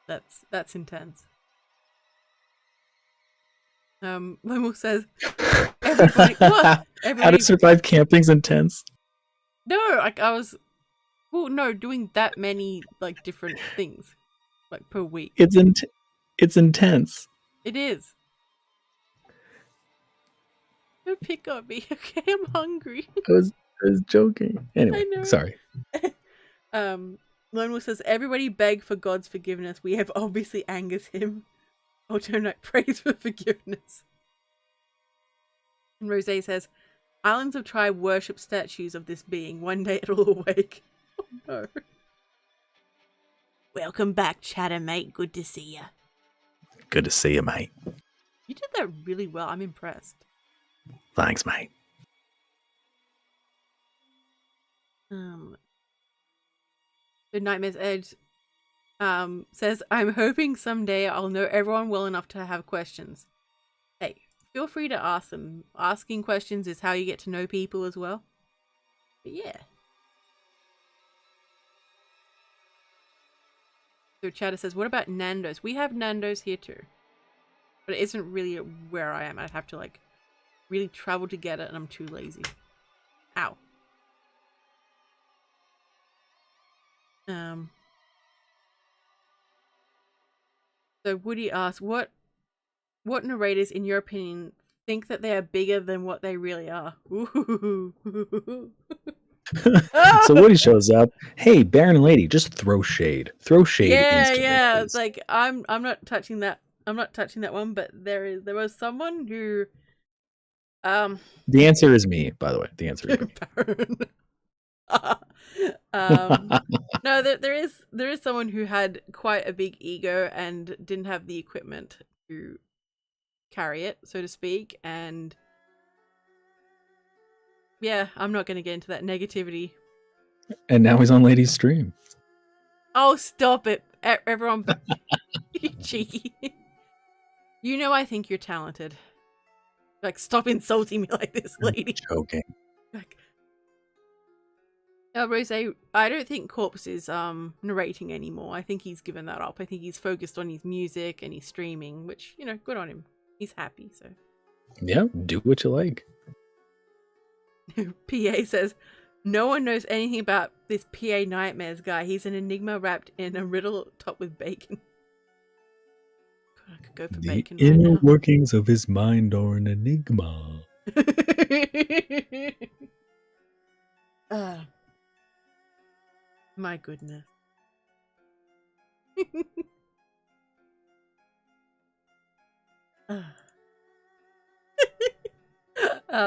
That's intense. Lemuel says everybody How to Survive Camping's intense. No, like I was doing that many like different things like per week. It's intense. It is. Don't pick on me, okay? I'm hungry. I was joking. Anyway, sorry. Lemuel says everybody beg for God's forgiveness. We have obviously angers him. Alternate praise for forgiveness. And Rose says, Islands of Tribe worship statues of this being. One day it'll awake. Oh no. Welcome back, chatter mate. Good to see ya. Good to see you, mate. You did that really well. I'm impressed. Thanks, mate. The Nightmare's Edge says, I'm hoping someday I'll know everyone well enough to have questions. Hey, feel free to ask them. Asking questions is how you get to know people as well. But yeah. So Chatter says, what about Nando's? We have Nando's here too. But it isn't really where I am. I'd have to like really travel to get it and I'm too lazy. Ow. So Woody asks, what narrators, in your opinion, think that they are bigger than what they really are? Ooh. So Woody shows up. Hey, Baron and Lady, just throw shade. Throw shade. Yeah. It's like I'm not touching that. I'm not touching that one. But there was someone who. The answer is me. By the way, the answer is me. No, there is someone who had quite a big ego and didn't have the equipment to carry it, so to speak, and yeah, I'm not going to get into that negativity. And now he's on Lady's stream. Oh, stop it, everyone! You cheeky. You know I think you're talented. Like, stop insulting me like this, lady. I'm joking. Like, Rose, I don't think Corpse is narrating anymore. I think he's given that up. I think he's focused on his music and his streaming, which, you know, good on him. He's happy, so. Yeah, do what you like. PA says, no one knows anything about this PA Nightmares guy. He's an enigma wrapped in a riddle topped with bacon. God, I could go for bacon. The inner workings of his mind are an enigma. My goodness.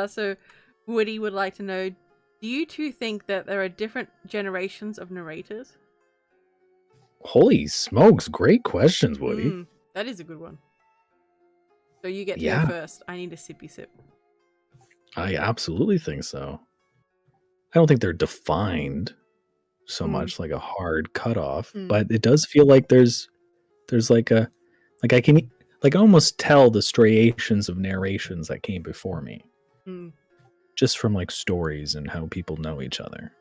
So Woody would like to know, do you two think that there are different generations of narrators? Holy smokes! Great questions, Woody. That is a good one. So you get to go Yeah, first. I need a sippy sip. I absolutely think so. I don't think they're defined so much like a hard cutoff, but it does feel like there's like I can like almost tell the striations of narrations that came before me, just from like stories and how people know each other.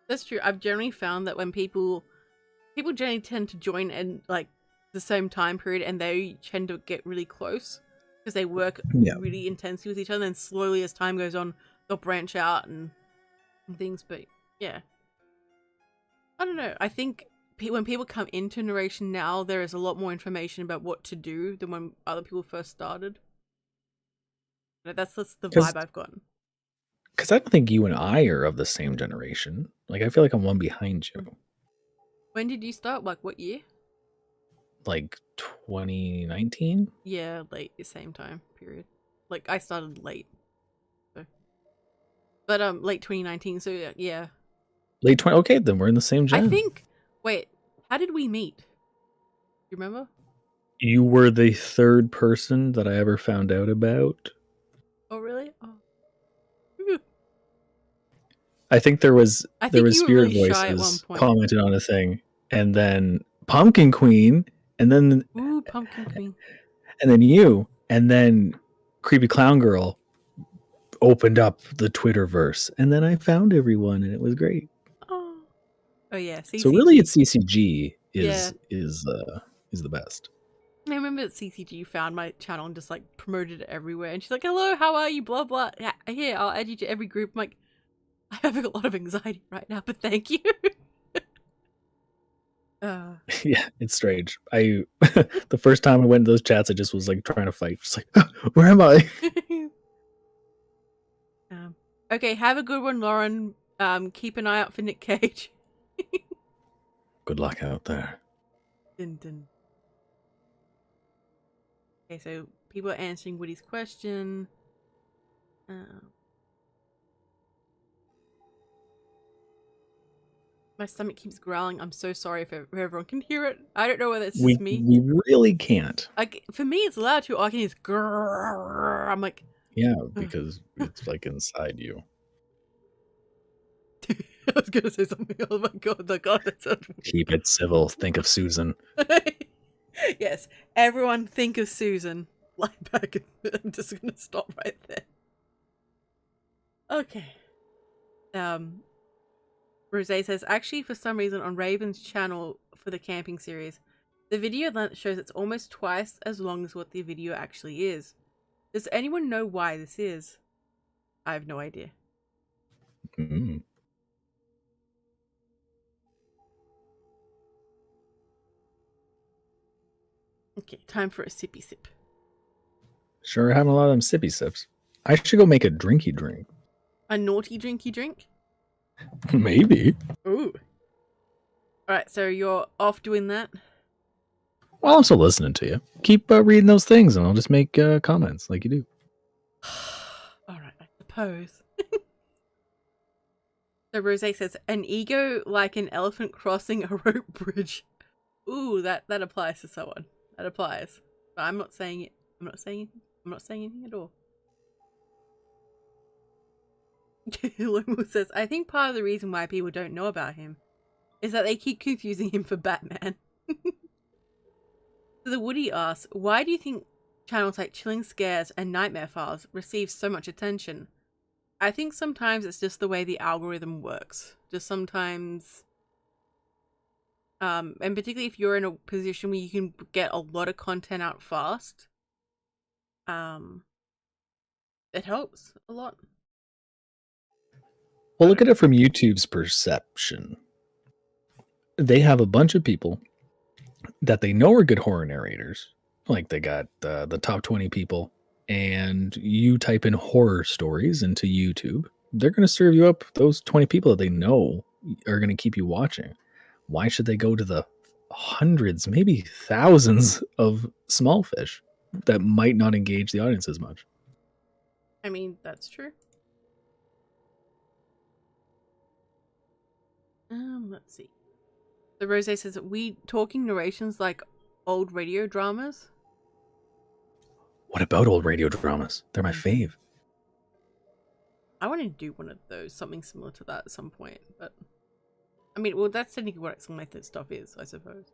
That's true. I've generally found that when people generally tend to join in like the same time period, and they tend to get really close because they work really intensely with each other, and slowly as time goes on they'll branch out and things. But yeah, I don't know, I think when people come into narration now, there is a lot more information about what to do than when other people first started. That's the vibe I've gotten. Because I don't think you and I are of the same generation. Like, I feel like I'm one behind you. When did you start? Like, what year? Like 2019? Yeah, late, the same time period. Like, I started late. So. But, late 2019, so yeah. Late 20. Okay, then we're in the same gen. I think. Wait, how did we meet? Do you remember? You were the third person that I ever found out about. Oh, really? Oh. I think there was Spirit really Voices commented on a thing, and then Pumpkin Queen, and then Pumpkin Queen, and then you, and then Creepy Clown Girl opened up the Twitterverse, and then I found everyone, and it was great. Oh yeah. CCG. So really, it's CCG is the best. I remember that CCG found my channel and just like promoted it everywhere, and she's like, "Hello, how are you? Blah blah. Yeah, here, I'll add you to every group." I'm like, I have a lot of anxiety right now, but thank you. Yeah, it's strange. I the first time I went into those chats, I just was like trying to fight. Just like, oh, where am I? Okay, have a good one, Lauren. Keep an eye out for Nick Cage. Good luck out there. Dun, dun. Okay, so people are answering Woody's question. My stomach keeps growling. I'm so sorry if everyone can hear it. I don't know whether it's just me. We really can't. Like, for me, it's loud too. I can hear this grrr. I'm like... Yeah, because it's like inside you. I was going to say something. Oh my god, that sounds weird. Keep it civil. Think of Susan. Yes, everyone think of Susan. Lie back. I'm just going to stop right there. Okay. Rose says, actually, for some reason, on Raven's channel for the camping series, the video length shows it's almost twice as long as what the video actually is. Does anyone know why this is? I have no idea. Okay, time for a sippy sip. Sure, having a lot of them sippy sips. I should go make a drinky drink. A naughty drinky drink? Maybe. Ooh. Alright, so you're off doing that? Well, I'm still listening to you. Keep reading those things and I'll just make comments like you do. Alright, I suppose. So Rose says, an ego like an elephant crossing a rope bridge. Ooh, that applies to someone. That applies. But I'm not saying it. I'm not saying anything at all. Lomo says, I think part of the reason why people don't know about him is that they keep confusing him for Batman. So the Woody asks, why do you think channels like Chilling Scares and Nightmare Files receive so much attention? I think sometimes it's just the way the algorithm works. Just sometimes, and particularly if you're in a position where you can get a lot of content out fast, it helps a lot. Well, look at it from YouTube's perception. They have a bunch of people that they know are good horror narrators. Like they got the top 20 people, and you type in horror stories into YouTube, they're going to serve you up those 20 people that they know are going to keep you watching. Why should they go to the hundreds, maybe thousands of small fish that might not engage the audience as much? I mean, that's true. Let's see. So Rose says, we talking narrations like old radio dramas? What about old radio dramas? They're my fave. I want to do one of those, something similar to that at some point. But I mean, well, that's technically what some of my stuff is, I suppose.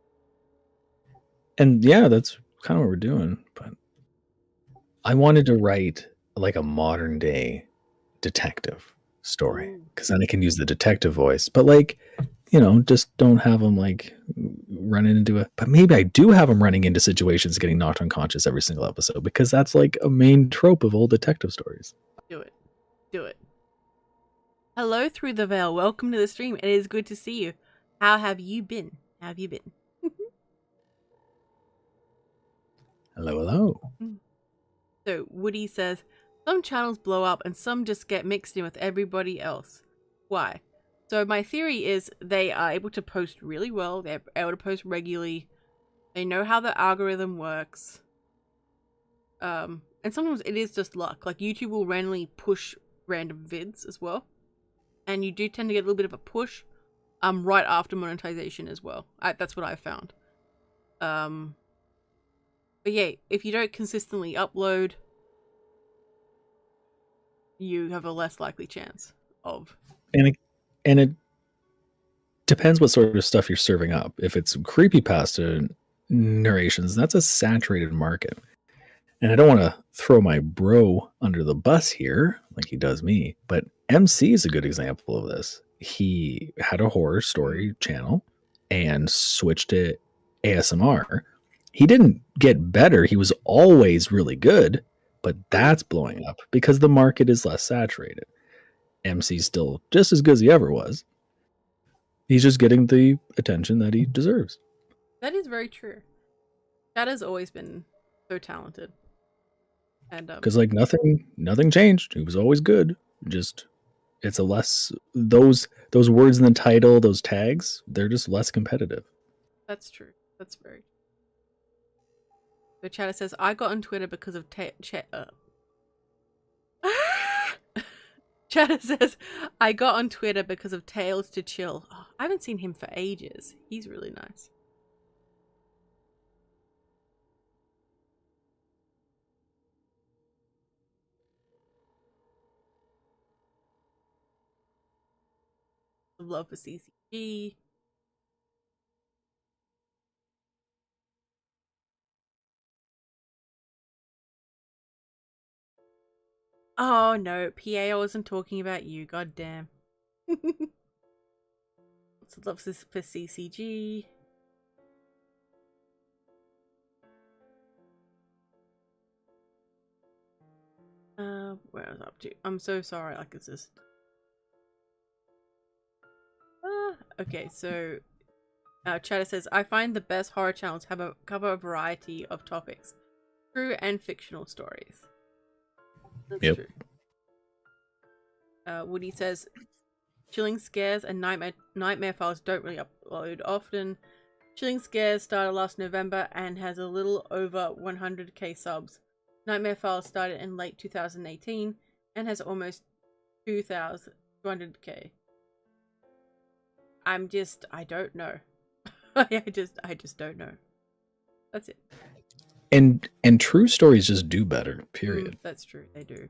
And yeah, that's kind of what we're doing. But I wanted to write like a modern day detective story because then I can use the detective voice. But like, you know, just don't have them like running into a. But maybe I do have them running into situations getting knocked unconscious every single episode because that's like a main trope of old detective stories. Do it. Do it. Hello through the veil. Welcome to the stream. It is good to see you. How have you been? How have you been? Hello, hello. So Woody says, some channels blow up and some just get mixed in with everybody else. Why? So my theory is they are able to post really well. They're able to post regularly. They know how the algorithm works. And sometimes it is just luck. Like YouTube will randomly push random vids as well. And you do tend to get a little bit of a push right after monetization as well. That's what I've found. But yeah, if you don't consistently upload, you have a less likely chance of. And it depends what sort of stuff you're serving up. If it's creepypasta narrations, that's a saturated market. And I don't want to throw my bro under the bus here like he does me, but MC is a good example of this. He had a horror story channel and switched to ASMR. He didn't get better. He was always really good, but that's blowing up because the market is less saturated. MC's still just as good as he ever was. He's just getting the attention that he deserves. That is very true. Chad has always been so talented. And because like nothing changed. He was always good. Just it's a less those words in the title, those tags, they're just less competitive. That's true. That's very true. So Chad says, I got on Twitter because of Chad says, I got on Twitter because of Tales to Chill. Oh, I haven't seen him for ages. He's really nice. Love for CCG. Oh no, PA, I wasn't talking about you, god damn. So love for CCG. Where I was up to? I'm so sorry, like it's just okay, so Chatter says, I find the best horror channels cover a variety of topics. True and fictional stories. That's true. Woody says, Chilling Scares and Nightmare Files don't really upload often. Chilling Scares started last November and has a little over 100k subs. Nightmare Files started in late 2018 and has almost 200k. I don't know. I just don't know. That's it. And true stories just do better, period. That's true. They do.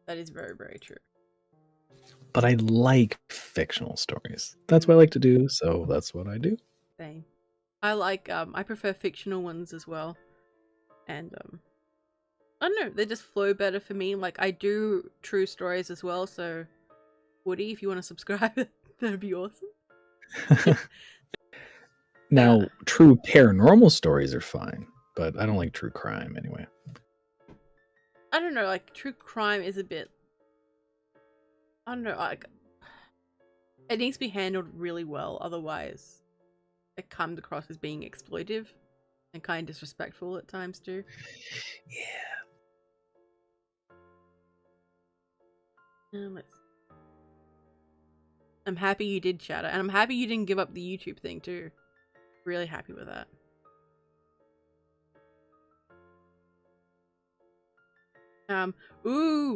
That is very, very true. But I like fictional stories. That's what I like to do, so that's what I do. Same. I like I prefer fictional ones as well. And I don't know, they just flow better for me. Like I do true stories as well, so Woody, if you want to subscribe, that'd be awesome. Now, true paranormal stories are fine, but I don't like true crime anyway. I don't know, like true crime is a bit, I don't know, like it needs to be handled really well, otherwise it comes across as being exploitive and kind of disrespectful at times too. Yeah. I'm happy you did, Chatter, and I'm happy you didn't give up the YouTube thing too. Really happy with that.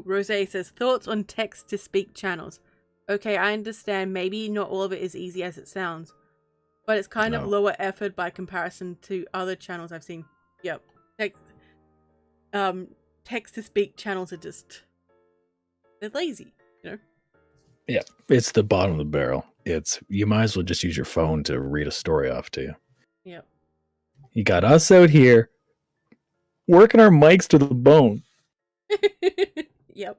Rose says, thoughts on text-to-speak channels. okay, I understand maybe not all of it is easy as it sounds, but it's kind of No. lower effort by comparison to other channels I've seen. Yep. Text to speak channels are just, they're lazy, you know? Yeah, it's the bottom of the barrel. You might as well just use your phone to read a story off to you. Yep. You got us out here working our mics to the bone, Yep.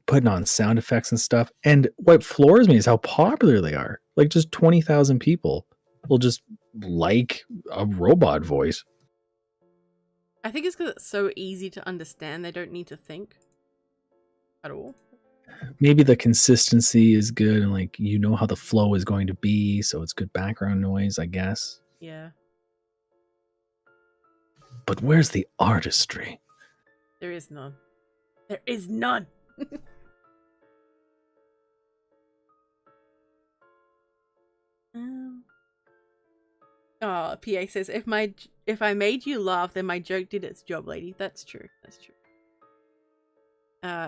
putting on sound effects and stuff. And what floors me is how popular they are. Like, just 20,000 people will just like a robot voice. I think it's because it's so easy to understand. They don't need to think at all. Maybe the consistency is good and like you know how the flow is going to be, so it's good background noise, I guess. Yeah. But where's the artistry? There is none. There is none. Oh, PA says, if I made you laugh, then my joke did its job, lady. That's true. That's true.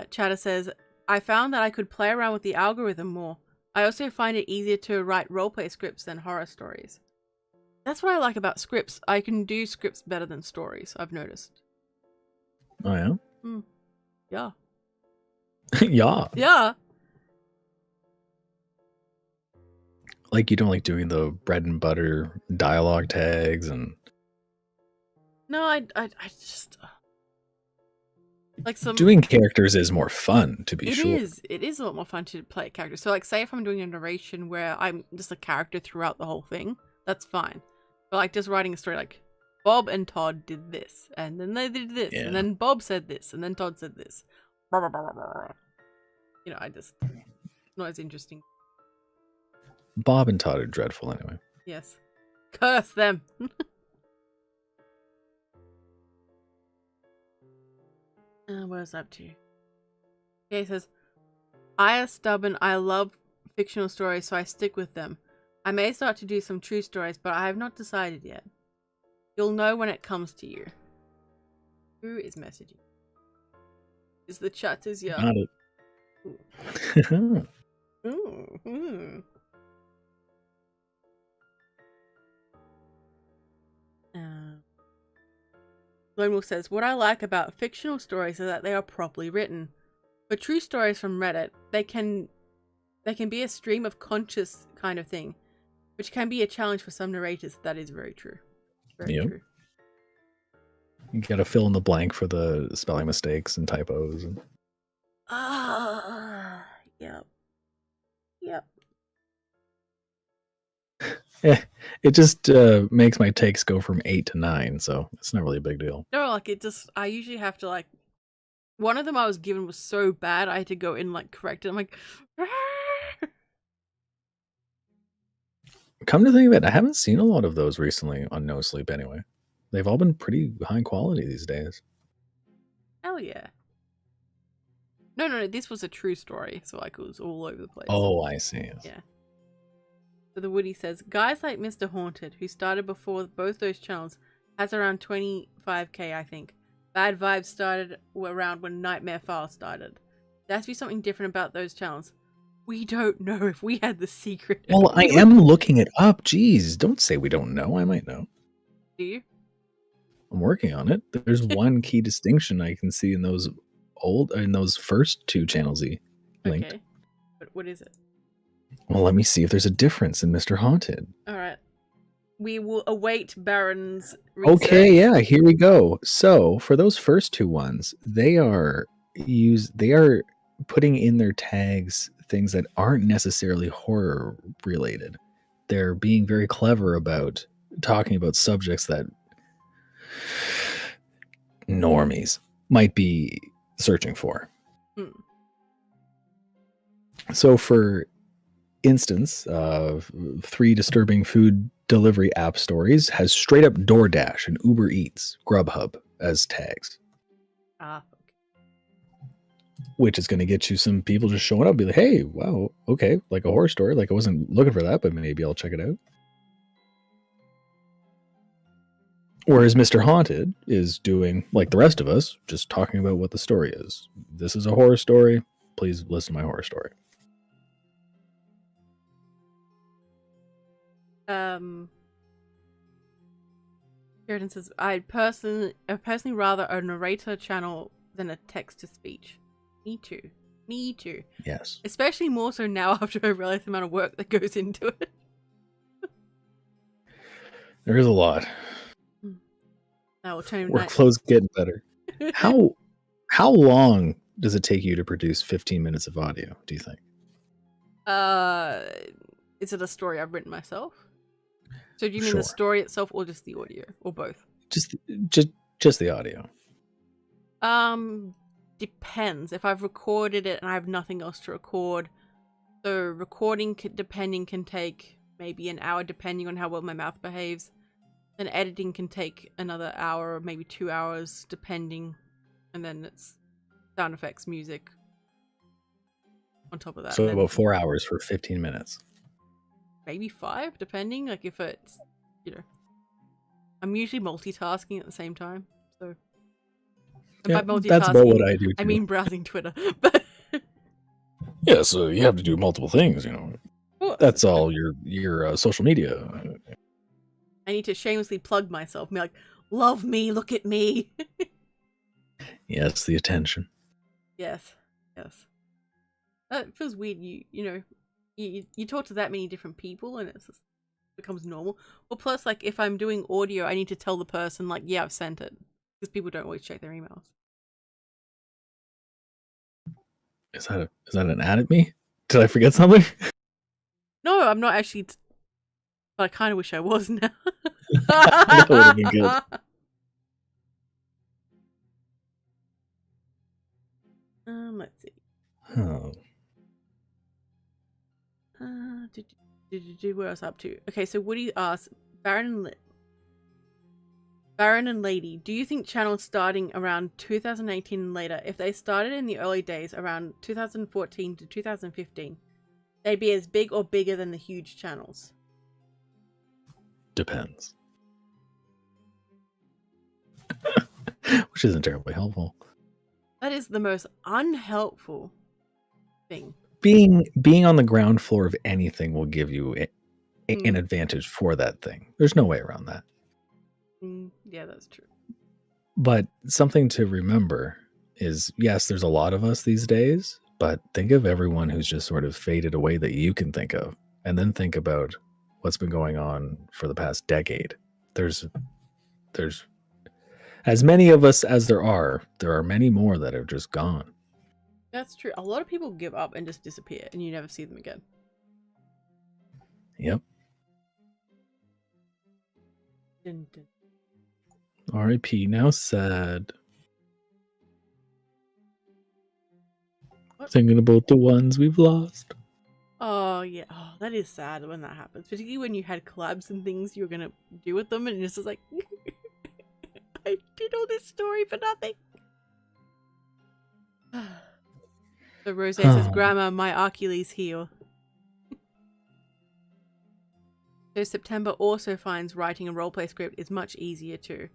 Chatter says, I found that I could play around with the algorithm more. I also find it easier to write roleplay scripts than horror stories. That's what I like about scripts. I can do scripts better than stories, I've noticed. Oh, yeah? Yeah. Yeah. Yeah. Like, you don't like doing the bread and butter dialogue tags and... No, I just... like some... Doing characters is more fun, to be sure. It is a lot more fun to play characters. So, like, say if I'm doing a narration where I'm just a character throughout the whole thing, that's fine. But, like, just writing a story like, Bob and Todd did this, and then they did this, and then Bob said this, and then Todd said this. You know, not as interesting. Bob and Todd are dreadful anyway. Yes. Curse them! What is up to? Okay, it says, I am stubborn. I love fictional stories, so I stick with them. I may start to do some true stories, but I have not decided yet. You'll know when it comes to you. Who is messaging? Is the chat as young? Got it. Lone Wolf says, what I like about fictional stories is that they are properly written. For true stories from Reddit, they can be a stream of conscious kind of thing, which can be a challenge for some narrators. That is very true. Very true. You gotta fill in the blank for the spelling mistakes and typos. And... Yep. It just makes my takes go from 8 to 9, so it's not really a big deal. No, like I usually have to like, one of them I was given was so bad I had to go in and like correct it. I'm like, come to think of it, I haven't seen a lot of those recently on No Sleep anyway. They've all been pretty high quality these days. Hell yeah. No, this was a true story, so like it was all over the place. Oh, I see. Yeah. So the Woody says, guys like Mr. Haunted, who started before both those channels, has around 25k, I think. Bad Vibes started around when Nightmare Files started. There has to be something different about those channels. We don't know if we had the secret. Well, I am looking it up. Jeez, don't say we don't know. I might know. Do you? I'm working on it. There's one key distinction I can see in those first two channels he linked. Okay. But what is it? Well, let me see if there's a difference in Mr. Haunted. All right. We will await Baron's research. Okay, yeah, here we go. So, for those first two ones, they are putting in their tags things that aren't necessarily horror related. They're being very clever about talking about subjects that normies might be searching for. So, for instance, 3 disturbing food delivery app stories has straight up DoorDash and Uber Eats, Grubhub as tags. Okay. Which is going to get you some people just showing up, be like, hey, wow, okay, like a horror story. Like I wasn't looking for that, but maybe I'll check it out. Whereas Mr. Haunted is doing, like the rest of us, just talking about what the story is. This is a horror story. please listen to my horror story. Sheridan says, I personally rather a narrator channel than a text-to-speech. Me too. Me too. Yes. Especially more so now after I realize the amount of work that goes into it. There is a lot. Workflow's getting better. How long does it take you to produce 15 minutes of audio, do you think? Is it a story I've written myself? So do you mean the story itself or just the audio? Or both? Just the audio. Depends. If I've recorded it and I have nothing else to record. So recording can take maybe an hour depending on how well my mouth behaves. Then editing can take another hour or maybe 2 hours depending. And then it's sound effects, music on top of that. So about 4 hours for 15 minutes. Maybe 5 depending. Like if it's, I'm usually multitasking at the same time. So by multitasking, that's about what I do too. I mean browsing Twitter. But yeah, so you have to do multiple things, That's all your social media. I need to shamelessly plug myself and be like, love me, look at me. Yes, the attention. Yes. It feels weird. You talk to that many different people and it becomes normal. Well, plus, like, if I'm doing audio, I need to tell the person, like, yeah, I've sent it. Because people don't always check their emails. Is that an ad at me? Did I forget something? No, I'm not actually. But I kind of wish I was now. That would have been good. Let's see. Oh. What else up to? Okay, so Woody asks, Baron and Lady, do you think channels starting around 2018 and later, if they started in the early days around 2014 to 2015, they'd be as big or bigger than the huge channels? Depends. Which isn't terribly helpful. That is the most unhelpful thing. Being on the ground floor of anything will give you an advantage for that thing. There's no way around that. Yeah, that's true. But something to remember is, yes, there's a lot of us these days, but think of everyone who's just sort of faded away that you can think of, and then think about what's been going on for the past decade. There's as many of us as there are many more that have just gone. That's true. A lot of people give up and just disappear and you never see them again. Yep. Dun, dun. R.I.P. Now sad. What? Thinking about the ones we've lost. Oh, yeah. Oh, that is sad when that happens. Particularly when you had collabs and things you were going to do with them and it's just like, I did all this story for nothing. So Rose says, Grandma, my Achilles heel. So September also finds writing a roleplay script is much easier too.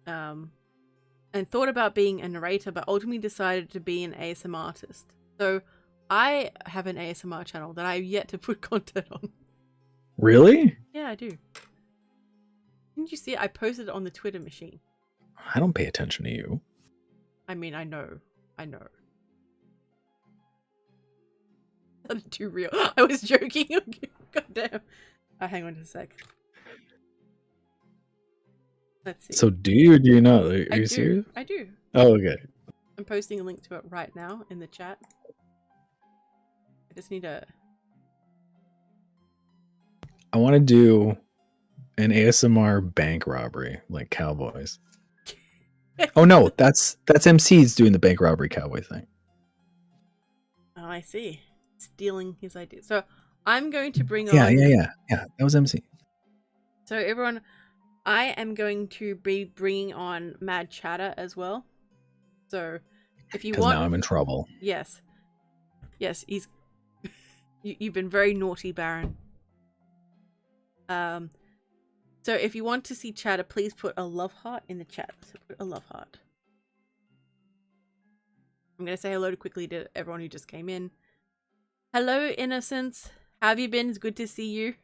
And thought about being a narrator, but ultimately decided to be an ASMR artist. So I have an ASMR channel that I've yet to put content on. Really? Yeah, I do. Didn't you see it? I posted it on the Twitter machine. I don't pay attention to you. I mean, I know. That's too real. I was joking. God damn. Hang on a sec. Let's see. So do you or do you not? Are you serious? I do. Oh, okay. I'm posting a link to it right now in the chat. I just need a... I want to do an ASMR bank robbery, like cowboys. Oh no, that's MC's doing the bank robbery cowboy thing. Oh, I see. Stealing his idea. So I'm going to bring on... Yeah. That was MC. So everyone, I am going to be bringing on Mad Chatter as well. So if you want... Because now I'm in trouble. Yes, he's... You've been very naughty, Baron. So if you want to see Chatter, please put a love heart in the chat. So put a love heart. I'm going to say hello quickly to everyone who just came in. Hello, Innocence. How have you been? It's good to see you.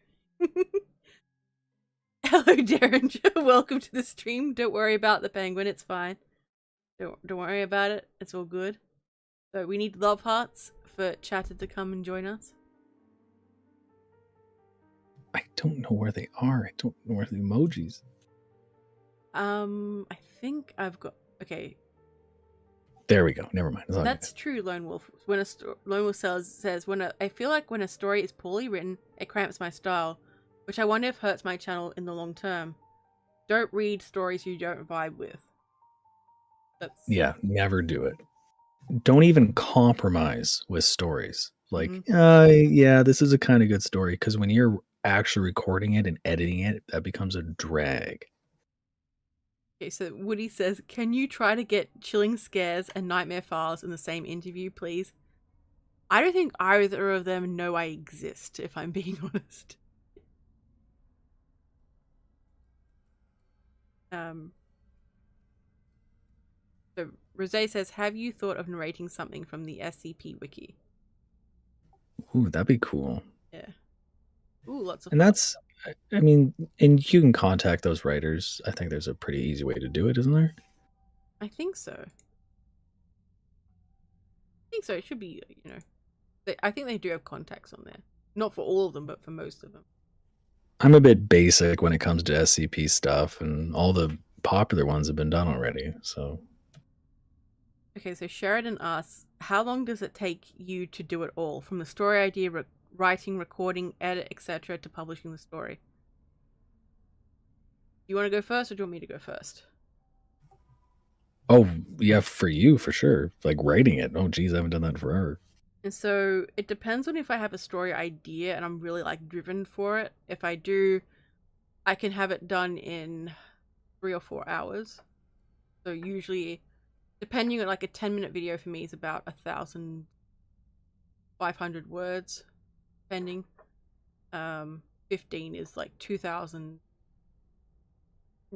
Hello, Derringer. Welcome to the stream. Don't worry about the penguin. It's fine. Don't worry about it. It's all good. So we need love hearts for Chatter to come and join us. I don't know where they are. I don't know where the emojis. I think I've got. Okay. There we go. Never mind. That's true, Lone Wolf. When Lone Wolf says I feel like when a story is poorly written, it cramps my style, which I wonder if hurts my channel in the long term. Don't read stories you don't vibe with. Yeah, never do it. Don't even compromise with stories. Like, yeah, this is a kind of good story, because when you're actually recording it and editing it, that becomes a drag. Okay, so Woody says, can you try to get Chilling Scares and Nightmare Files in the same interview, please? I don't think either of them know I exist, if I'm being honest. So Rosé says, have you thought of narrating something from the SCP wiki? Ooh, that'd be cool. Yeah. Ooh, lots of and fun. That's, I mean, and you can contact those writers. I think there's a pretty easy way to do it, isn't there? I think so. It should be, you know, I think they do have contacts on there. Not for all of them, but for most of them. I'm a bit basic when it comes to SCP stuff, and all the popular ones have been done already, so. Okay, so Sheridan asks, how long does it take you to do it all? From the story idea, writing, recording, edit, etc. to publishing the story? Do you want to go first, or do you want me to go first? Oh, yeah, for you, for sure. Like writing it. Oh, geez, I haven't done that in forever. And so it depends on if I have a story idea and I'm really like driven for it. If I do, I can have it done in 3 or 4 hours. So usually, depending on like a 10-minute video for me is about 1,500 words, depending. 15 is like 2,000.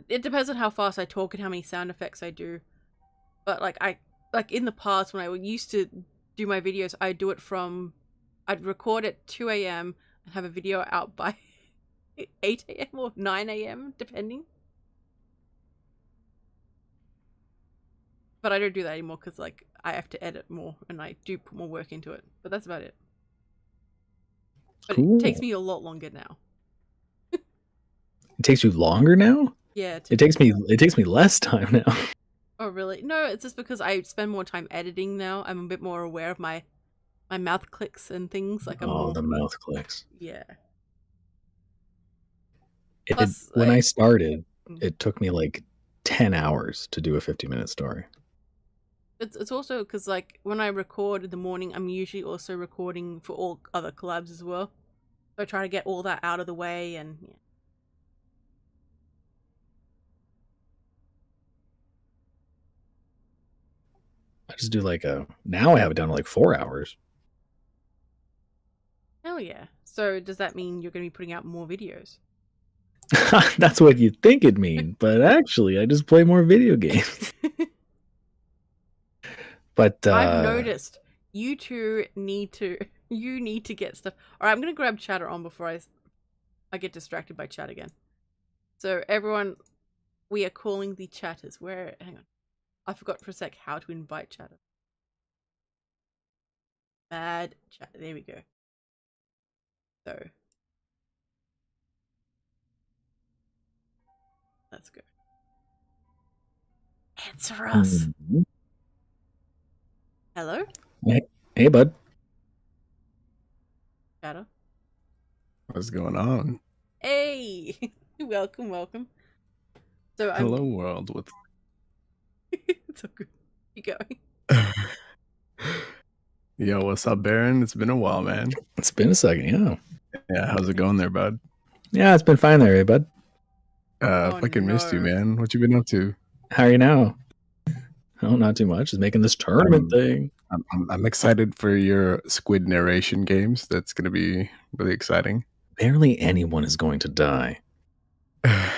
It depends on how fast I talk and how many sound effects I do. But like in the past when I used to do my videos, I'd record at 2 a.m. and have a video out by 8 a.m. or 9 a.m. depending. But I don't do that anymore because like I have to edit more and I do put more work into it. But that's about it. But cool. It takes me a lot longer now. It takes you longer now? Yeah. It takes me less time now. Oh really? No, it's just because I spend more time editing now. I'm a bit more aware of my mouth clicks and things. Like the mouth clicks. Yeah. When I started, it took me like 10 hours to do a 50-minute story. It's also because like when I record in the morning, I'm usually also recording for all other collabs as well. So I try to get all that out of the way and yeah. I just do now I have it down to like 4 hours. Hell yeah. So does that mean you're going to be putting out more videos? That's what you'd think it'd mean, but actually I just play more video games. But I've noticed you two need to get stuff. All right, I'm going to grab chatter on before I get distracted by chat again. So everyone, we are calling the chatters. Hang on. I forgot for a sec how to invite chatter. Bad chat. There we go. So let's go. Answer us. Mm-hmm. Hello? Hey, bud. Chatter. What's going on? Hey! welcome. So Hello, world. With it's so good. Keep going. Yo, what's up, Baron? It's been a while, man. It's been a second, yeah. Yeah, how's it going there, bud? Yeah, it's been fine there, hey, bud. Fucking missed you, man. What you been up to? How are you now? Oh, not too much. Just making this tournament thing. I'm excited for your squid narration games. That's going to be really exciting. Barely anyone is going to die. I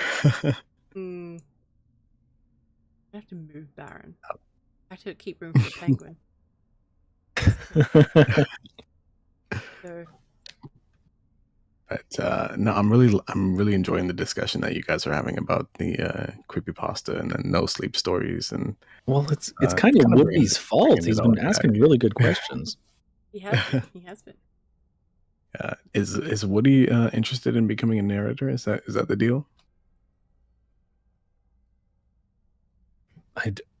have to move Baron. I have to keep room for the penguin. So But no, I'm really enjoying the discussion that you guys are having about the creepypasta and then no sleep stories and Well, it's kind of kind of Woody's fault. bringing He's it all been asking really good questions. he has been. He has been. Is Woody interested in becoming a narrator? Is that the deal?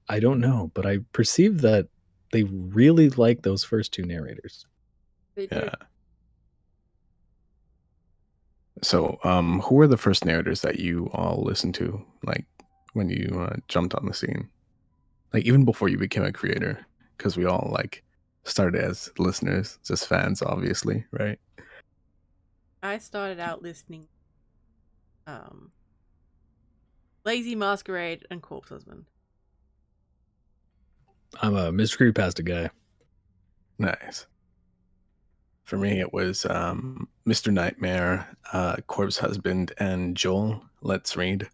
I don't know, but I perceive that they really like those first two narrators. They do. Yeah. So, who were the first narrators that you all listened to, like when you jumped on the scene, like even before you became a creator? Because we all like started as listeners, just fans, obviously, right? I started out listening Lazy Masquerade and Corpse Husband. I'm a Mr. Creepypasta guy. Nice. For me, it was Mr. Nightmare, Corpse Husband, and Joel. Let's read.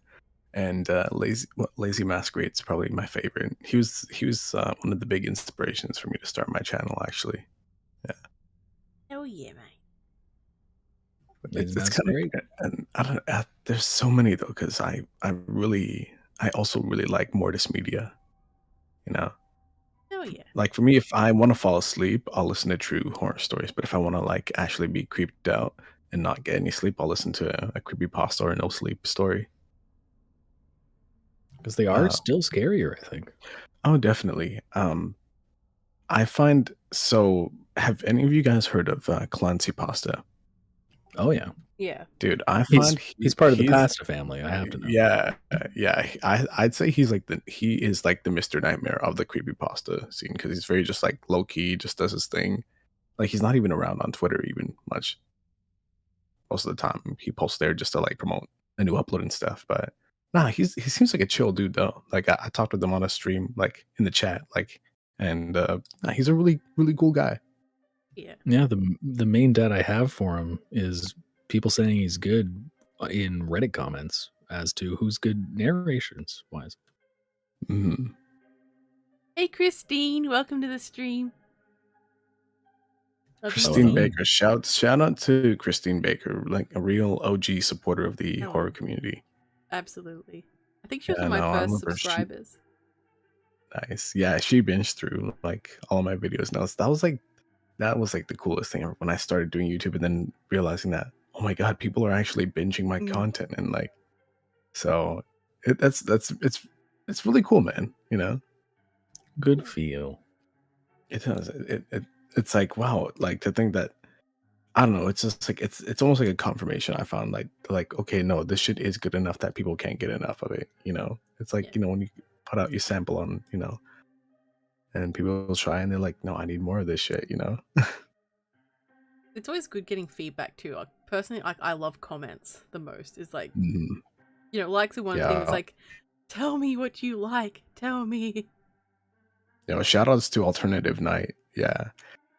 And Lazy Masquerade's probably my favorite. He was one of the big inspirations for me to start my channel, actually. Hell yeah, mate. Lazy It's kind of, Masquerade. and I don't. There's so many though, because I also really like Mortis Media. You know, Hell yeah. like for me, if I want to fall asleep, I'll listen to true horror stories. But if I want to like actually be creeped out and not get any sleep, I'll listen to a creepypasta or a no sleep story. Because they are still scarier, I think. Oh, definitely. I find so. Have any of you guys heard of Clancy Pasta? Oh yeah, Yeah. Dude, I find he's part of the Pasta family. I have to know. Yeah, yeah. I'd say he is like the Mr. Nightmare of the creepypasta scene because he's very just like low key, just does his thing. Like he's not even around on Twitter even much. Most of the time, he posts there just to like promote a new upload and stuff. But nah, he seems like a chill dude though. Like I talked with him on a stream, like in the chat, like, and nah, he's a really cool guy. Yeah. Yeah, the main debt I have for him is people saying he's good in Reddit comments as to who's good narrations wise. Mm-hmm. Hey Christine, welcome to the stream. Christine Baker, shout out to Christine Baker, like a real OG supporter of the horror community. Absolutely. I think she was one of my first subscribers. Nice. Yeah, she binged through like all of my videos. Now that was like the coolest thing ever when I started doing YouTube and then realizing that, oh my god, people are actually binging my content and like, so it's really cool, man. You know, good feel. It does. It's like wow, like to think that I don't know. It's just like it's almost like a confirmation. I found like okay, no, this shit is good enough that people can't get enough of it. You know, it's like when you put out your sample on and people will try and they're like, no, I need more of this shit. You know. It's always good getting feedback too. Like personally, like I love comments the most. Is like likes are one thing. It's like, tell me what you like. Tell me. Shout outs to Alternative Night. Yeah.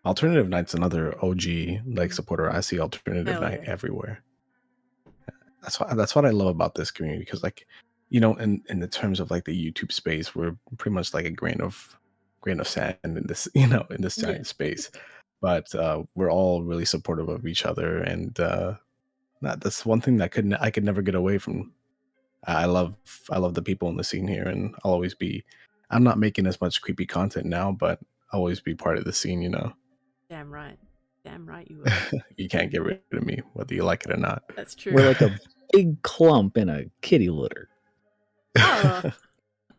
Alternative Night's another OG like supporter. I see Alternative Night everywhere. That's what I love about this community because like, in the terms of like the YouTube space, we're pretty much like a grain of sand in this, in this giant space. But we're all really supportive of each other, and that's one thing that I could never get away from. I love the people in the scene here, and I'll always be. I'm not making as much creepy content now, but I'll always be part of the scene. Damn right you will. You can't get rid of me, whether you like it or not. That's true. We're like a big clump in a kitty litter. Oh,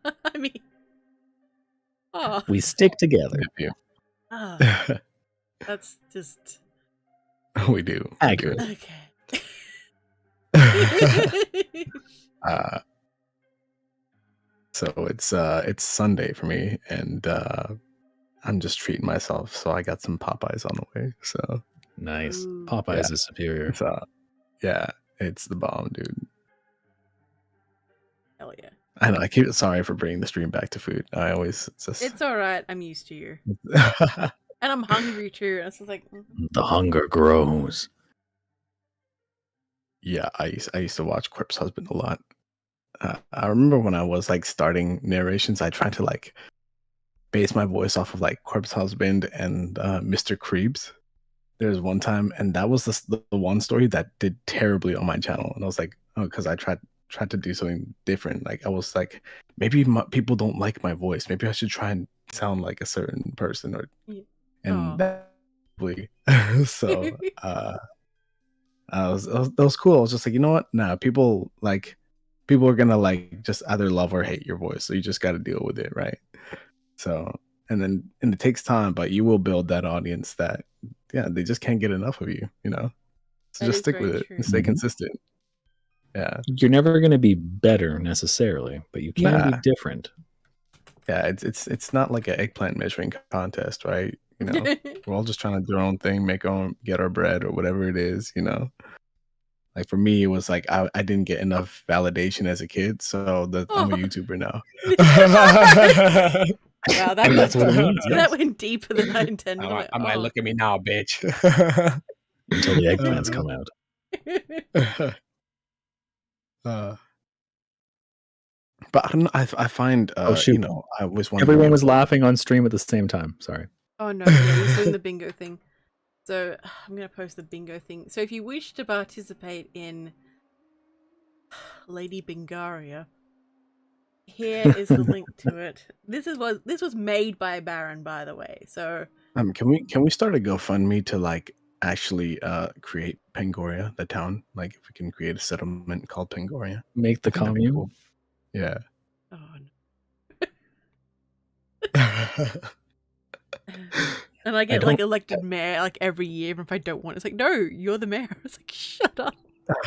I mean, we stick together. That's just. We do. Accurate. Okay. So it's Sunday for me, and I'm just treating myself. So I got some Popeyes on the way. So nice. Popeyes is superior. It's the bomb, dude. Hell yeah. I know. I keep sorry for bringing the stream back to food. It's all right. I'm used to you. And I'm hungry too. It's just like the hunger grows. Yeah, I used to watch Corpse Husband a lot. I remember when I was like starting narrations, I tried to like base my voice off of like Corpse Husband and Mr. Creeps. There's one time, and that was the one story that did terribly on my channel, and I was like, oh, because I tried to do something different. Like I was like, maybe people don't like my voice. Maybe I should try and sound like a certain person, or and that so that was cool. I was just like, you know what? Nah, people are gonna like just either love or hate your voice, so you just got to deal with it, right? So and it takes time, but you will build that audience that they just can't get enough of you, you know. So just stick with it and stay consistent. Yeah, you're never going to be better necessarily, but you can be different. Yeah, it's not like an eggplant measuring contest, right? You know, we're all just trying to do our own thing, get our bread or whatever it is, you know. Like for me, it was like I didn't get enough validation as a kid, so I'm a YouTuber now. Wow, that's what it means. That went deeper than I intended. I might look at me now, bitch. Until the eggplants come out. But I don't know. I find you know, I was wondering. Everyone was laughing on stream at the same time. Sorry. Oh no, yeah, he's doing the bingo thing. So I'm gonna post the bingo thing. So if you wish to participate in Lady Spookaria, here is the link to it. This was made by Baron, by the way. So can we start a GoFundMe to like actually create Pangoria, the town? Like if we can create a settlement called Pangoria, make the commune. Cool. Yeah. Oh no. And I get like elected mayor like every year, even if I don't want it. It's like, no, you're the mayor. It's like, shut up.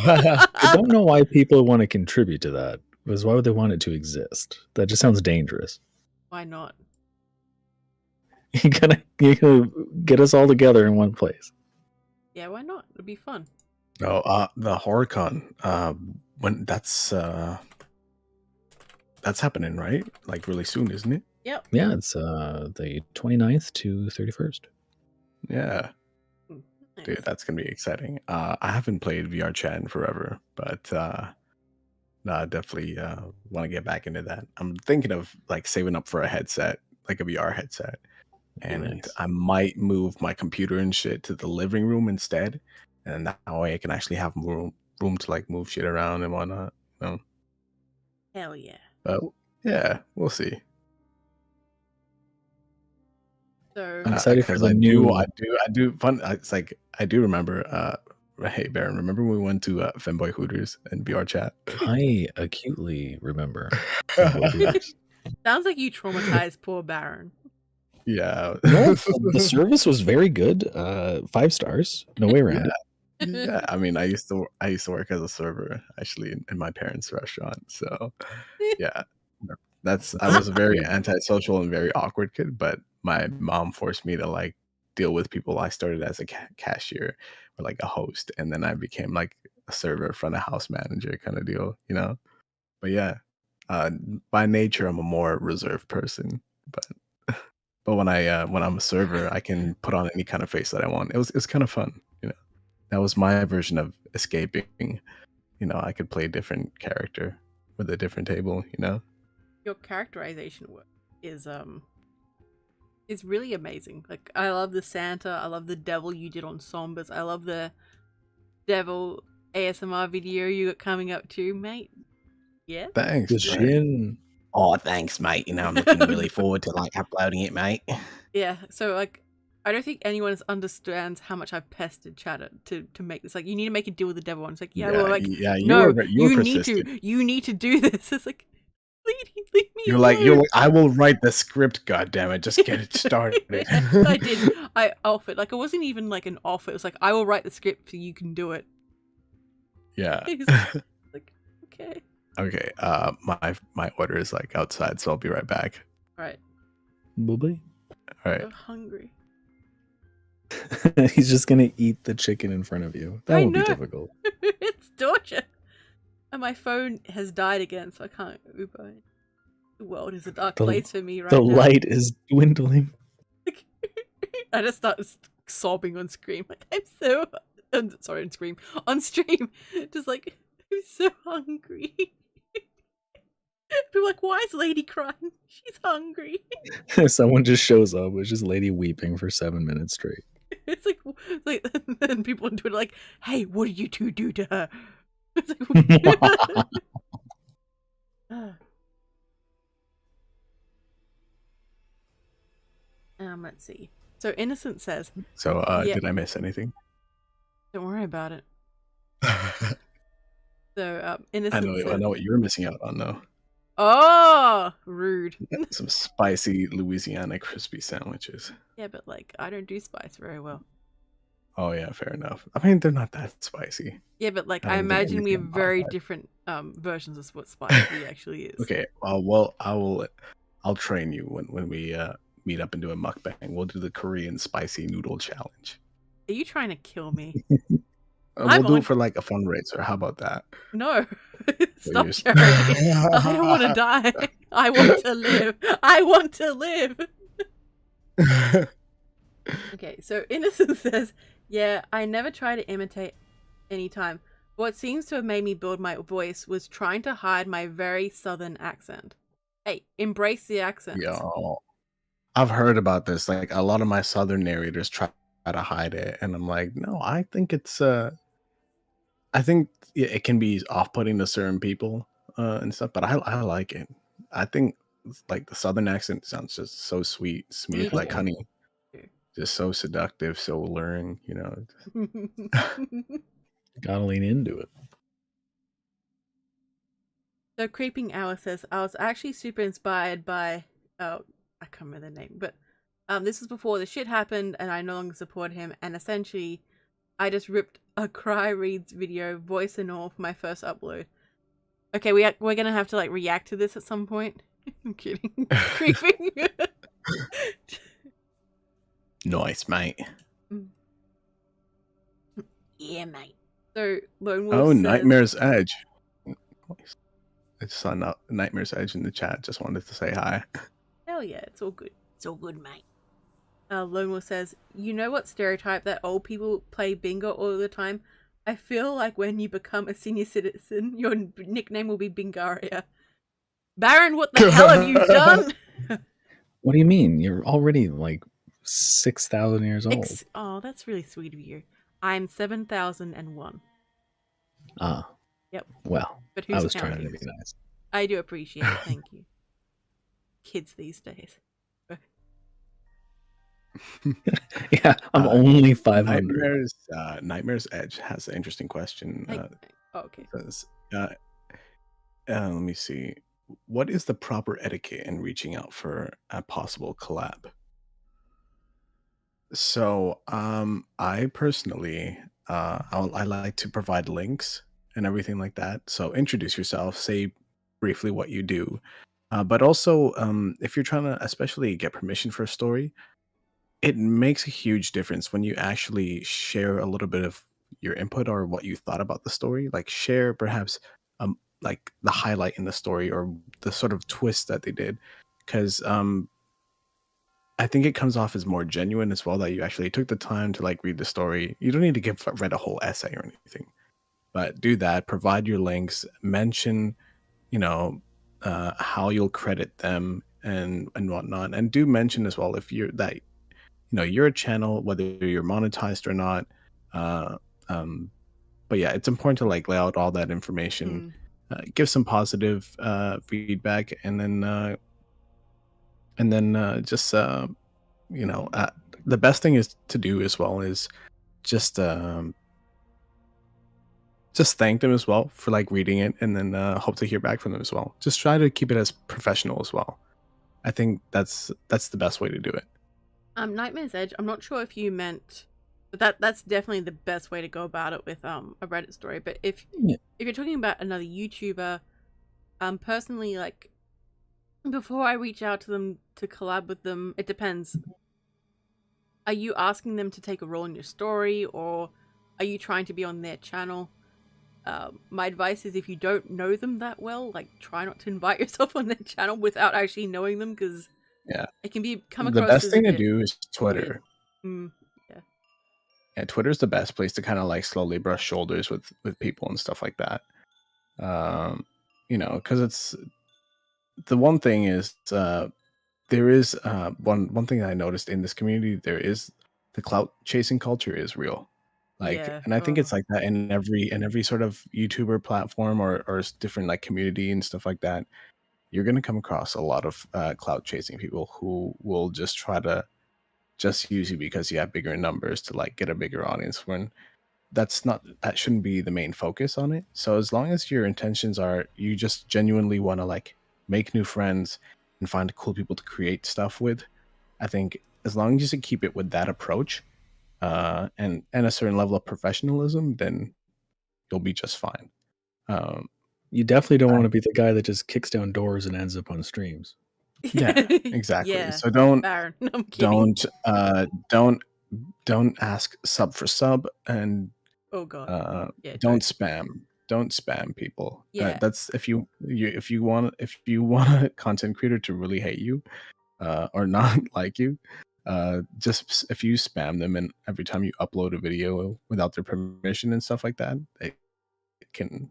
I don't know why people want to contribute to that. Because why would they want it to exist? That just sounds dangerous. Why not? You're gonna get us all together in one place. Yeah, why not? It'd be fun. Oh, the HorrorCon. When that's happening, right? Like really soon, isn't it? Yep. Yeah, it's the 29th to 31st. Yeah. Nice. Dude, that's gonna be exciting. I haven't played VR chat in forever, but no, I definitely want to get back into that. I'm thinking of like saving up for a headset, like a VR headset. And nice. I might move my computer and shit to the living room instead. And that way I can actually have room to like move shit around and whatnot. You know? Hell yeah. But yeah, we'll see. So I'm excited for the new. I do fun. It's like I do remember. Hey Baron, remember when we went to Femboy Hooters and VR chat? I acutely remember. Sounds like you traumatized poor Baron. Yeah. No, the service was very good. 5 stars. No way around it. Yeah, I mean, I used to work as a server actually in my parents' restaurant. So yeah, I was a very antisocial and very awkward kid, but my mom forced me to like deal with people. I started as a cashier or like a host, and then I became like a server, front of house manager kind of deal, you know. But yeah, by nature, I'm a more reserved person, but when I'm a server, I can put on any kind of face that I want. It's kind of fun, you know. That was my version of escaping. You know, I could play a different character with a different table, you know. Your characterization work is really amazing. Like, I love the Santa, I love the devil you did on Sombers, I love the devil ASMR video you got coming up too, mate. Yeah. Thanks. The Shin. Oh, thanks, mate. You know, I'm looking really forward to like uploading it, mate. Yeah. So like, I don't think anyone understands how much I've pestered Chatter to make this. Like, you need to make a deal with the devil. And it's like, yeah, well, like, you need to do this. It's like, leave me alone. You're like, I will write the script. God damn it, just get it started. Yeah, I did. I offered. Like, it wasn't even like an offer. It was like, I will write the script so you can do it. Yeah. Like, okay. Okay. My order is like outside, so I'll be right back. All right. Bye-bye. All right. I'm hungry. He's just gonna eat the chicken in front of you. That won't be difficult. It's torture. And my phone has died again, so I can't Uber. The world is a dark place for me right now. The light is dwindling. I just start sobbing on screen. Like, on stream. Just like, I'm so hungry. People are like, why is Lady crying? She's hungry. Someone just shows up, it's just lady weeping for 7 minutes straight. It's like, and people on Twitter like, hey, what did you two do to her? It's like, let's see. So Innocent says. So, yeah, did I miss anything? Don't worry about it. So, Innocent I know what you're missing out on, though. Oh, rude. Some spicy Louisiana crispy sandwiches. Yeah, but like, I don't do spice very well. Oh yeah, fair enough. I mean, they're not that spicy. Yeah, but like, I imagine we have very different versions of what spicy actually is. Okay, well, I'll train you when we meet up and do a mukbang. We'll do the Korean spicy noodle challenge. Are you trying to kill me? We'll do it for like a fundraiser. How about that? No, stop charity. I don't want to die. I want to live. I want to live. Okay, so Innocent says, yeah, I never try to imitate any time. What seems to have made me build my voice was trying to hide my very southern accent. Hey, embrace the accent. Yo, I've heard about this. Like, a lot of my southern narrators try to hide it, and I'm like, no, I think it's I think it can be off-putting to certain people and stuff, but I like it. I think like the southern accent sounds just so sweet, smooth like honey. Just so seductive, so alluring, you know. Gotta lean into it. So Creeping Hour says, I was actually super inspired by, I can't remember the name, but this was before the shit happened and I no longer support him, and essentially I just ripped a Cry Reads video, voice and all, for my first upload. Okay, we're gonna have to like react to this at some point. I'm kidding. Creeping. Nice, mate. Yeah, mate. So Lone Wolf Oh, says, Nightmare's Edge. I just saw Nightmare's Edge in the chat. Just wanted to say hi. Hell yeah, it's all good. It's all good, mate. Lone Wolf says, you know what stereotype that old people play bingo all the time? I feel like when you become a senior citizen, your nickname will be Bingaria. Baron, what the hell have you done? What do you mean? You're already like 6,000 years old. Oh, that's really sweet of you. I'm 7,001. Ah. Yep. Well, but who's I was trying to be nice. I do appreciate it. Thank you. Kids these days. Yeah, I'm only 500. Nightmare's Edge has an interesting question. Okay. Says, let me see. What is the proper etiquette in reaching out for a possible collab? So, I personally, I like to provide links and everything like that. So, introduce yourself, say briefly what you do, but also, if you're trying to, especially get permission for a story, it makes a huge difference when you actually share a little bit of your input or what you thought about the story. Like, share perhaps like the highlight in the story or the sort of twist that they did, because I think it comes off as more genuine as well, that you actually took the time to like read the story. You don't need to read a whole essay or anything, but do that. Provide your links. Mention, you know, how you'll credit them and whatnot, and do mention as well if you're that, you know, you're a channel, whether you're monetized or not. But yeah, it's important to like lay out all that information, give some positive feedback, and then just you know, the best thing is to do as well is just thank them as well for like reading it, and then hope to hear back from them as well. Just try to keep it as professional as well. I think that's the best way to do it. Nightmare's Edge, I'm not sure if you meant, but that's definitely the best way to go about it with a Reddit story. But if you're talking about another YouTuber, personally, like, before I reach out to them to collab with them, it depends. Are you asking them to take a role in your story, or are you trying to be on their channel? My advice is, if you don't know them that well, like, try not to invite yourself on their channel without actually knowing them, because it can come across. The best thing to do is Twitter. Yeah, Twitter's the best place to kind of like slowly brush shoulders with people and stuff like that. You know, because the one thing is, there is one thing I noticed in this community. There is the clout chasing culture is real. Like, Yeah. and I think it's like that in every sort of YouTuber platform or different like community and stuff like that. You're gonna come across a lot of clout chasing people who will just try to just use you because you have bigger numbers to like get a bigger audience, when that shouldn't be the main focus on it. So as long as your intentions are you just genuinely want to like make new friends and find cool people to create stuff with, I think as long as you keep it with that approach, and a certain level of professionalism, then you'll be just fine. You definitely don't want to be the guy that just kicks down doors and ends up on streams. Yeah, exactly. Yeah. So don't Baron. No, I'm kidding. don't ask sub for sub, and Oh god. Yeah. don't spam people. Yeah. That's if you want a content creator to really hate you, or not like you, just if you spam them and every time you upload a video without their permission and stuff like that, it can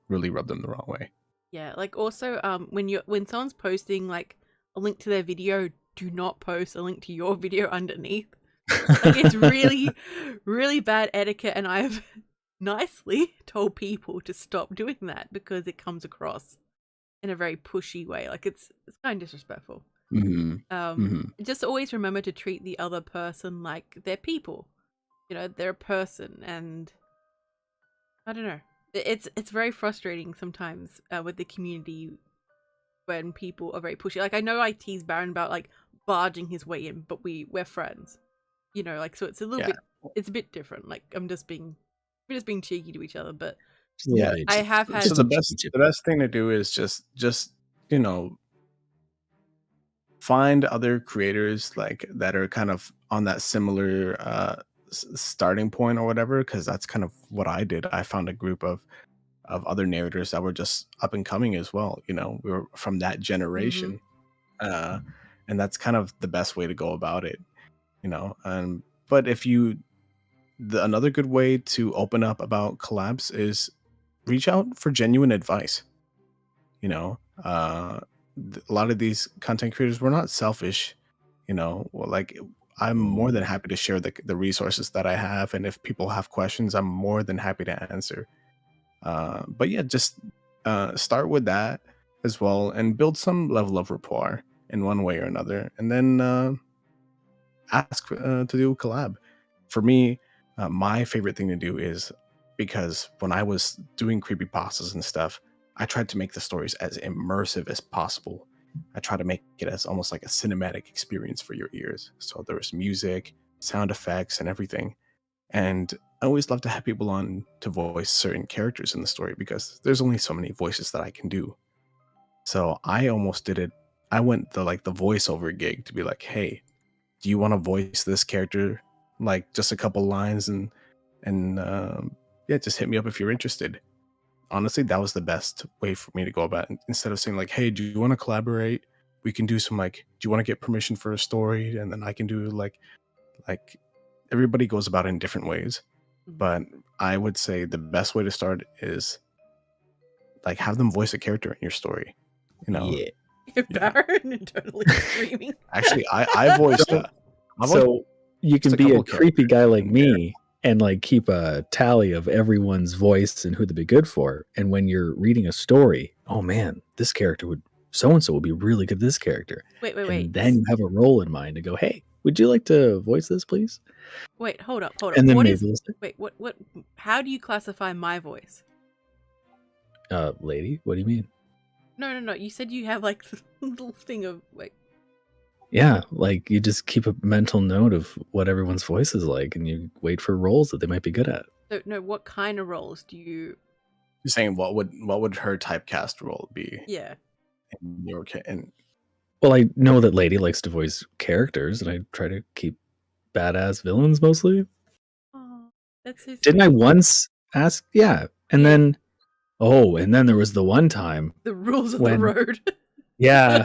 really rub them the wrong way. Yeah. Like also, when someone's posting like a link to their video, do not post a link to your video underneath. Like it's really, really bad etiquette, and I've nicely told people to stop doing that because it comes across in a very pushy way. Like it's kind of disrespectful. Just always remember to treat the other person like they're people. You know, they're a person, and I don't know. It's very frustrating sometimes with the community when people are very pushy. Like I know I tease Baron about like barging his way in, but we're friends. You know, like so it's a little bit, it's a bit different. Like we're just being cheeky to each other, but yeah, I have had. So the best thing to do is just you know, find other creators like that are kind of on that similar starting point or whatever, because that's kind of what I did. I found a group of other narrators that were just up and coming as well. You know, we were from that generation, and that's kind of the best way to go about it. You know, but if you another good way to open up about collabs is reach out for genuine advice. You know, a lot of these content creators, we're not selfish. You know, well, like I'm more than happy to share the resources that I have, and if people have questions, I'm more than happy to answer. But yeah, just start with that as well and build some level of rapport in one way or another, and then ask to do a collab. For me, my favorite thing to do is, because when I was doing creepypastas and stuff, I tried to make the stories as immersive as possible. I try to make it as almost like a cinematic experience for your ears. So there was music, sound effects, and everything. And I always love to have people on to voice certain characters in the story, because there's only so many voices that I can do. So I almost did it. I went the voiceover gig to be like, hey, do you want to voice this character, like just a couple lines, and yeah, just hit me up if you're interested. Honestly, that was the best way for me to go about it. Instead of saying like, hey, do you want to collaborate? We can do some like, do you want to get permission for a story? And then I can do like everybody goes about it in different ways. But I would say the best way to start is like have them voice a character in your story. You know, Baron totally screaming. Actually, I voiced. So you can be a creepy guy like me and like keep a tally of everyone's voice and who they'd be good for. And when you're reading a story, oh man, this character would so-and-so would be really good at this character. Wait. And then you have a role in mind to go, hey, would you like to voice this, please? Wait, hold up. And then what how do you classify my voice? Lady, what do you mean? No. You said you have like this little thing of like. Yeah, like you just keep a mental note of what everyone's voice is like, and you wait for roles that they might be good at. So, no, what kind of roles do you? You're saying what would her typecast role be? Yeah. Well, I know that Lady likes to voice characters, and I try to keep badass villains mostly. Oh, that's so sweet. Didn't I once ask? Yeah, and then there was the one time the rules of the road. Yeah,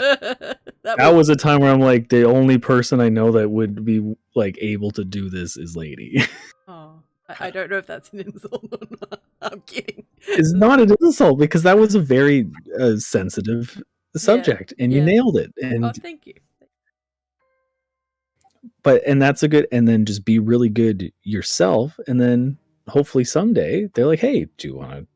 that was a time where I'm like, the only person I know that would be like able to do this is Lady. Oh, I don't know if that's an insult or not. I'm kidding. It's not an insult, because that was a very sensitive subject, and you yeah. nailed it. Oh, And thank you. that's a good, and then just be really good yourself, and then hopefully someday they're like, hey, do you want to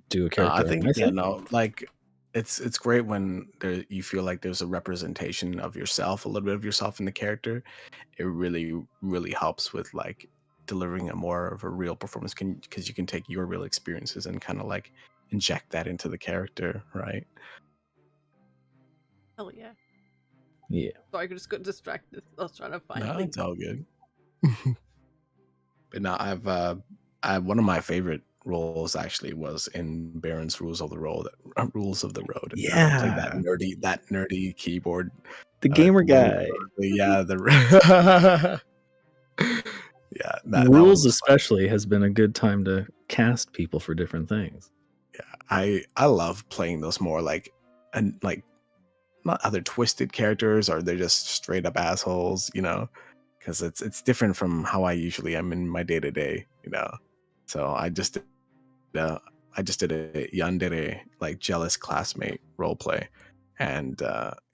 do a character? I think on my side? like it's great when you feel like there's a representation of yourself, a little bit of yourself in the character. It really helps with like delivering a more of a real performance, because you can take your real experiences and kind of like inject that into the character, right? Hell yeah. Yeah. Sorry, I just got distracted. I was trying to find No, things. it's all good. But now I one of my favorite roles actually was in Baron's Rules of the Road. Rules of the Road. Yeah. Like that nerdy keyboard. The gamer guy. Yeah, the yeah. That Rules was especially has been a good time to cast people for different things. Yeah, I love playing those more like not other twisted characters, or they're just straight up assholes, because it's different from how I usually am in my day to day, So I just did a yandere, like jealous classmate role play, and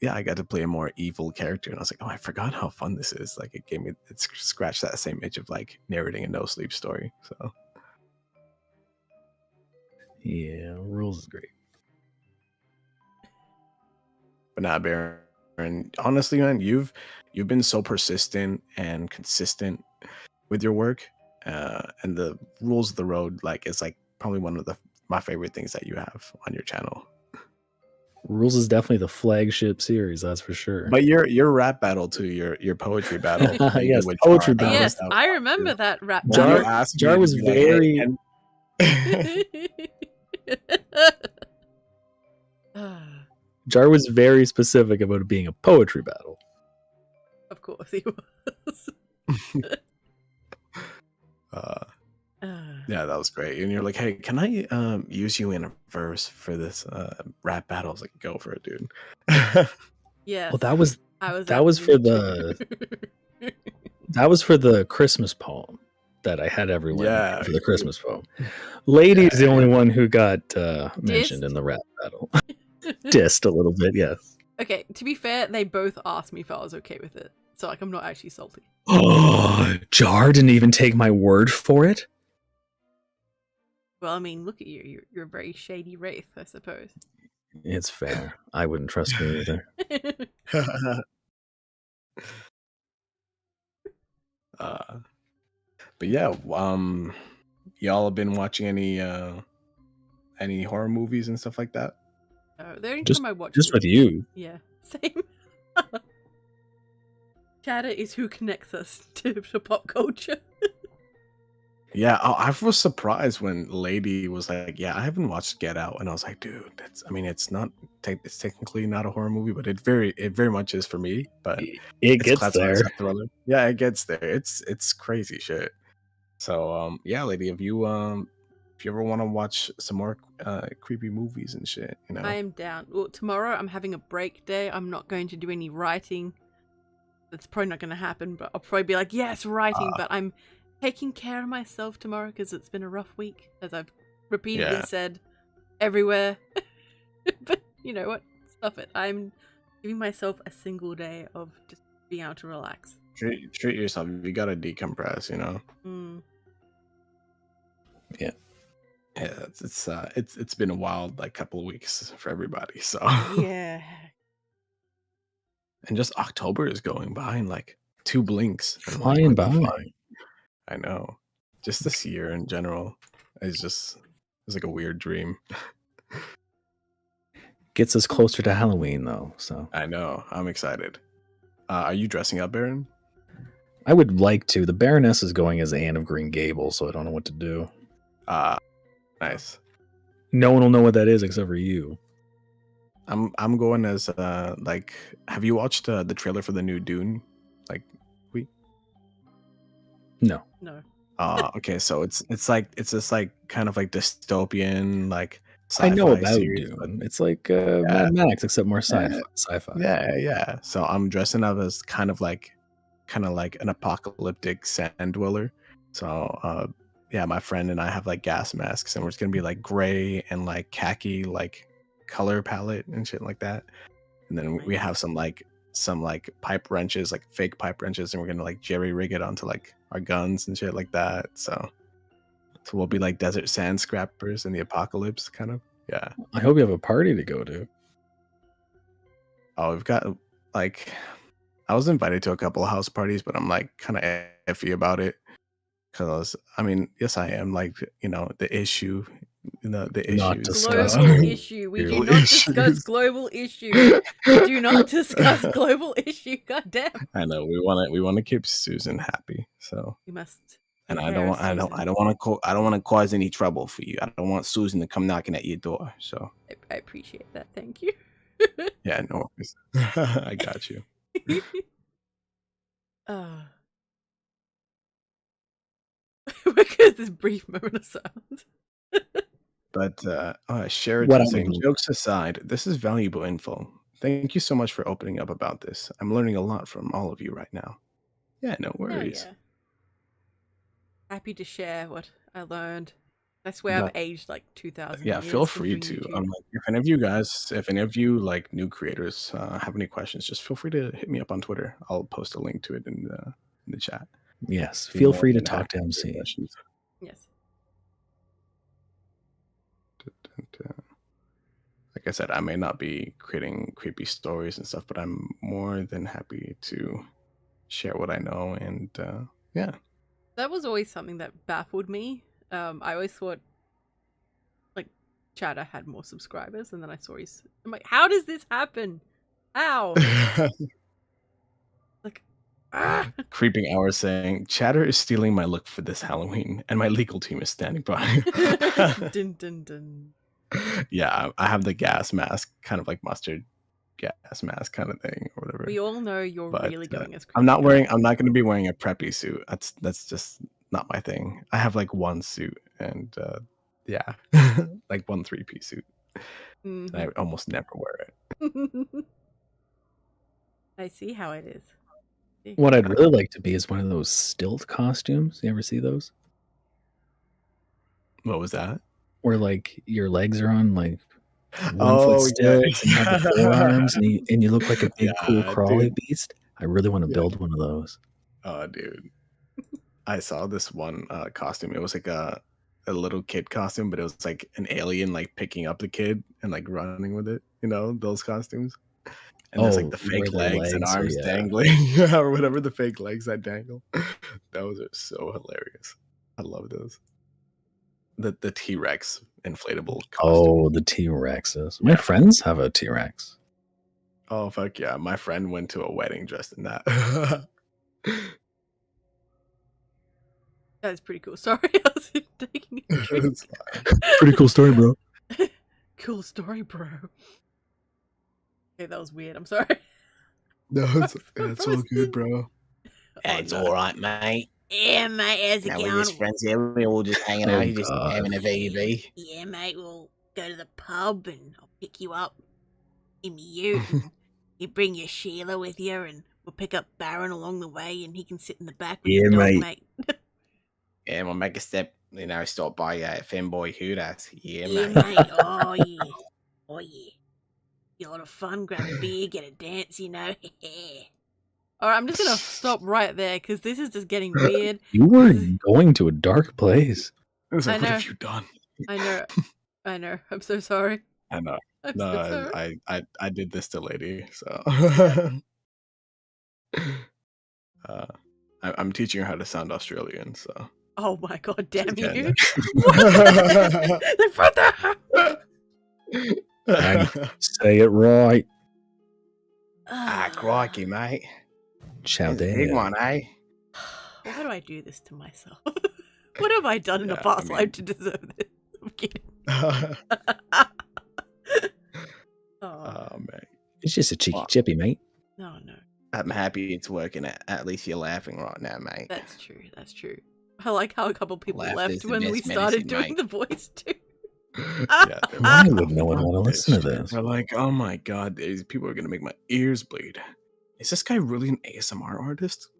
yeah, I got to play a more evil character, and I was like, oh, I forgot how fun this is. Like it scratched that same itch of like narrating a no sleep story. So Yeah, Rules is great. but now, Baron, honestly, man, you've been so persistent and consistent with your work, and the Rules of the Road, like, it's like probably one of my favorite things that you have on your channel. Rules is definitely the flagship series, that's for sure. But your rap battle too, your poetry battle. Yes, poetry battle. Yes, I remember that rap Jar battle. was very. Jar was very specific about it being a poetry battle. Of course he was. Yeah, that was great. And you're like, hey, can I use you in a verse for this rap battle? I was like, go for it, dude. Yeah. Well, that was for the Christmas poem that I had everyone for the Christmas poem. Lady is the only one who got mentioned in the rap battle. Dissed a little bit, yes. Okay, to be fair, they both asked me if I was okay with it. So like I'm not actually salty. Oh, Jar didn't even take my word for it? Well, I mean, look at you. You're a very shady wraith, I suppose. It's fair. I wouldn't trust me either. But yeah, y'all have been watching any horror movies and stuff like that? The only time I watch just with you. Yeah, same. Chatter is who connects us to pop culture. Yeah, I was surprised when Lady was like, "Yeah, I haven't watched Get Out," and I was like, "Dude, it's technically not a horror movie, but it very much is for me." But it gets there. Yeah, it gets there. It's crazy shit. So yeah, Lady, if you ever want to watch some more creepy movies and shit, I am down. Well, tomorrow I'm having a break day. I'm not going to do any writing. That's probably not going to happen, but I'll probably be like, yes, writing, but I'm taking care of myself tomorrow because it's been a rough week, as I've repeatedly said everywhere. But you know what? Stuff it. I'm giving myself a single day of just being able to relax. Treat yourself. You gotta decompress, Yeah. Yeah, it's been a wild like couple of weeks for everybody. So yeah. And just October is going by in like 2 blinks. Flying by. I know. Just this year in general it's like a weird dream. Gets us closer to Halloween though, so. I know. I'm excited. Are you dressing up, Baron? I would like to. The Baroness is going as Anne of Green Gables, so I don't know what to do. Nice. No one will know what that is except for you. I'm going as like, have you watched the trailer for the new Dune? Like, No. Okay, so it's this like kind of like dystopian like I know about series, Dune. It's like Mad Max, except more sci-fi. Yeah. So I'm dressing up as kind of like an apocalyptic sand dweller. So yeah, my friend and I have like gas masks, and we're just gonna be like gray and like khaki like color palette and shit like that. And then we have some pipe wrenches, like fake pipe wrenches, and we're gonna like jerry rig it onto like our guns and shit like that. So we'll be like desert sand scrappers in the apocalypse, kind of. Yeah. I hope you have a party to go to. Oh, we've got like, I was invited to a couple of house parties, but I'm like kind of iffy about it because I mean, yes, I am like, the issue, the Not issues. discussing Global issue. We do not discuss global issue. Do not discuss global issue. God damn. I know we want to keep Susan happy, so You must. and I don't want to cause any trouble for you. I don't want Susan to come knocking at your door. So I appreciate that. Thank you. yeah, no worries. I got you. Because this brief moment of silence. But Sheridan saying, jokes aside, this is valuable info. Thank you so much for opening up about this. I'm learning a lot from all of you right now. Yeah, no worries. Yeah. Happy to share what I learned. I swear I've aged like 2,000 Yeah, years feel free from to. YouTube. If any of you like new creators have any questions, just feel free to hit me up on Twitter. I'll post a link to it in the chat. Yes, feel free to talk to MC. Yes. Like I said, I may not be creating creepy stories and stuff, but I'm more than happy to share what I know. And yeah, that was always something that baffled me. I always thought like Chatter had more subscribers, and then I saw his. I'm like, how does this happen? How? Like, Creeping Hour saying, Chatter is stealing my look for this Halloween, and my legal team is standing by. Dun, dun, dun. Yeah, I have the gas mask, kind of like mustard gas mask kind of thing, or whatever. We all know you're really going as creepy. I'm not going to be wearing a preppy suit. That's just not my thing. I have like one suit, and yeah, like one 3-piece suit. Mm-hmm. I almost never wear it. I see how it is. What I'd really like to be is one of those stilt costumes. You ever see those? What was that? Where like your legs are on like 1 foot stilts and you have the forearms and you look like a big cool crawly beast. I really want to build one of those. Oh, dude. I saw this one costume. It was like a little kid costume, but it was like an alien like picking up the kid and like running with it. You know, those costumes. And there's like the fake legs and arms dangling. Or whatever, the fake legs that dangle. Those are so hilarious. I love those. The T-Rex inflatable costume. Oh, the T-Rexes. My friends have a T-Rex. Oh, fuck yeah. My friend went to a wedding dressed in that. That's pretty cool. Sorry, I was taking a drink. Pretty cool story, bro. Cool story, bro. Okay, that was weird. I'm sorry. No, it's all good, bro. It's all right, mate. Yeah, mate, how's it going? We're just friends here. We're all just hanging out. You're just having a VB. Yeah, mate, we'll go to the pub and I'll pick you up in my ute. And you bring your Sheila with you and we'll pick up Baron along the way and he can sit in the back with the dog, mate. Yeah, we'll make a step, stop by Femboy Hooters. Yeah, mate. Oh, yeah. Oh, yeah. Be a lot of fun. Grab a beer, get a dance, Alright, I'm just gonna stop right there because this is just getting weird. You were going to a dark place. It was like, what have you done? I know. I'm so sorry. I know. I'm so sorry. I did this to Lady, so I'm teaching her how to sound Australian, so. Oh my god, damn you. Say it right. Crikey, mate. Chow down. Big one, eh? Why do I do this to myself? What have I done in a past life to deserve this? I'm kidding. Oh, man. It's just a cheeky chippy, mate. No. I'm happy it's working. At least you're laughing right now, mate. That's true. I like how a couple people left when we started doing the voice too. Why would no one want to listen to this? They're like, oh my god, these people are going to make my ears bleed. Is this guy really an ASMR artist?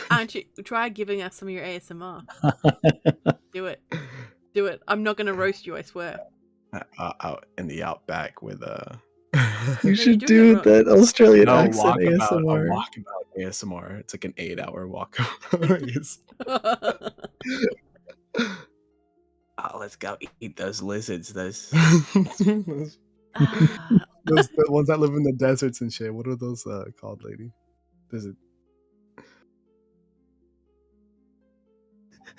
Aren't you? Try giving us some of your ASMR. Do it. I'm not going to roast you, I swear. out in the outback with You you're should doing do it wrong. that Australian no accent walkabout, a ASMR. walkabout ASMR. It's like an 8-hour walkabout. Oh, let's go eat those lizards. Those the ones that live in the deserts and shit. What are those called, lady? There's a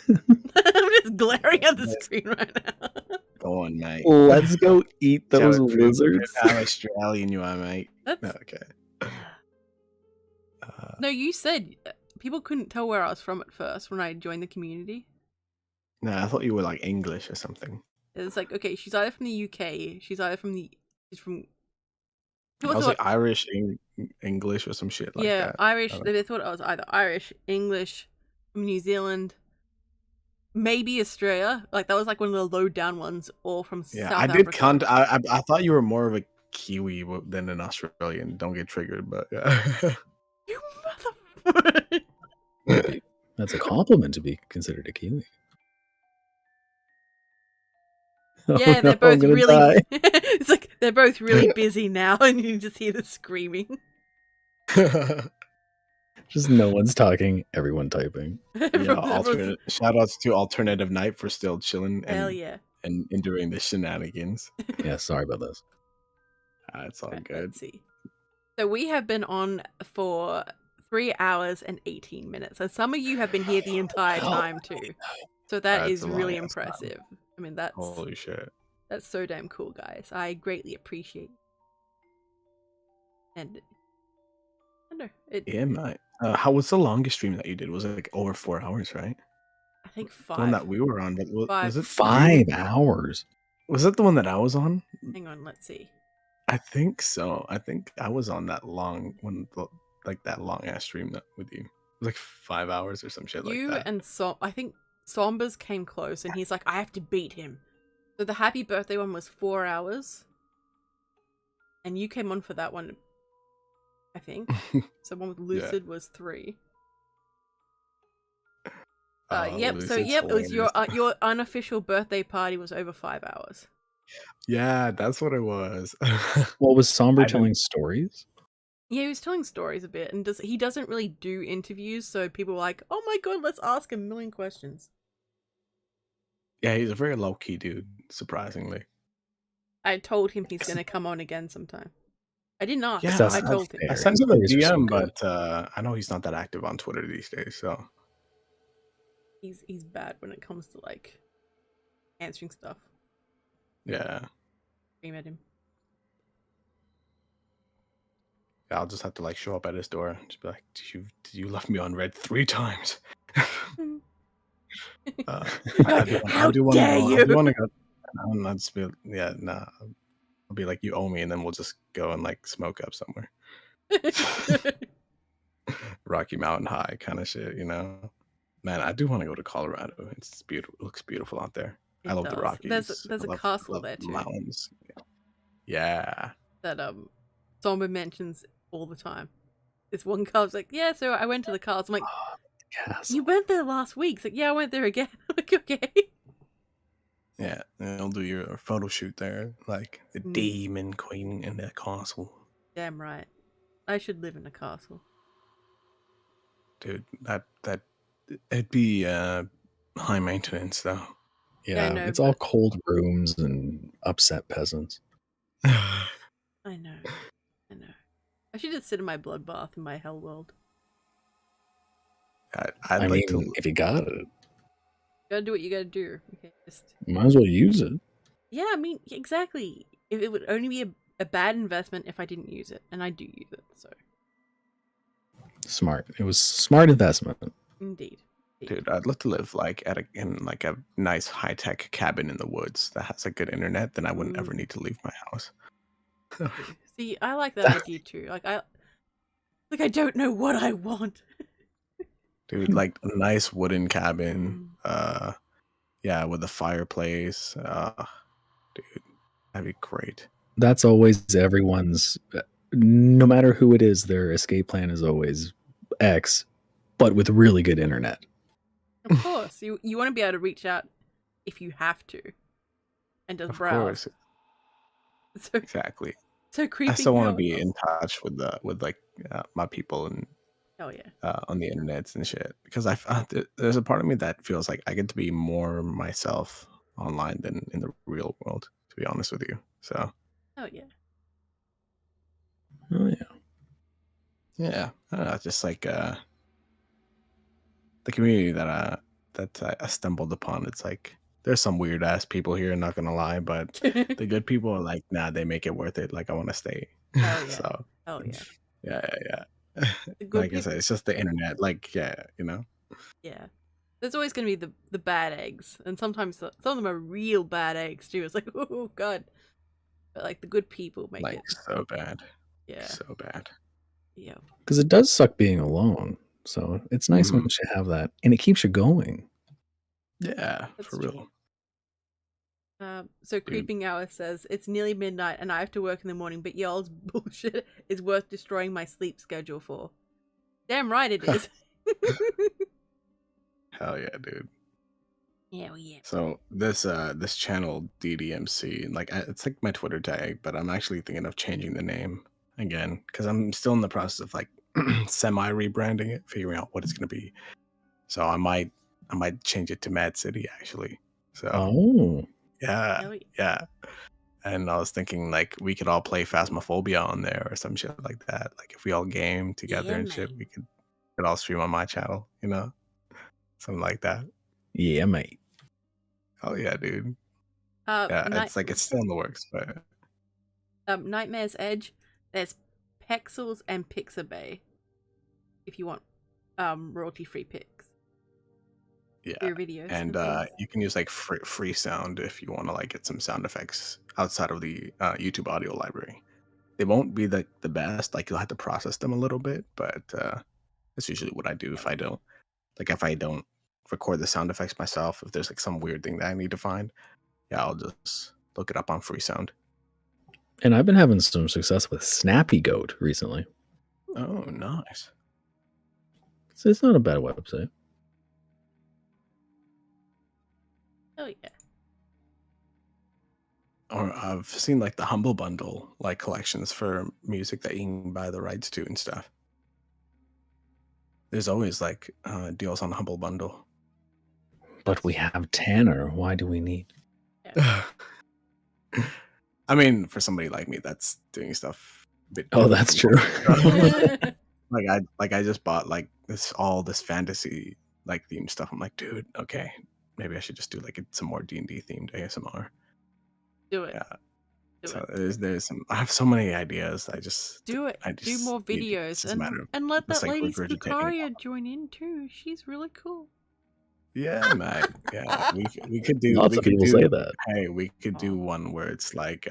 I'm just glaring at the screen right now. go on, mate. Let's go eat those Show it, lizards. How Australian you are, mate. That's No, okay. no. You said people couldn't tell where I was from at first when I joined the community. No, I thought you were like English or something. It's like, okay, she's either from the UK, she's from. I was like Irish, English, or some shit like yeah, that. Irish. They thought I was either Irish, English, from New Zealand, maybe Australia. Like that was like one of the low down ones, or from Yeah, South I did. Africa. I thought you were more of a Kiwi than an Australian. Don't get triggered, but yeah. You motherfucker! That's a compliment to be considered a Kiwi. Yeah, Oh, they're no, both I'm gonna really. die. It's like they're both really busy now, and you just hear the screaming. Just no one's talking, everyone typing. Yeah, shout outs to Alternative Night for still chilling Hell yeah. and enduring the shenanigans. Yeah, sorry about this. It's all Right, good. let's see. So we have been on for 3 hours and 18 minutes. And some of you have been here the entire time too. So That's is a really long-ass time. impressive. I mean, that's Holy shit. That's so damn cool, guys. I greatly appreciate it. And I don't know. Yeah, mate. How was the longest stream that you did? Was it like over 4 hours, right? I think The one 5. that we were on, but was it 5 hours. Was it the one that I was on? Hang on, let's see. I think so. I think I was on that long that long ass stream with you. It was like 5 hours or some shit like You that. and I think Sombers came close, and he's like, I have to beat him. So the happy birthday one was 4 hours. And you came on for that one, I think. So one with Lucid was 3. Yep. So Lucid's yep, it was your hilarious. your unofficial birthday party was over 5 hours. Yeah, that's what it was. Well, was Somber I telling stories? Yeah, he was telling stories a bit, and he doesn't really do interviews, so people were like, "Oh my god, let's ask him a million questions." Yeah, he's a very low key dude, surprisingly. I told him he's gonna come on again sometime. I didn't ask. Yeah, I told him. I sent him a Stories are so DM, good. but I know he's not that active on Twitter these days. So He's bad when it comes to like answering stuff. yeah, Scream at him. I'll just have to like show up at his door and just be like, "Did you left me on red 3 times?" How dare you? I do want to go. I'm not just be, yeah, nah. I'll be like, you owe me, and then we'll just go and like smoke up somewhere, Rocky Mountain High kind of shit, you know. Man, I do want to go to Colorado. It's beautiful. It looks beautiful out there. I love the Rockies. There's a castle there too. Mountains. Yeah. That Somber mentions all the time. This one car's like, yeah, so I went to the castle. I'm like, Castle. you went there last week. It's like, yeah, I went there again. I'm like, okay. Yeah, and they'll do your photo shoot there, like the demon queen in the castle. Damn right. I should live in a castle. Dude, that it'd be high maintenance though. Yeah, I know, it's all cold rooms and upset peasants. I know. I should just sit in my bloodbath in my hell world. I'd like to. If you got it, You gotta do what you gotta do. Okay, might as well use it. Yeah, I mean, exactly. It would only be a bad investment if I didn't use it, and I do use it, so. Smart. It was smart investment. Indeed. Dude, I'd love to live like in a nice high tech cabin in the woods that has a good internet. Then I wouldn't ever need to leave my house. See, I like that idea too. I don't know what I want. Dude, like a nice wooden cabin. Yeah, with a fireplace. Dude, that'd be great. That's always everyone's. No matter who it is, their escape plan is always X, but with really good internet. Of course, you want to be able to reach out if you have to, and just browse. So, exactly. so I creeping still want to out. be in touch with like my people and Oh yeah. on the internet and shit, because there's a part of me that feels like I get to be more myself online than in the real world, to be honest with you. So Oh yeah. Oh yeah. yeah, I don't know, it's just like the community that I stumbled upon. It's like there's some weird ass people here, not gonna lie, but the good people are like, nah, they make it worth it. Like I want to stay. Oh yeah. So Oh yeah. yeah. The good Like I people. said, it's just the internet. Like you know. Yeah. There's always going to be the bad eggs, and sometimes some of them are real bad eggs too. It's like, oh god, but like the good people make Like it. so bad. Yeah. So bad. Yeah. Because it does suck being alone. So it's nice when Mhm. you have that, and it keeps you going. Yeah, That's for true. real. So Creeping Hour says it's nearly midnight and I have to work in the morning, but y'all's bullshit is worth destroying my sleep schedule for. Damn right it is. Hell yeah, dude. Yeah, yeah. So this channel DDMC, like it's like my Twitter tag, but I'm actually thinking of changing the name again because I'm still in the process of like semi rebranding it, figuring out what it's gonna be. So I might change it to Mad City actually. So Oh, yeah, Hell yeah. yeah. And I was thinking like we could all play Phasmophobia on there or some shit like that. Like if we all game together Yeah, and shit, mate. we could all stream on my channel, you know, something like that. yeah, mate. Oh yeah, dude. Yeah, Night it's like it's still in the works, but Nightmare's Edge. There's Pexels and Pixabay. If you want royalty free pics. yeah. Your videos And things. you can use like free sound if you want to like get some sound effects outside of the YouTube audio library. They won't be the best. Like you'll have to process them a little bit, but that's usually what I do if I don't record the sound effects myself. If there's like some weird thing that I need to find, yeah, I'll just look it up on free sound. And I've been having some success with Snappy Goat recently. Oh, nice. So it's not a bad website. Oh yeah. Or I've seen like the Humble Bundle like collections for music that you can buy the rights to and stuff. There's always like deals on Humble Bundle. But we have Tanner. Why do we need? I mean, for somebody like me, that's doing stuff a bit Oh, different that's from true. normal. Like I just bought like this fantasy like theme stuff. I'm like, dude, okay, maybe I should just do like some more D&D themed ASMR. Do it. Yeah. Do So it. there's some. I have so many ideas. I just Do it. Do more it's videos just a matter of and let just that like lady regurgitating. Spookaria join in too. She's really cool. Yeah, mate. Yeah, we could do Lots of people say that. hey, we could do one where it's like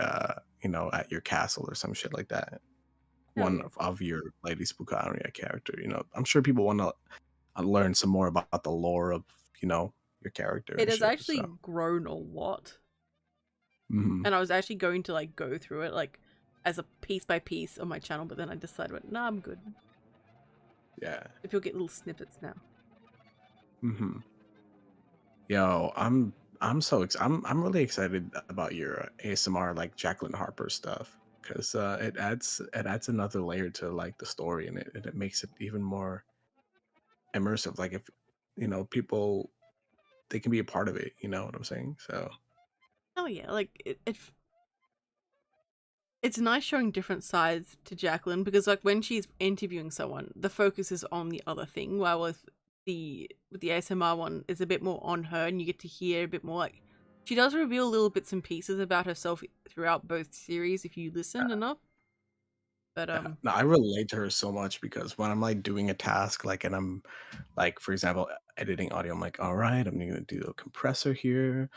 you know, at your castle or some shit like that. Hell One yeah. of your Lady Spookaria character. You know, I'm sure people want to learn some more about the lore of, you know, your character. It and has shit, actually so. grown a lot. Mhm. And I was actually going to like go through it like as a piece by piece on my channel, but then I decided, nah, I'm good. Yeah. If you'll get little snippets now. Mhm. Yo, I'm I'm really excited about your ASMR like Jacqueline Harper stuff because it adds another layer to like the story, and it makes it even more immersive. Like if you know people, they can be a part of it. You know what I'm saying? So Oh yeah, like it's nice showing different sides to Jacqueline because like when she's interviewing someone, the focus is on the other thing, while with the ASMR one is a bit more on her and you get to hear a bit more like she does reveal little bits and pieces about herself throughout both series if you listen enough. But yeah, no, I relate to her so much because when I'm like doing a task, like, and I'm like, for example, editing audio, I'm like, all right, I'm gonna do a compressor here.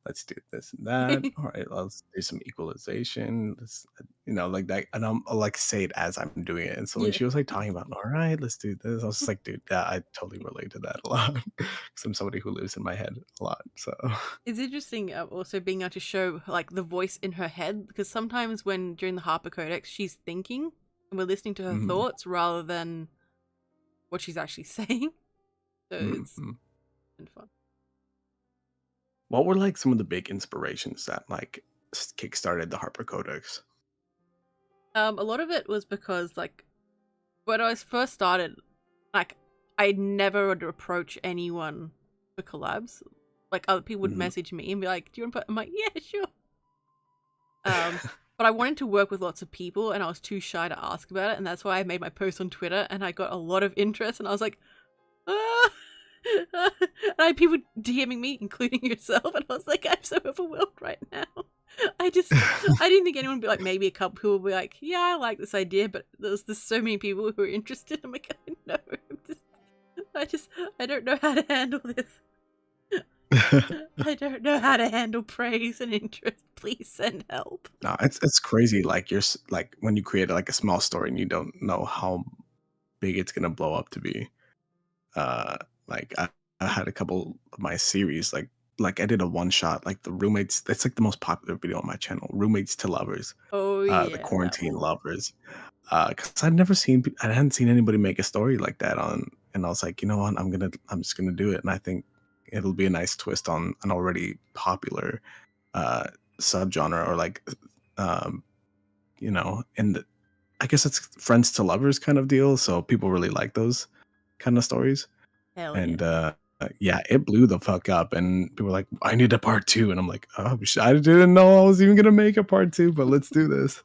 Let's do this and that. All right, let's do some equalization. Let's, you know, like that. And I'll like say it as I'm doing it. And so when yeah. she was like talking about, all right, let's do this, I was just like, dude, yeah, I totally relate to that a lot because I'm somebody who lives in my head a lot. So It's interesting also being able to show like the voice in her head because sometimes when during the HARPER Codex she's thinking and we're listening to her mhm, thoughts rather than what she's actually saying. So it's mhm. been fun. What were like some of the big inspirations that like kickstarted the Harper Codex? A lot of it was because, like, when I first started, like, I never would approach anyone for collabs. Like, other people would message me and be like, "Do you want to put?" I'm like, "Yeah, sure." But I wanted to work with lots of people, and I was too shy to ask about it, and that's why I made my post on Twitter, and I got a lot of interest, and I was like, ah! And I had people DMing me, including yourself, and I was like, I'm so overwhelmed right now. I didn't think anyone would be like, maybe a couple people would be like, yeah, I like this idea, but there's so many people who are interested. I'm like, I know, I don't know how to handle this. I don't know how to handle praise and interest. Please send help. No, it's crazy. Like like when you create like a small story and you don't know how big it's gonna blow up to be. Like I had a couple of my series, like I did a one shot, like the roommates. That's like the most popular video on my channel. Roommates to lovers. Oh yeah, the quarantine lovers. Because I hadn't seen anybody make a story like that on, and I was like, you know what, I'm just gonna do it, and I think it'll be a nice twist on an already popular subgenre, or like, you know, and I guess it's friends to lovers kind of deal. So people really like those kind of stories. Hell And yeah. Yeah, it blew the fuck up, and people were like, I need a part 2, and I'm like, oh, I didn't know I was even gonna make a part 2, but let's do this.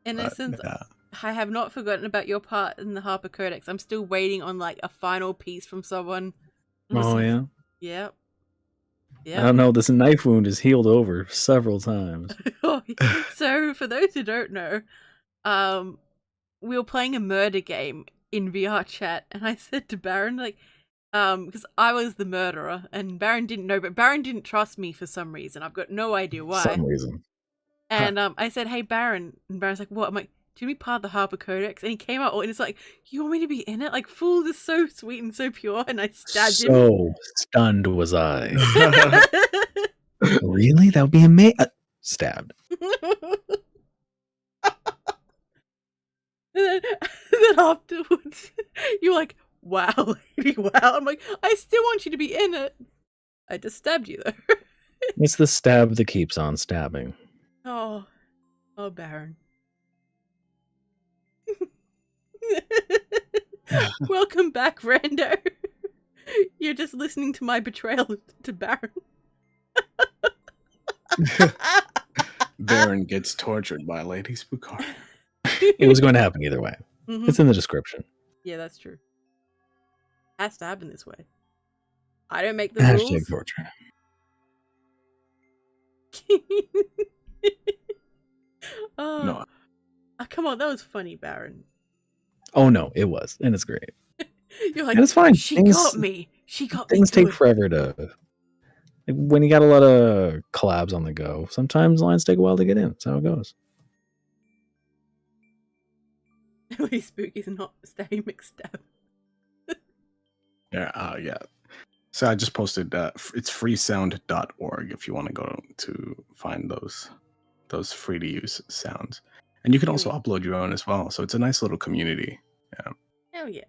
In essence, yeah. I have not forgotten about your part in the Harper Codex. I'm still waiting on like a final piece from someone. Oh yeah. Yep. I don't know. This knife wound is healed over several times. So for those who don't know, we were playing a murder game in VR chat, and I said to Baron, like, because I was the murderer, and Baron didn't know, but Baron didn't trust me for some reason. I've got no idea why. Some reason. And I said, "Hey, Baron," and Baron's like, "What?" I'm like, "Do you want to be part of the Harper Codex?" And he came out, and it's like, "You want me to be in it?" Like, fool, this is so sweet and so pure, and I stabbed him. So stunned was I. Really? That would be amazing. Stabbed. And then afterwards, you're like, "Wow, lady, wow." I'm like, "I still want you to be in it. I just stabbed you, though." It's the stab that keeps on stabbing. Oh, Baron. Welcome back, Rando. You're just listening to my betrayal to Baron. Baron gets tortured by Lady Spookaria. It was going to happen either way. Mm-hmm. It's in the description. Yeah, that's true. I stabbed in this way. I don't make the rules. Hashtag torture. Oh, no. Come on, that was funny, Baron. Oh no, it was, and it's great. You're like, and it's fine. She got me. Things take forever to. When you got a lot of collabs on the go, sometimes lines take a while to get in. That's how it goes. Lady Spook is not Stabby McStab. Yeah. So I just posted it's freesound.org if you want to go to find those free to use sounds. And you can also upload your own as well. So it's a nice little community. Yeah. Hell yeah.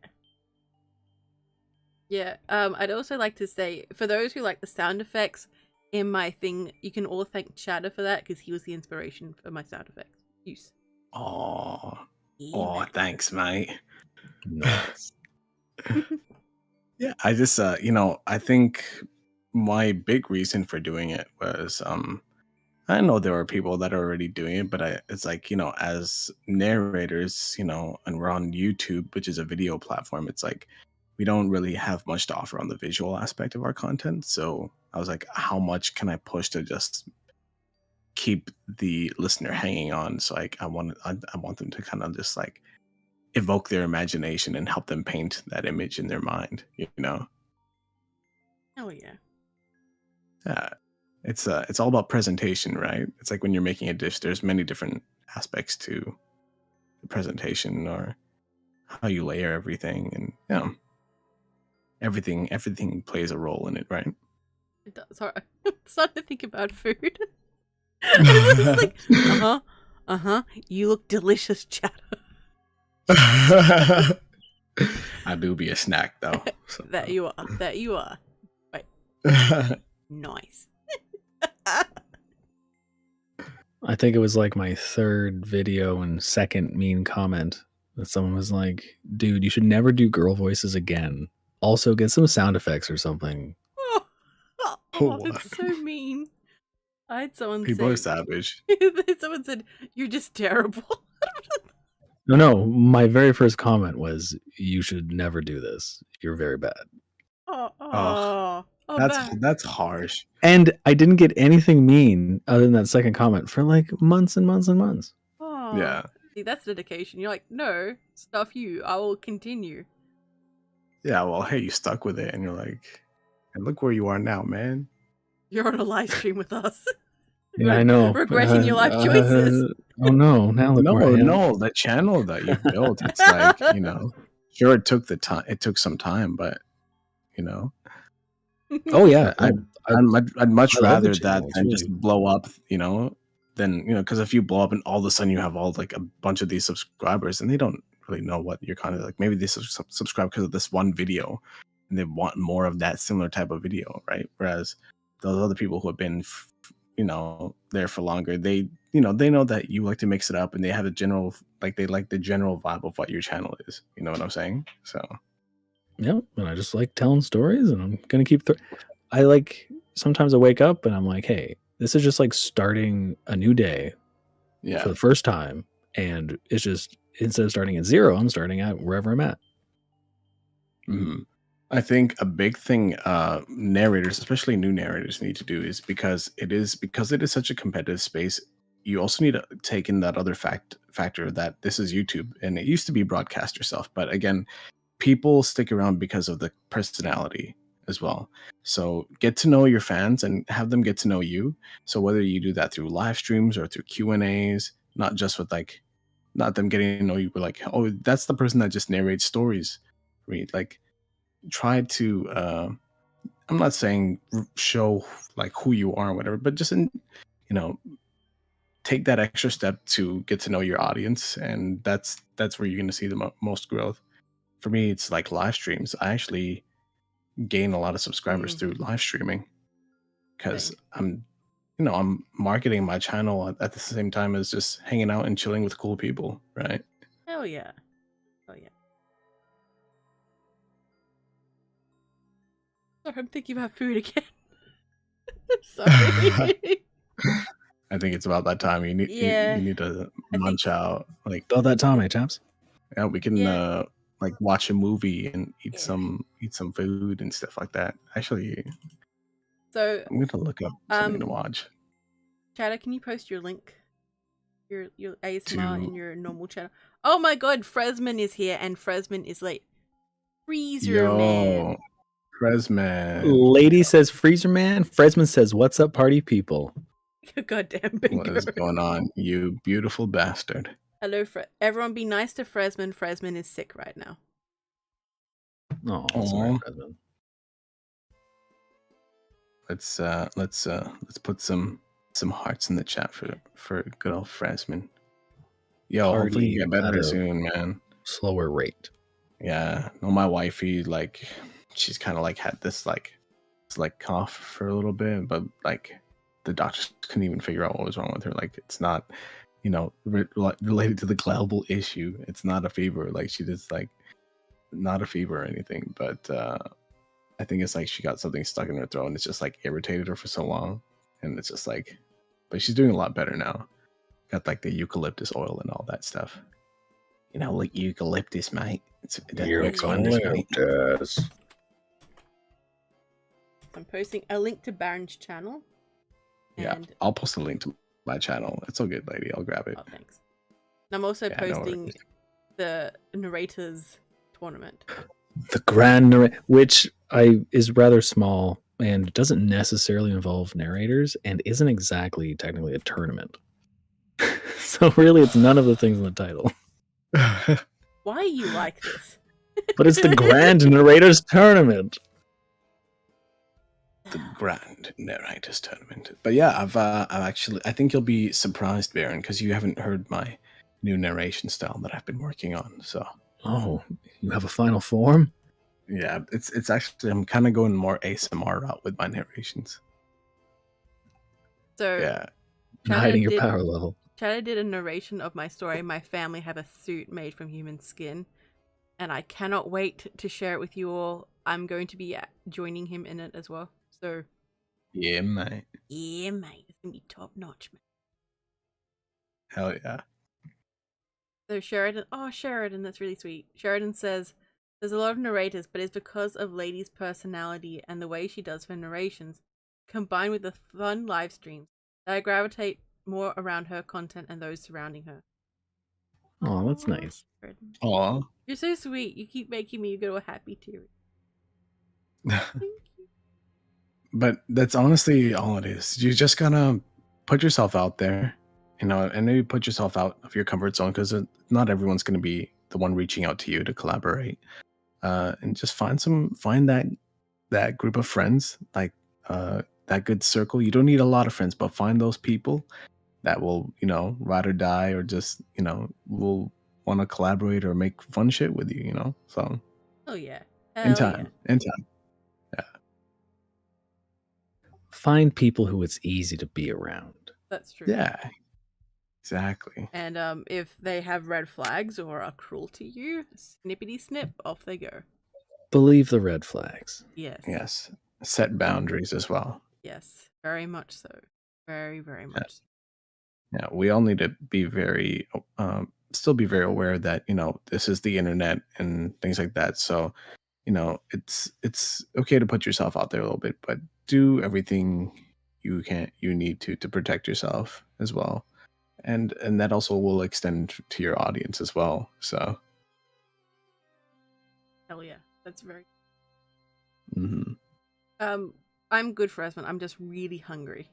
Yeah. I'd also like to say, for those who like the sound effects in my thing, you can all thank Chatter for that, because he was the inspiration for my sound effects use. Oh, thanks, mate. Nice. Yeah, I just I think my big reason for doing it was I know there are people that are already doing it, but it's like, as narrators, and we're on YouTube, which is a video platform, it's like we don't really have much to offer on the visual aspect of our content. So I was like, how much can I push to just keep the listener hanging on? So like I want them to kind of just like evoke their imagination and help them paint that image in their mind, Oh yeah. Yeah. It's all about presentation, right? It's like when you're making a dish, there's many different aspects to the presentation, or how you layer everything, and everything plays a role in it, right? It does. Sorry, I'm starting to think about food. It's like, you look delicious, Chatter. I do be a snack though. So. That you are. Right. Nice. I think it was like my third video and second mean comment that someone was like, dude, you should never do girl voices again. Also, get some sound effects or something. Oh, that's so mean. I had someone People are say, savage. someone said, "You're just terrible." No, my very first comment was, you should never do this. You're very bad. Oh, That's harsh. And I didn't get anything mean other than that second comment for like months and months and months. Oh, Yeah. See, that's dedication. You're like, no, stuff you. I will continue. Yeah, well, hey, you stuck with it, and you're like, and look where you are now, man. You're on a live stream with us. Yeah, I know. Regretting your life choices. Oh no! Now look where I am. No, the channel that you built, it's like, you know, sure, it took the time. It took some time, but you know, Oh yeah, I'd much I love the rather channel. that It's than really- just blow up, you know, than, you know, because if you blow up and all of a sudden you have all like a bunch of these subscribers and they don't really know what you're kind of like, maybe they subscribe because of this one video and they want more of that similar type of video, right? Whereas those other people who have been, you know, there for longer, they, you know, they know that you like to mix it up and they have a general, like they like the general vibe of what your channel is. You know what I'm saying? So yeah, and I just like telling stories, and I'm gonna keep. I like sometimes I wake up and I'm like, hey, this is just like starting a new day yeah. for the first time, and it's just instead of starting at 0, I'm starting at wherever I'm at. Mhm. I think a big thing narrators, especially new narrators, need to do is because it is such a competitive space. You also need to take in that other factor that this is YouTube and it used to be broadcast yourself, but again, people stick around because of the personality as well. So get to know your fans and have them get to know you. So whether you do that through live streams or through Q&As, not just with like, not them getting to know you, but like, oh, that's the person that just narrates stories. Read like, try to I'm not saying show like who you are or whatever, but just you know, take that extra step to get to know your audience, and that's where you're going to see the most growth. For me, it's like live streams. I actually gain a lot of subscribers through live streaming because I'm marketing my channel at the same time as just hanging out and chilling with cool people, right? Hell yeah. Oh yeah. Sorry, I'm thinking about food again. Sorry. I think it's about that time. You need you need to munch out. Like About that time, chaps. yeah, we can like watch a movie and eat some food and stuff like that. Actually, so I'm gonna look up something to watch. Chatter, can you post your link? Your ASMR in your normal channel. Oh my god, Fresman is here and Fresman is late. Freezer man. Fresman. Lady says Freezer Man. Fresman says, "What's up, party people?" Goddamn bingo. What is going on, you beautiful bastard? Hello, everyone. Be nice to Fresman. Fresman is sick right now. Oh, sorry, Fresman. Let's put some hearts in the chat for good old Fresman. Yo, hopefully you get better soon, man. Slower rate. Yeah, no, my wifey, like, she's kind of like had this like cough for a little bit, but like the doctors couldn't even figure out what was wrong with her. Like, it's not, you know, related to the global issue. It's not a fever. Like, she just like not a fever or anything, but I think it's like she got something stuck in her throat and it's just like irritated her for so long, and it's just like, but she's doing a lot better now. Got like the eucalyptus oil and all that stuff. You know, like eucalyptus, mate. Eucalyptus. I'm posting a link to Baron's channel. Yeah, I'll post a link to my channel. It's all good, lady. I'll grab it. Oh, thanks. And I'm also posting the narrators tournament. The grand which is rather small and doesn't necessarily involve narrators and isn't exactly technically a tournament. So really, it's none of the things in the title. Why are you like this? But it's the Grand Narrators Tournament. The Grand Narrators Tournament. But yeah, I've actually, I think you'll be surprised, Baron, because you haven't heard my new narration style that I've been working on. So, oh, you have a final form? Yeah, it's actually, I'm kind of going more ASMR route with my narrations. So yeah, hiding your power level. Chatter did a narration of my story. My family have a suit made from human skin, and I cannot wait to share it with you all. I'm going to be joining him in it as well. So, yeah, mate. Yeah, mate. It's going to be top notch, mate. Hell yeah. So Sheridan, that's really sweet. Sheridan says, there's a lot of narrators, but it's because of Lady's personality and the way she does her narrations, combined with the fun live streams, that I gravitate more around her content and those surrounding her. Oh, that's nice. Sheridan. Aw. You're so sweet. You keep making me go a happy tear. But that's honestly all it is. You just gotta put yourself out there, and maybe put yourself out of your comfort zone, because not everyone's gonna be the one reaching out to you to collaborate. And just find that group of friends, like that good circle. You don't need a lot of friends, but find those people that will, ride or die, or just, will want to collaborate or make fun shit with you, So Oh yeah. in time. Yeah. Find people who it's easy to be around. That's true. Yeah. Exactly. And if they have red flags or are cruel to you, snippity snip, off they go. Believe the red flags. Yes. Yes. Set boundaries as well. Yes. Very much so. Very, very much so. Yeah, we all need to be still be very aware that this is the internet and things like that. So, it's okay to put yourself out there a little bit, but do everything you need to protect yourself as well, and that also will extend to your audience as well. So, Hell yeah, that's very. mm-hmm. I'm good for Esmond. I'm just really hungry.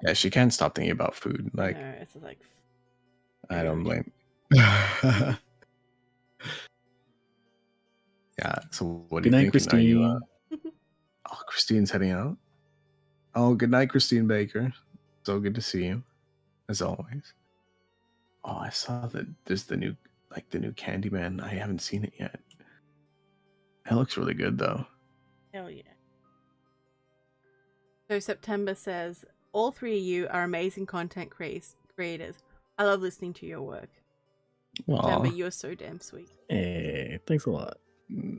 Yeah, she can't stop thinking about food. Like, no, it's like. I don't blame. Yeah. So what do Good you night, think? Christine. Are you, oh, Christine's heading out. Oh, good night, Christine Baker. So good to see you, as always. Oh, I saw that there's the new Candyman. I haven't seen it yet. It looks really good, though. Hell yeah. So September says, all three of you are amazing content creators. I love listening to your work. September, you're so damn sweet. Hey, thanks a lot.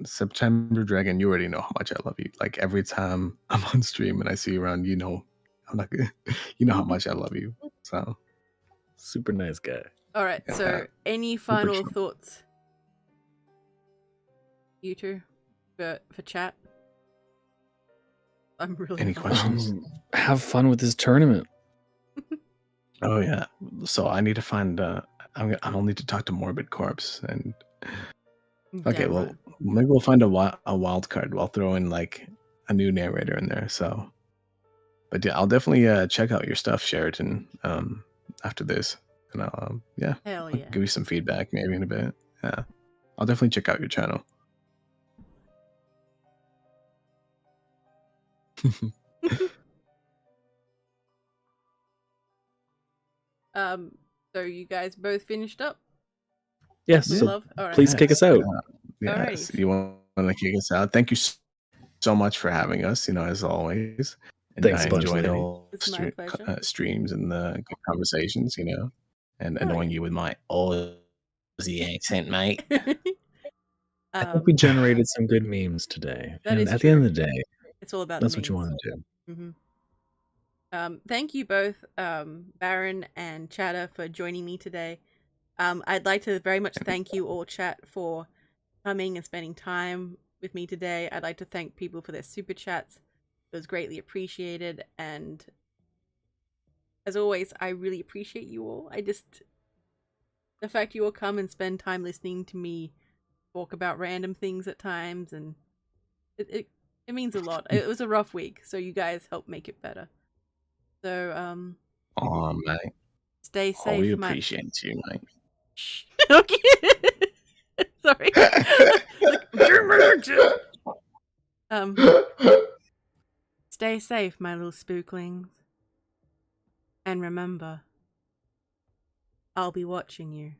September Dragon, you already know how much I love you. Like, every time I'm on stream and I see you around, I'm not good. You know how much I love you. So, super nice guy. All right. Yeah. So, any final true. thoughts, you two, for chat? I'm really. Any questions? Have fun with this tournament. Oh yeah. So I need to find. I'll need to talk to Morbid Corpse and. Okay, Damn well, right. maybe we'll find a wild card. We'll throw in like a new narrator in there. So, but yeah, I'll definitely check out your stuff, Sheraton. After this, and I'll Hell I'll yeah. give you some feedback maybe in a bit. Yeah, I'll definitely check out your channel. So you guys both finished up? Yes. With So love? All right. please kick us out. Yes, Alrighty. you want to kick us out? Thank you so much for having us. As always. And Thanks I a bunch, enjoy lady. all It's my pleasure. streams and the good conversations. And Oh, annoying yeah. you with my Aussie accent, mate. I think we generated some good memes today. That And is at the end true. of the day, It's all about that's the what you memes. want to do. Mm-hmm. Thank you both, Baron and Chatter, for joining me today. I'd like to very much thank you all, chat, for coming and spending time with me today. I'd like to thank people for their super chats. It was greatly appreciated, and as always, I really appreciate you all. The fact you all come and spend time listening to me talk about random things at times, and it means a lot. It was a rough week, so you guys helped make it better. So, Oh, mate. stay Oh, we safe, appreciate you, mate. Shh. Okay. Sorry. Stay safe, my little spooklings. And remember, I'll be watching you.